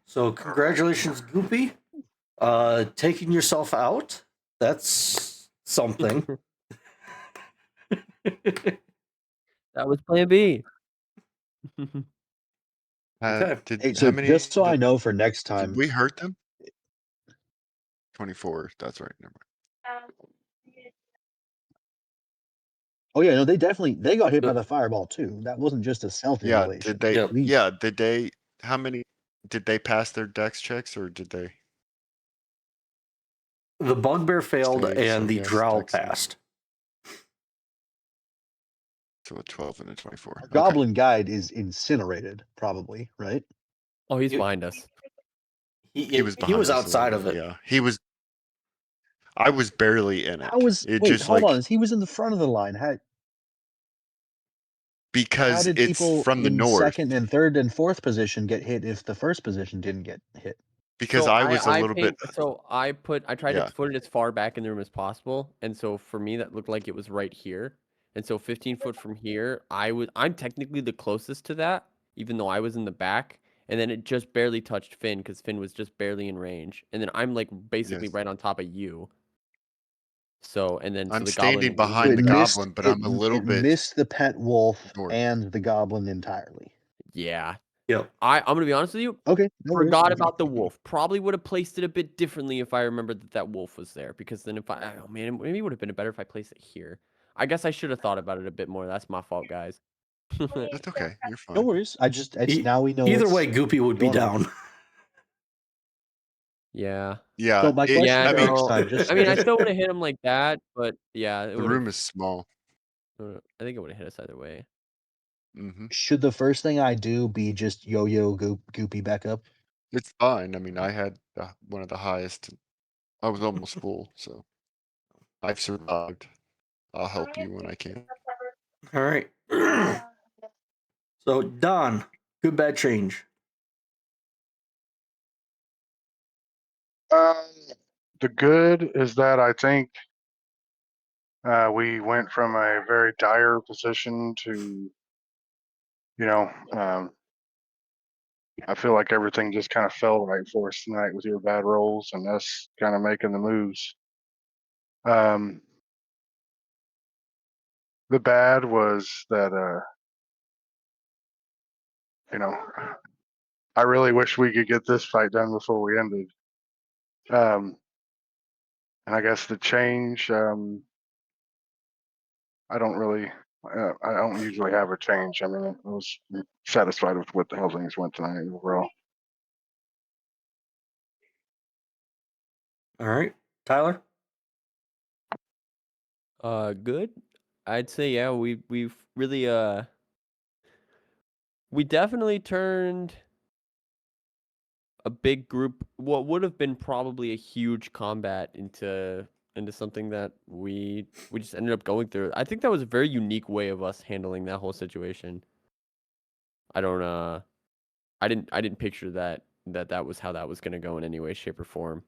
So congratulations, Goopy. Taking yourself out. That's something. That was Plan B. Okay. Hey, How so many? just so I know for next Did time. we hurt them? 24. That's right. Never mind. Oh yeah, no, they got hit by the fireball too. That wasn't just a stealth Yeah. inhalation. Did they? Yep. Yeah. Did they? How many? Did they pass their dex checks or did they? The bugbear failed, Saves, I and the guess, drow dex saves. passed. So a 12 and a 24. Our Okay. goblin guide is incinerated, probably, right? Oh, he's You- behind us. He was behind us a outside little of bit, it. Yeah. He was. I was barely in it. How was It wait, just hold like on. He was in the front of the line. How because did it's people from the in north. second and third and fourth position get hit if the first position didn't get hit? Because So I was a little bit. I tried Yeah. to put it as far back in the room as possible, and so for me that looked like it was right here. And so 15 foot from here, I'm technically the closest to that, even though I was in the back. And then it just barely touched Finn because Finn was just barely in range. And then I'm like basically Yes. right on top of you. So and then so I'm the standing goblin So behind the missed goblin, but it, I'm a little it bit missed the pet wolf north. and the goblin entirely. Yeah. Yep. I'm gonna be honest with you. Okay, no worries. Forgot Okay. about the wolf. Probably would have placed it a bit differently if I remembered that wolf was there. Because then if oh man, maybe it would have been better if I placed it here. I guess I should have thought about it a bit more. That's my fault, guys. That's okay. You're No fine. worries. It's now we know Either what's way, Goopy would be going on. down. Yeah. Yeah. So my question Yeah, for I mean, next time, just I mean, I just still would have hit him like that, but yeah, it the would room have. is small. I think it would have hit us either way. Hmm. should the first thing I do be just yo-yo goopy back up? It's fine. I mean, I had one of the highest. I was almost full, so I've survived. I'll help you when I can. All right. So, Don, good bad change. The good is that I think we went from a very dire position to, I feel like everything just kind of fell right for us tonight with your bad rolls and us kind of making the moves. The bad was that, I really wish we could get this fight done before we ended. And I guess the change, I don't usually have a change. I mean, I was satisfied with what the hell things went tonight overall. All right. Tyler? Good. I'd say yeah. We've really we definitely turned a big group, what would have been probably a huge combat, into something that we just ended up going through. I think that was a very unique way of us handling that whole situation. I don't I didn't picture that was how that was going to go in any way, shape, or form.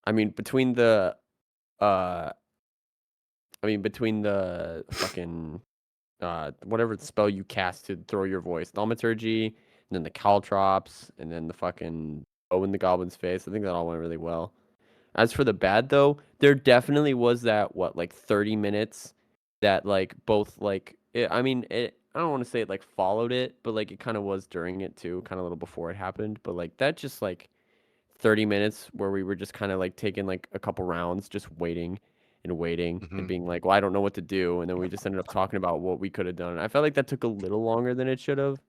I mean, between the fucking whatever spell you cast to throw your voice, thaumaturgy, and then the caltrops, and then the fucking bow in the goblin's face. I think that all went really well. As for the bad, though, there definitely was that, like 30 minutes that, like, both, like, I don't want to say it, like, followed it, but, like, it kind of was during it, too, kind of a little before it happened. But, like, that just, like, 30 minutes where we were just kind of, like, taking, like, a couple rounds, just waiting and being like, well, I don't know what to do. And then we just ended up talking about what we could have done. I felt like that took a little longer than it should have.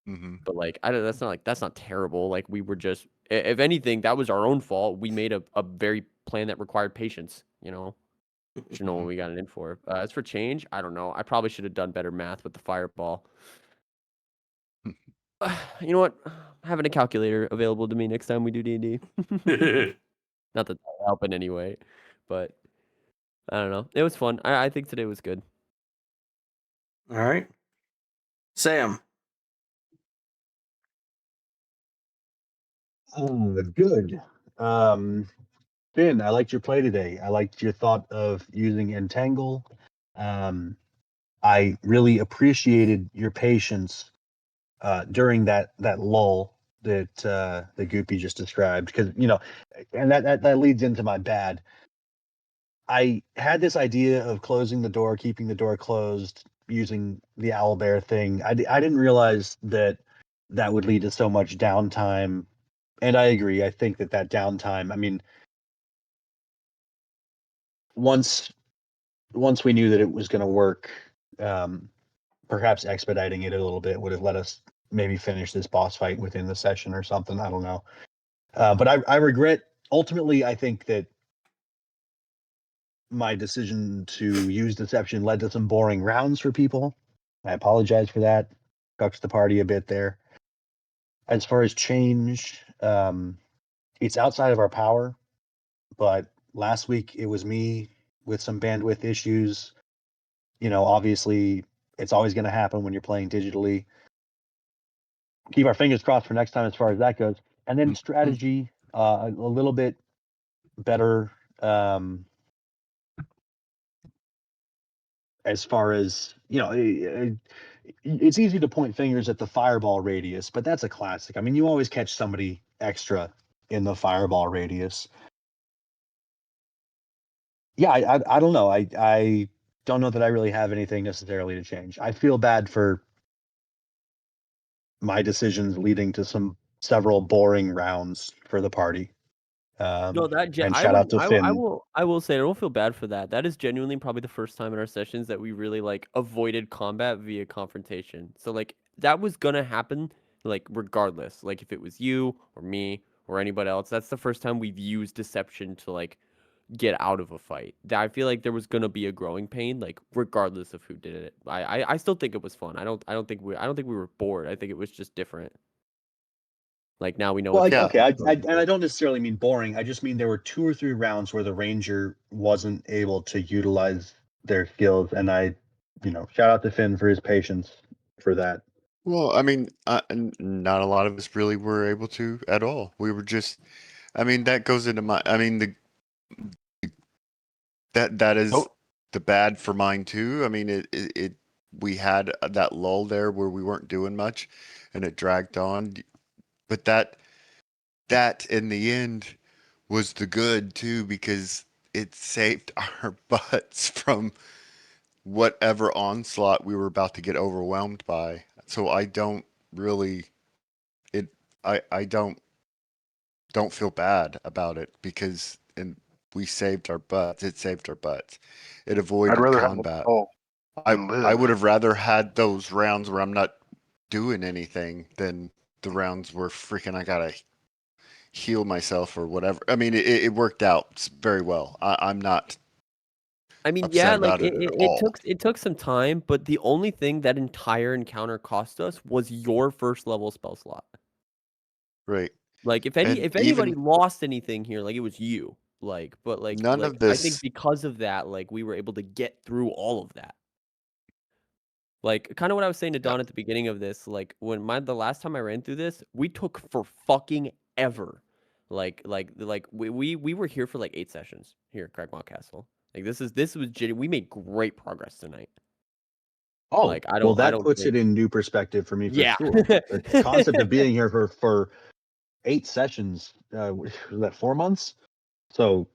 But like, that's not terrible. Like, we were just, if anything, that was our own fault. We made a very plan that required patience, should know what we got it in for. As for change, I don't know. I probably should have done better math with the fireball. You know what? Having a calculator available to me next time we do D&D. Not that that'll help in any way, but I don't know. It was fun. I think today was good. All right. Sam. Good. Finn, I liked your play today. I liked your thought of using Entangle. I really appreciated your patience during that lull that the Goopy just described, because and that leads into my bad. I had this idea of closing the door, keeping the door closed, using the owlbear thing. I didn't realize that would lead to so much downtime. And I agree. I think that downtime, I mean, once we knew that it was going to work, perhaps expediting it a little bit would have let us maybe finish this boss fight within the session or something. I don't know. But I regret, ultimately, I think that my decision to use deception led to some boring rounds for people. I apologize for that. Cucks the party a bit there. As far as change, it's outside of our power, but last week it was me with some bandwidth issues. Obviously, it's always going to happen when you're playing digitally. Keep our fingers crossed for next time as far as that goes. And then strategy, a little bit better as far as, it's easy to point fingers at the fireball radius, but that's a classic. I mean, you always catch somebody extra in the fireball radius. Yeah, I don't know. I don't know that I really have anything necessarily to change. I feel bad for my decisions leading to several boring rounds for the party. No, And I shout out wouldn't. to Finn. I will say I don't feel bad for that. That is genuinely probably the first time in our sessions that we really like avoided combat via confrontation. So like that was gonna happen like regardless. Like if it was you or me or anybody else, that's the first time we've used deception to like get out of a fight. I feel like there was gonna be a growing pain, like regardless of who did it. I still think it was fun. I don't think we were bored. I think it was just different. Like now we know Well, what's okay, going and I don't necessarily mean boring. I just mean there were 2 or 3 rounds where the ranger wasn't able to utilize their skills, and shout out to Finn for his patience for that. Well, I mean, not a lot of us really were able to at all. We were just, I mean, that goes into my, I mean, that is Oh. the bad for mine too. I mean, we had that lull there where we weren't doing much, and it dragged on. But that in the end was the good too, because it saved our butts from whatever onslaught we were about to get overwhelmed by. So I don't really it I don't feel bad about it, because we saved our butts. It saved our butts. It I'd avoided rather have a combat. ball than I live. would have rather had those rounds where I'm not doing anything than the rounds where freaking I gotta heal myself or whatever. I mean, it worked out very well. I'm not I mean, upset yeah, like about it at all. it took some time, but the only thing that entire encounter cost us was your first level spell slot. Right. Like if And anybody even lost anything here, like it was you. But none of I think this, because of that, like we were able to get through all of that. Like kind of what I was saying to yeah, Don at the beginning of this, like when the last time I ran through this, we took for fucking ever. We were here for like 8 sessions here at Crackmont Castle. Like this was we made great progress tonight. Oh, Like well, I that don't puts it think in new perspective for me for yeah. sure. The concept of being here for 8 sessions, was that 4 months? So,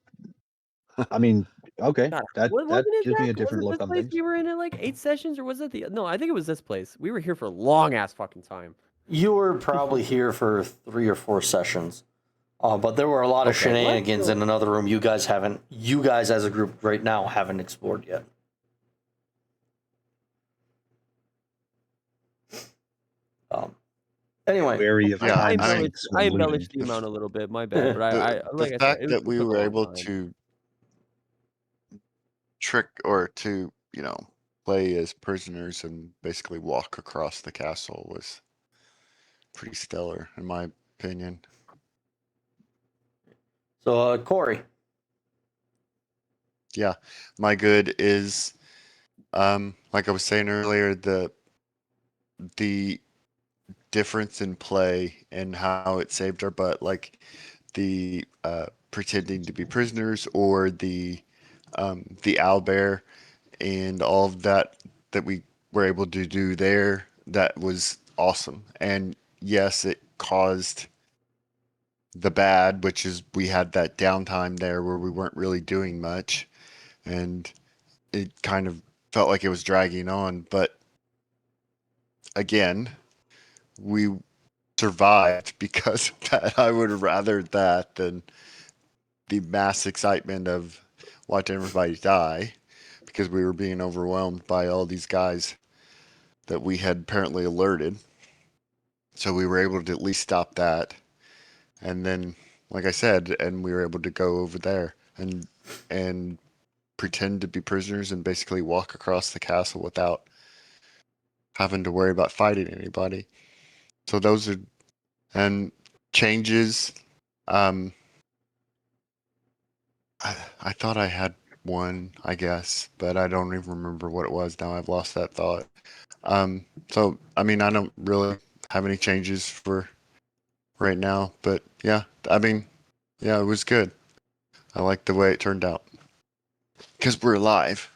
I mean, okay, God, that wasn't it gives me a Zach? Was different it look this on place things. we were in at like 8 sessions or was it the no, I think it was this place. We were here for a long ass fucking time. You were probably here for 3 or 4 sessions. But there were a lot of Okay, let's shenanigans go. in another room you guys as a group right now haven't explored yet. Anyway, Wary of yeah. I mean, timestamps I when looting. embellished the amount a little bit, my bad. But the like I said, fact that it we took a were long able time. to trick or to play as prisoners and basically walk across the castle was pretty stellar in my opinion. so Corey. Yeah, my good is like I was saying earlier, the difference in play and how it saved our butt, like the pretending to be prisoners or the owlbear and all of that we were able to do there. That was awesome. And yes, it caused the bad, which is we had that downtime there where we weren't really doing much, and it kind of felt like it was dragging on. But again, we survived because of that. I would have rather that than the mass excitement of watching everybody die because we were being overwhelmed by all these guys that we had apparently alerted. So we were able to at least stop that. And then, like I said, and we were able to go over there and pretend to be prisoners and basically walk across the castle without having to worry about fighting anybody. So those are and changes. I thought I had one, I guess, but I don't even remember what it was now. I've lost that thought. So I mean, I don't really have any changes for right now, but yeah, I mean, yeah, it was good. I like the way it turned out because we're alive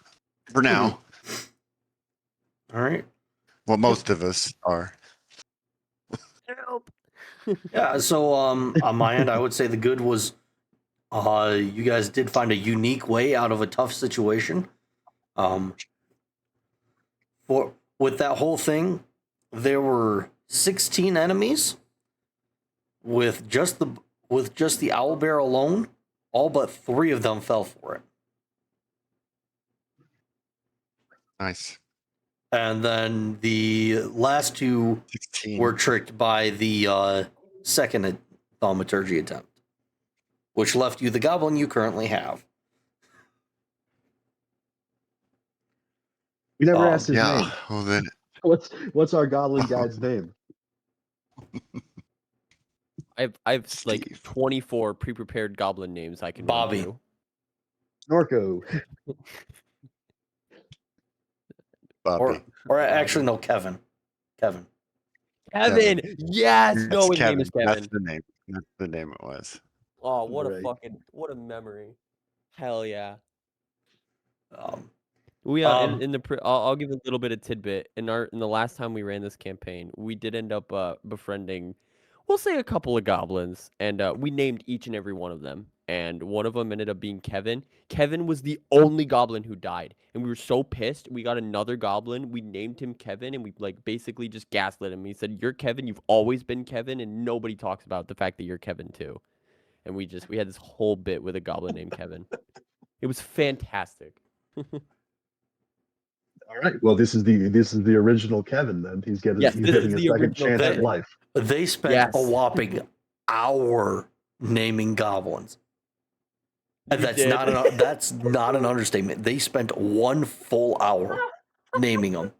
for now. All right. Well, most of us are. Help. Yeah. So on my end, I would say the good was you guys did find a unique way out of a tough situation. With that whole thing, there were 16 enemies with just the owlbear alone. All but 3 of them fell for it. Nice. And then the last 2 16. were tricked by the second thaumaturgy attempt, which left you the goblin you currently have. We never asked his Yeah. name. Well, then What's our goblin guide's name? I've like Steve. 24 pre-prepared goblin names I can Bobby. run through. Norco. Bobby. Or actually, no, Kevin. Kevin. Kevin. Yes. That's No, his name Kevin. is Kevin. That's the name. That's the name it was. Oh, what Right. what a memory. Hell yeah. Um, We Um, in the I'll give a little bit of tidbit. In the last time we ran this campaign, we did end up befriending, we'll say, a couple of goblins, and we named each and every one of them. And one of them ended up being Kevin. Kevin was the only goblin who died, and we were so pissed. We got another goblin. We named him Kevin, and we like basically just gaslit him. He said, "You're Kevin. You've always been Kevin, and nobody talks about the fact that you're Kevin too." And we had this whole bit with a goblin named Kevin. It was fantastic. All right. Well, this is the original Kevin. Then he's getting Yes, he's this getting is a the second original chance at Kevin. life. they spent Yes. a whopping hour naming goblins. And We that's did. that's not an understatement. They spent 1 full hour naming them.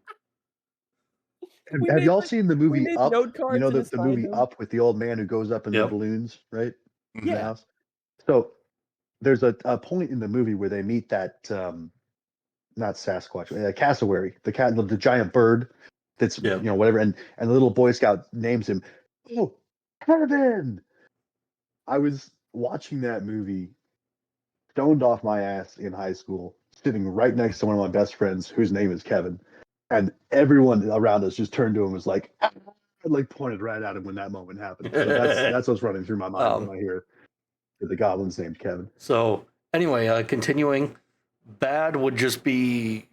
We Have made, y'all like- seen the movie made Up? note You cards know and the movie assigned them. Up with the old man who goes up in the Yep. balloons, right? In the Yeah. house. So there's a point in the movie where they meet that not Sasquatch, cassowary, the giant bird that's Yep. whatever, and the little Boy Scout names him, oh, Kevin. I was watching that movie, stoned off my ass in high school, sitting right next to one of my best friends whose name is Kevin, and everyone around us just turned to him and was like, ah, and like pointed right at him when that moment happened. So that's what's running through my mind when I hear that the goblin's named Kevin. So anyway, continuing, bad would just be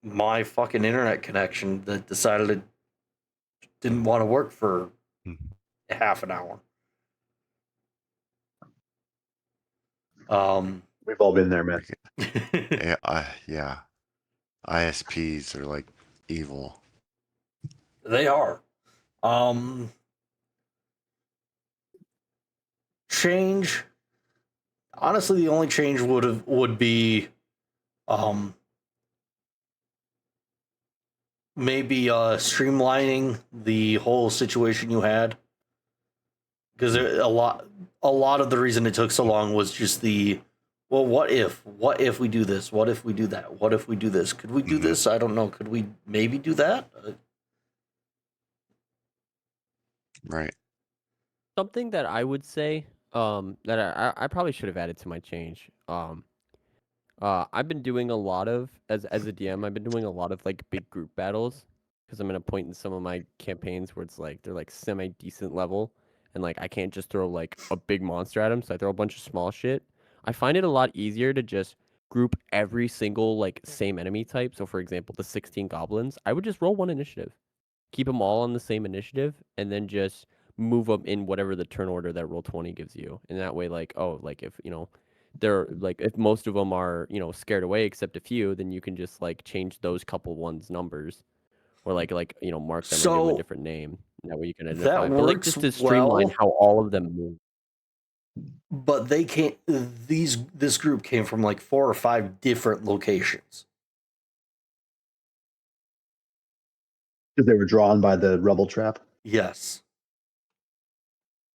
my fucking internet connection that decided it didn't want to work for half an hour. We've all been there, man. Yeah. ISPs are like evil. They are. Change. Honestly, the only change would be maybe streamlining the whole situation you had, because a lot of the reason it took so long was just what if we do this, what if we do that, what if we do this, could we do this, I don't know, could we maybe do that, Right. Something that I would say, that I probably should have added to my change. I've been doing a lot of as a DM. I've been doing a lot of like big group battles because I'm in a point in some of my campaigns where it's like they're like semi decent level, and like I can't just throw like a big monster at them, so I throw a bunch of small shit. I find it a lot easier to just group every single like same enemy type. So for example, the 16 goblins, I would just roll one initiative, keep them all on the same initiative, and then just move them in whatever the turn order that roll 20 gives you. And that way, like, oh, like if they're like if most of them are scared away except a few, then you can just like change those couple ones numbers, or like mark them or give them a So different name. And that way you can identify. that But like works just to streamline well, how all of them move. but they can't. This group came from like 4 or 5 different locations. Because they were drawn by the rubble trap. Yes.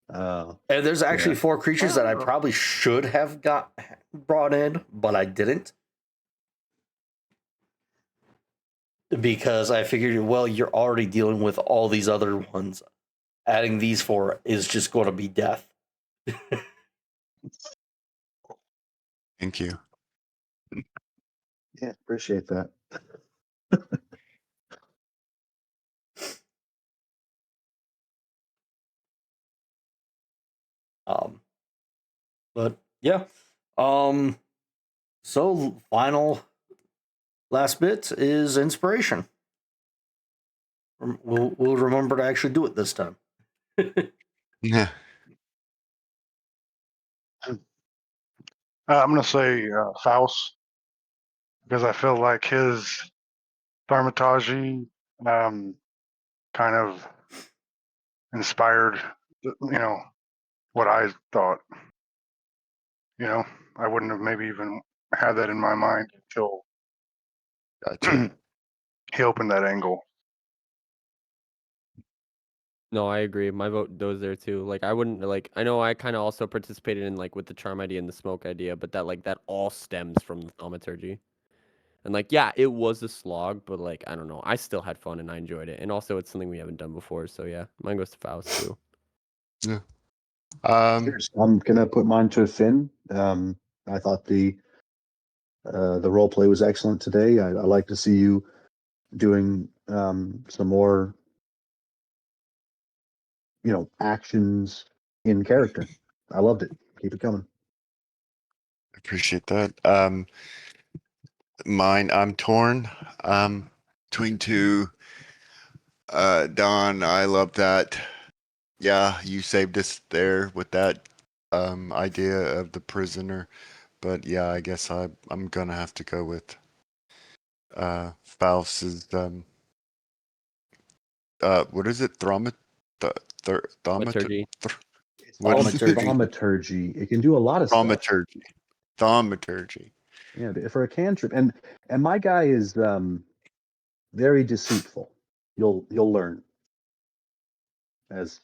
Uh, And there's actually Yeah. 4 creatures that I Oh. probably should have got brought in, but I didn't. Because I figured, well, you're already dealing with all these other ones. Adding these 4 is just going to be death. Thank you. yeah, appreciate that. But yeah. So final last bit is inspiration. We'll remember to actually do it this time. Yeah. I'm gonna say Faust because I feel like his thaumaturgy kind of inspired, what I thought. I wouldn't have maybe even had that in my mind until Gotcha. he opened that angle. No, I agree. My vote goes there too. Like I wouldn't like I know I kind of also participated in like with the charm idea and the smoke idea, but that all stems from the thaumaturgy. And like yeah, it was a slog, but like I don't know, I still had fun and I enjoyed it. And also it's something we haven't done before, so yeah, mine goes to Faust too. Yeah. Cheers. I'm gonna put mine to Finn. I thought the role play was excellent today. I like to see you doing some more, actions in character. I loved it. Keep it coming. Appreciate that. Mine, I'm torn. Between 2. Don, I love that. Yeah, you saved us there with that idea of the prisoner. But yeah, I guess I'm gonna have to go with Faust's what is it? Thaumaturgy. It's What is Thaumaturgy. thaumaturgy. It can do a lot of stuff. Thaumaturgy. Yeah, for a cantrip, and my guy is very deceitful. You'll learn as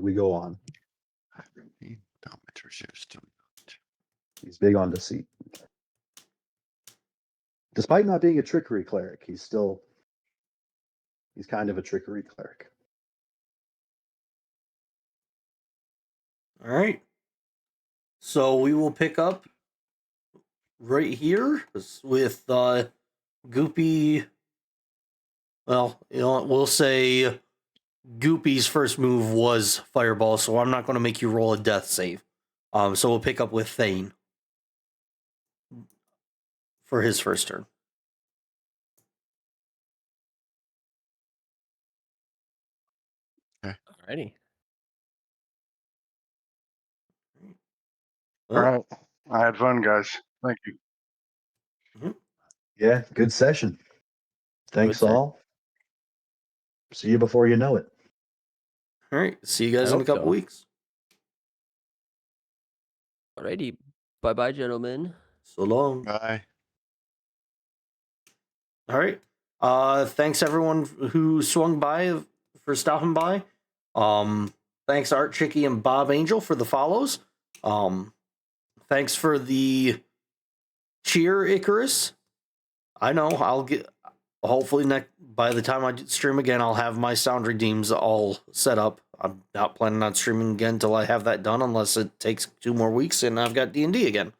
we go on. Thaumaturgy is still not. He's big on deceit. Despite not being a trickery cleric, he's kind of a trickery cleric. All right. So we will pick up right here with Goopy. Well, we'll say Goopy's first move was Fireball, so I'm not going to make you roll a death save. So we'll pick up with Thane for his first turn. Alrighty. All right. I had fun, guys. Thank you. Yeah, good session. Thanks Good, sir. all. See you before you know it. All right. See you guys I in a hope couple so. weeks. Alrighty. Bye-bye, gentlemen. So long. Bye. All right. Thanks everyone who swung by for stopping by. Thanks Art Chicky and Bob Angel for the follows. Thanks for the cheer, Icarus. I know hopefully by the time I stream again, I'll have my sound redeems all set up. I'm not planning on streaming again until I have that done, unless it takes 2 more weeks and I've got D&D again.